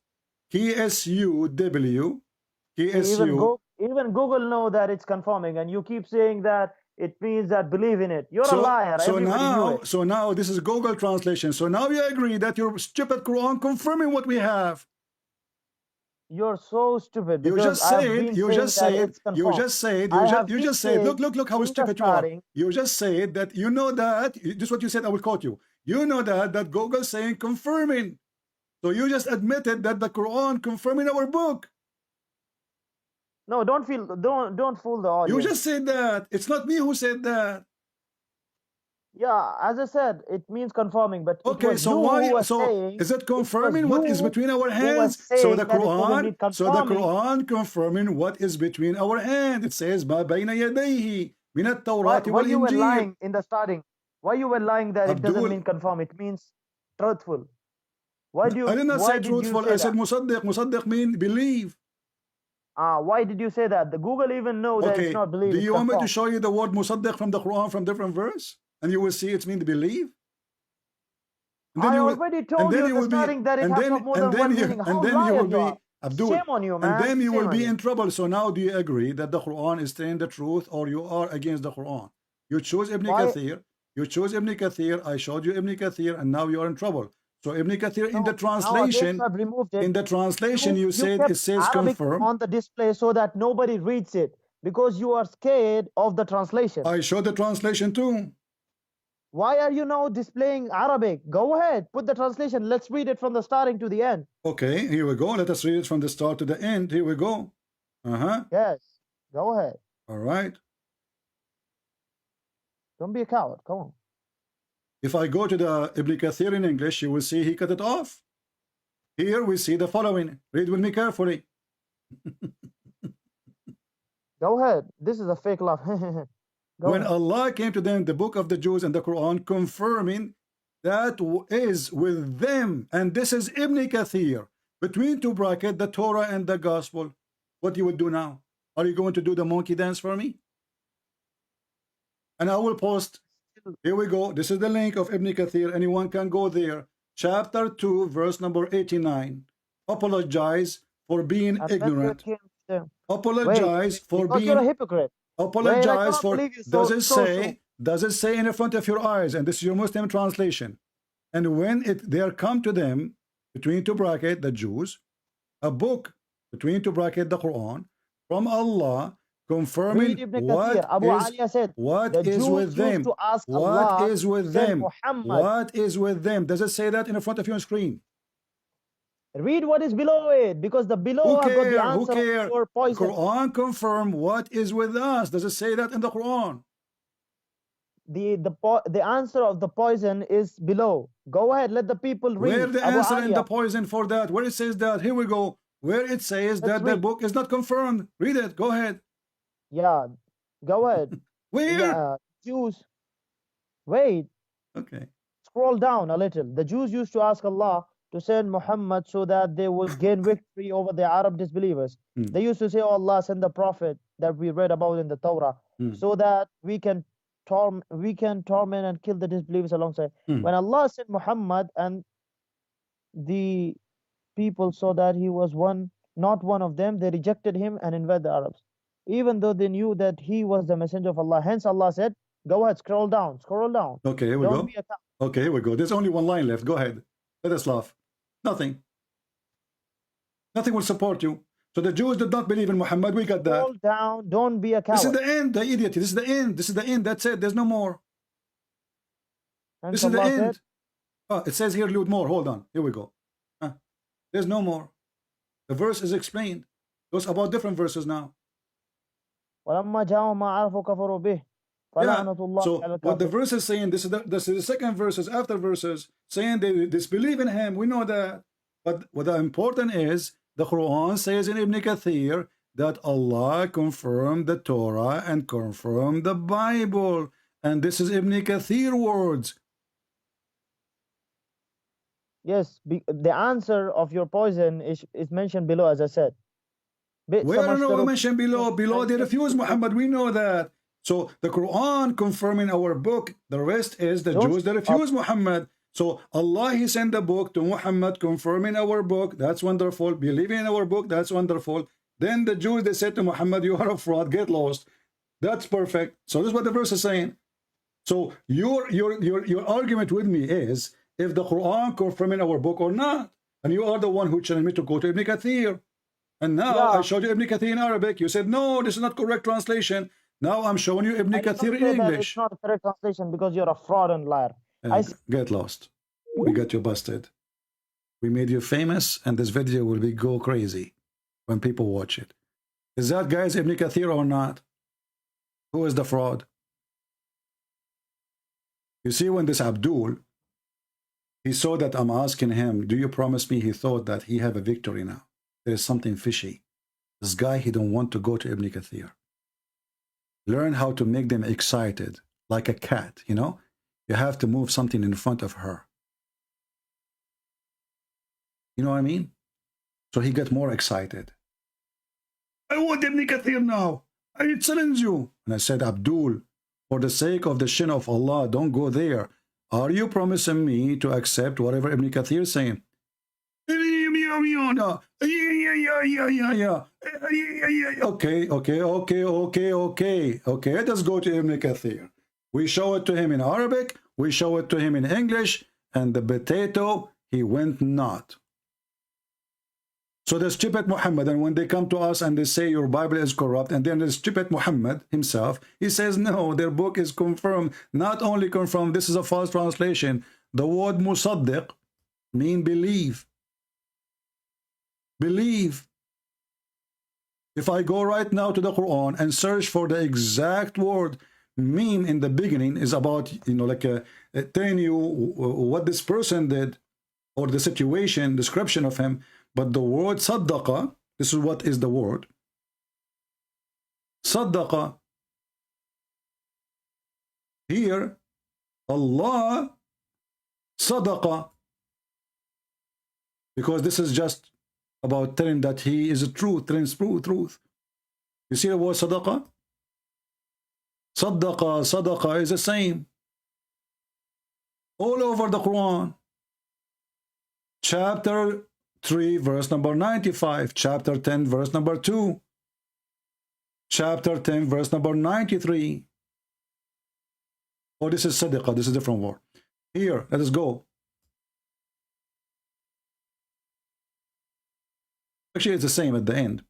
KSUW. KSU. Even Google know that it's confirming, and you keep saying that it means that believe in it. You're a liar. Everybody knew it. So now this is Google translation. So now you agree that your stupid Quran confirming what we have. You're so stupid. You just said, you just said, look how stupid you are. You just said that you know that, this is what you said, I will quote you. You know that Google saying confirming. So you just admitted that the Quran confirming our book. No, don't fool the audience. You just said that. It's not me who said that. Yeah, as I said, it means confirming, but okay, so why? So is it confirming what is between our hands? So the Quran confirming what is between our hands. It says ما بين يديه من التوراة والإنجيل. Why you were lying in the starting? Why you were lying that Abdul, it doesn't mean confirm? It means truthful. Why do you? I did not say truthful. I said musaddiq. Musaddiq mean believe. Why did you say that? The Google even know that it's not believe. Do you want me to show you the word musaddiq from the Quran from different verse? And you will see it means believe. I already told you in the starting that it has more than one meaning. How liar you are. Abdul, shame on you, man. And then you shame will be in trouble. So now do you agree that the Quran is saying the truth or you are against the Quran? You chose Ibn Kathir. You chose Ibn Kathir. I showed you Ibn Kathir and now you are in trouble. So Ibn Kathir in the translation, you said it says Arabic confirm. On the display so that nobody reads it because you are scared of the translation. I showed the translation too. Why are you now displaying Arabic? Go ahead, put the translation. Let's read it from the starting to the end. Okay, here we go. Let us read it from the start to the end. Here we go. Yes, go ahead. All right. Don't be a coward. Come on. If I go to the Ibn Kathir in English, you will see he cut it off. Here we see the following. Read with me carefully. Go ahead. This is a fake laugh. When Allah came to them, the book of the Jews and the Quran, confirming that is with them. And this is Ibn Kathir. between two brackets, the Torah and the Gospel. What you would do now? Are you going to do the monkey dance for me? And I will post. Here we go. This is the link of Ibn Kathir. Anyone can go there. Chapter 2, verse number 89. Apologize for being ignorant. Apologize for being. You're a hypocrite. Apologize for. Does it say? Does it say in front of your eyes? And this is your Muslim translation. And when they come to them, between two brackets, the Jews, a book between two brackets, the Quran, from Allah, confirming what is with them. What is with them? What is with them? Does it say that in front of your screen? Read what is below it, because the below have got the answer Who cares? for poison. Quran confirm what is with us. Does it say that in the Quran? The answer of the poison is below. Go ahead, let the people read. Where the answer and the poison for that? Where it says that? Here we go. Where it says that the book is not confirmed. Read it. Go ahead. Yeah, go ahead. Where? Yeah, Jews. Wait. Okay. Scroll down a little. The Jews used to ask Allah to send Muhammad so that they would gain victory over the Arab disbelievers. They used to say, oh Allah, send the prophet that we read about in the Torah so that we can torment and kill the disbelievers alongside. When Allah sent Muhammad and the people saw that he was not one of them, they rejected him and invaded the Arabs, even though they knew that he was the messenger of Allah. Hence Allah said, go ahead, scroll down. Okay, here we go. Okay, here we go. There's only one line left. Go ahead. Let us laugh. Nothing will support you. So the Jews did not believe in Muhammad. We got that. Scroll down. Don't be a coward. This is the end, the idiot. This is the end. This is the end. That's it. There's no more. This is the end. Oh, it says here, load more. Hold on. Here we go. There's no more. The verse is explained. Those about different verses now. Yeah. So what the verse is saying, this is the second verses after verses saying they disbelieve in him. We know that. But what the important is, the Quran says in Ibn Kathir that Allah confirmed the Torah and confirmed the Bible. And this is Ibn Kathir words. Yes, the answer of your poison is mentioned below, as I said. Where are we mentioned below? Below they refuse Muhammad. We know that. So the Quran confirming our book. The rest is the Jews that refuse Muhammad. So Allah, He sent the book to Muhammad confirming our book. That's wonderful. Believing in our book. That's wonderful. Then the Jews, they said to Muhammad, you are a fraud. Get lost. That's perfect. So this is what the verse is saying. So your argument with me is if the Quran confirming our book or not. And you are the one who challenged me to go to Ibn Kathir. And now I showed you Ibn Kathir in Arabic. You said, no, this is not correct translation. Now I'm showing you Ibn Kathir in English. It's not a correct translation because you're a fraud and liar. Get lost. We got you busted. We made you famous, and this video will go crazy when people watch it. Is that guys Ibn Kathir or not? Who is the fraud? You see, when this Abdul, he saw that I'm asking him, do you promise me? He thought that he have a victory now. There's something fishy. This guy, he don't want to go to Ibn Kathir. Learn how to make them excited, like a cat, you know? You have to move something in front of her. You know what I mean? So he got more excited. I want Ibn Kathir now. I challenge you. And I said, Abdul, for the sake of the shin of Allah, don't go there. Are you promising me to accept whatever Ibn Kathir is saying? Okay. Let us go to Ibn Kathir. We show it to him in Arabic, we show it to him in English, and the potato, he went not. So the stupid Muhammad, and when they come to us and they say your Bible is corrupt, and then the stupid Muhammad himself, he says, no, their book is confirmed. Not only confirmed, this is a false translation. The word musaddiq mean believe. Believe. If I go right now to the Quran and search for the exact word, meme in the beginning is about, like telling you what this person did or the situation, description of him. But the word saddaqa, this is what is the word. Saddaqa. Here, Allah sadaqa. Because this is just about telling that he is truth, telling truth. You see the word sadaqah? Sadaqah is the same. All over the Quran. Chapter 3, verse number 95. Chapter 10, verse number 2. Chapter 10, verse number 93. Oh, this is sadaqah. This is a different word. Here, let us go. Actually, it's the same at the end.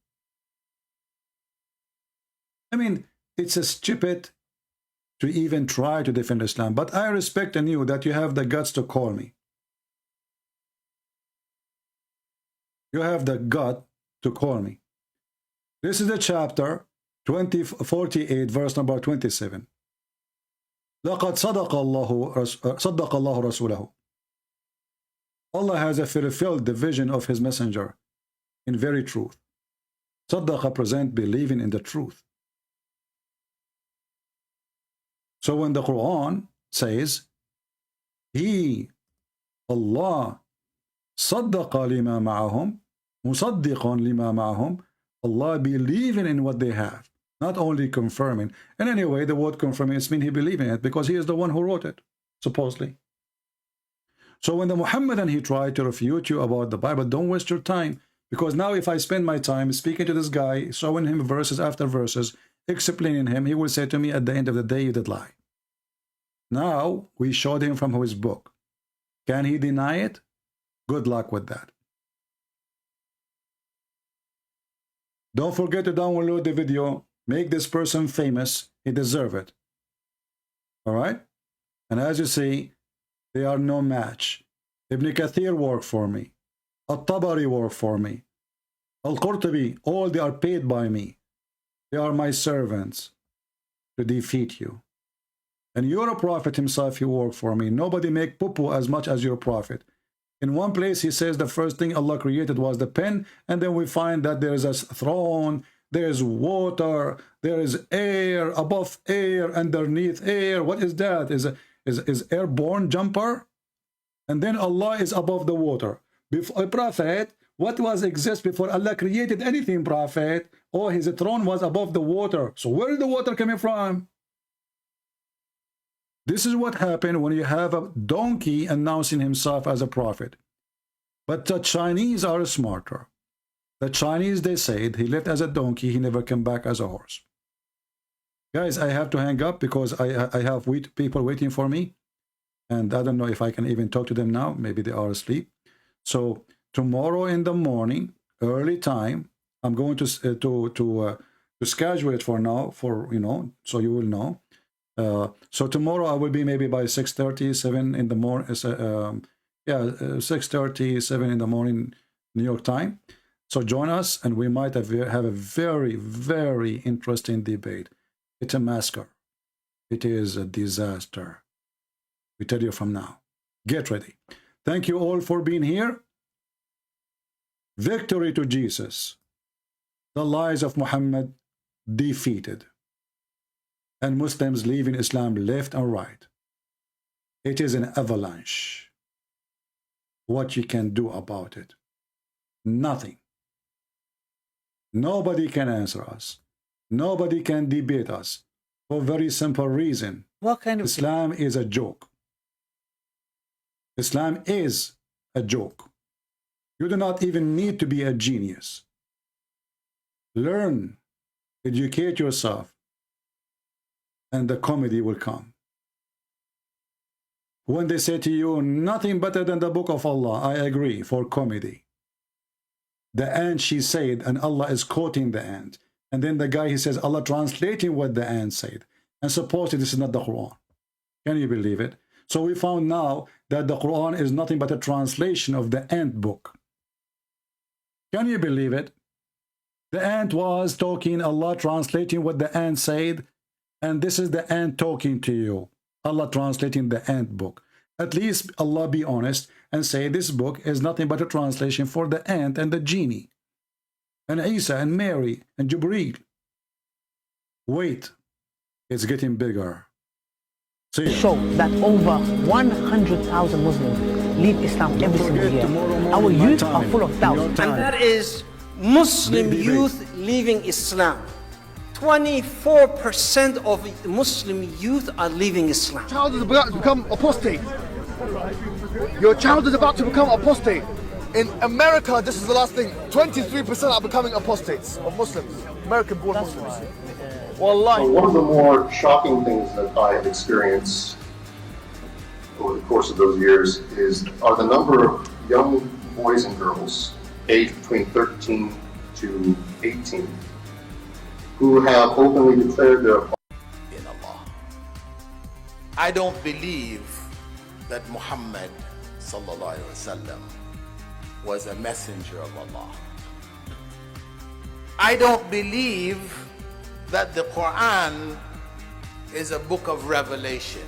I mean, it's a stupid to even try to defend Islam, but I respect in you that you have the guts to call me. You have the gut to call me. This is the chapter 48, verse number 27. لَقَدْ صَدَقَ اللَّهُ رَسُولَهُ. Allah has fulfilled the vision of his messenger in very truth. Sadaqah present believing in the truth. So when the Quran says, He, Allah, صَدَّقَ لِمَا مَعَهُمْ مُصَدِّقًا لِمَا مَعَهُمْ, Allah believing in what they have, not only confirming. And anyway, the word confirming is mean he believing it because he is the one who wrote it, supposedly. So when the Muhammadan, he tried to refute you about the Bible, don't waste your time, because now if I spend my time speaking to this guy, showing him verses after verses, explaining him, he will say to me at the end of the day, you did lie. Now we showed him from his book. Can he deny it? Good luck with that. Don't forget to download the video. Make this person famous. He deserves it. All right? And as you see, they are no match. Ibn Kathir worked for me. Al-Tabari worked for me. Al-Qurtubi, all they are paid by me. They are my servants to defeat you. And your prophet himself, he worked for me. Nobody make poo-poo as much as your prophet. In one place, he says the first thing Allah created was the pen, and then we find that there is a throne, there is water, there is air, above air, underneath air. What is that? Is airborne jumper? And then Allah is above the water. Before Prophet, what was exist before Allah created anything, Prophet? Oh, his throne was above the water. So where is the water coming from? This is what happened when you have a donkey announcing himself as a prophet. But the Chinese are smarter. The Chinese, they said, he left as a donkey, he never came back as a horse. Guys, I have to hang up because I have people waiting for me. And I don't know if I can even talk to them now. Maybe they are asleep. So tomorrow in the morning, early time, I'm going to schedule it for now, for, you know, so you will know. So tomorrow I will be maybe by 6:30, 7 in the morning. 6:30, 7 in the morning, New York time. So join us, and we might have a very, very interesting debate. It's a massacre. It is a disaster. We tell you from now. Get ready. Thank you all for being here. Victory to Jesus. The lies of Muhammad defeated. And Muslims leaving Islam left and right. It is an avalanche. What you can do about it? Nothing. Nobody can answer us. Nobody can debate us. For a very simple reason. What kind of Islam is a joke. Islam is a joke. You do not even need to be a genius. Learn, educate yourself, and the comedy will come. When they say to you, nothing better than the book of Allah, I agree, for comedy. The ant, she said, and Allah is quoting the ant. And then the guy, he says, Allah translating what the ant said. And supposedly this is not the Quran. Can you believe it? So we found now that the Quran is nothing but a translation of the ant book. Can you believe it? The ant was talking, Allah translating what the ant said, and this is the ant talking to you. Allah translating the ant book. At least Allah be honest and say this book is nothing but a translation for the ant and the genie, and Isa and Mary and Jibreel. Wait, it's getting bigger. See. Show that over 100,000 Muslims leave Islam every single year. Our youth are full of doubt. And that is Muslim youth leaving Islam. 24% of Muslim youth are leaving Islam. Your child is about to become apostate. Your child is about to become apostate. In America, this is the last thing. 23% are becoming apostates of Muslims, American-born Muslims. Wallahi. One of the more shocking things that I have experienced over the course of those years are the number of young boys and girls aged between 13 to 18 who have openly declared their in Allah. I don't believe that Muhammad sallallahu alaihi wasallam was a messenger of Allah. I don't believe that the Quran is a book of revelation.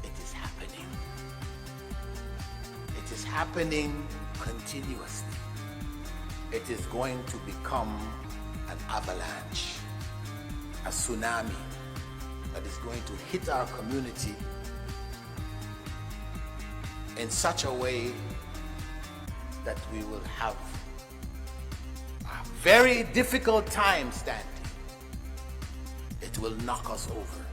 It is happening. It is happening continuously. It is going to become an avalanche, a tsunami that is going to hit our community in such a way that we will have a very difficult time standing. It will knock us over.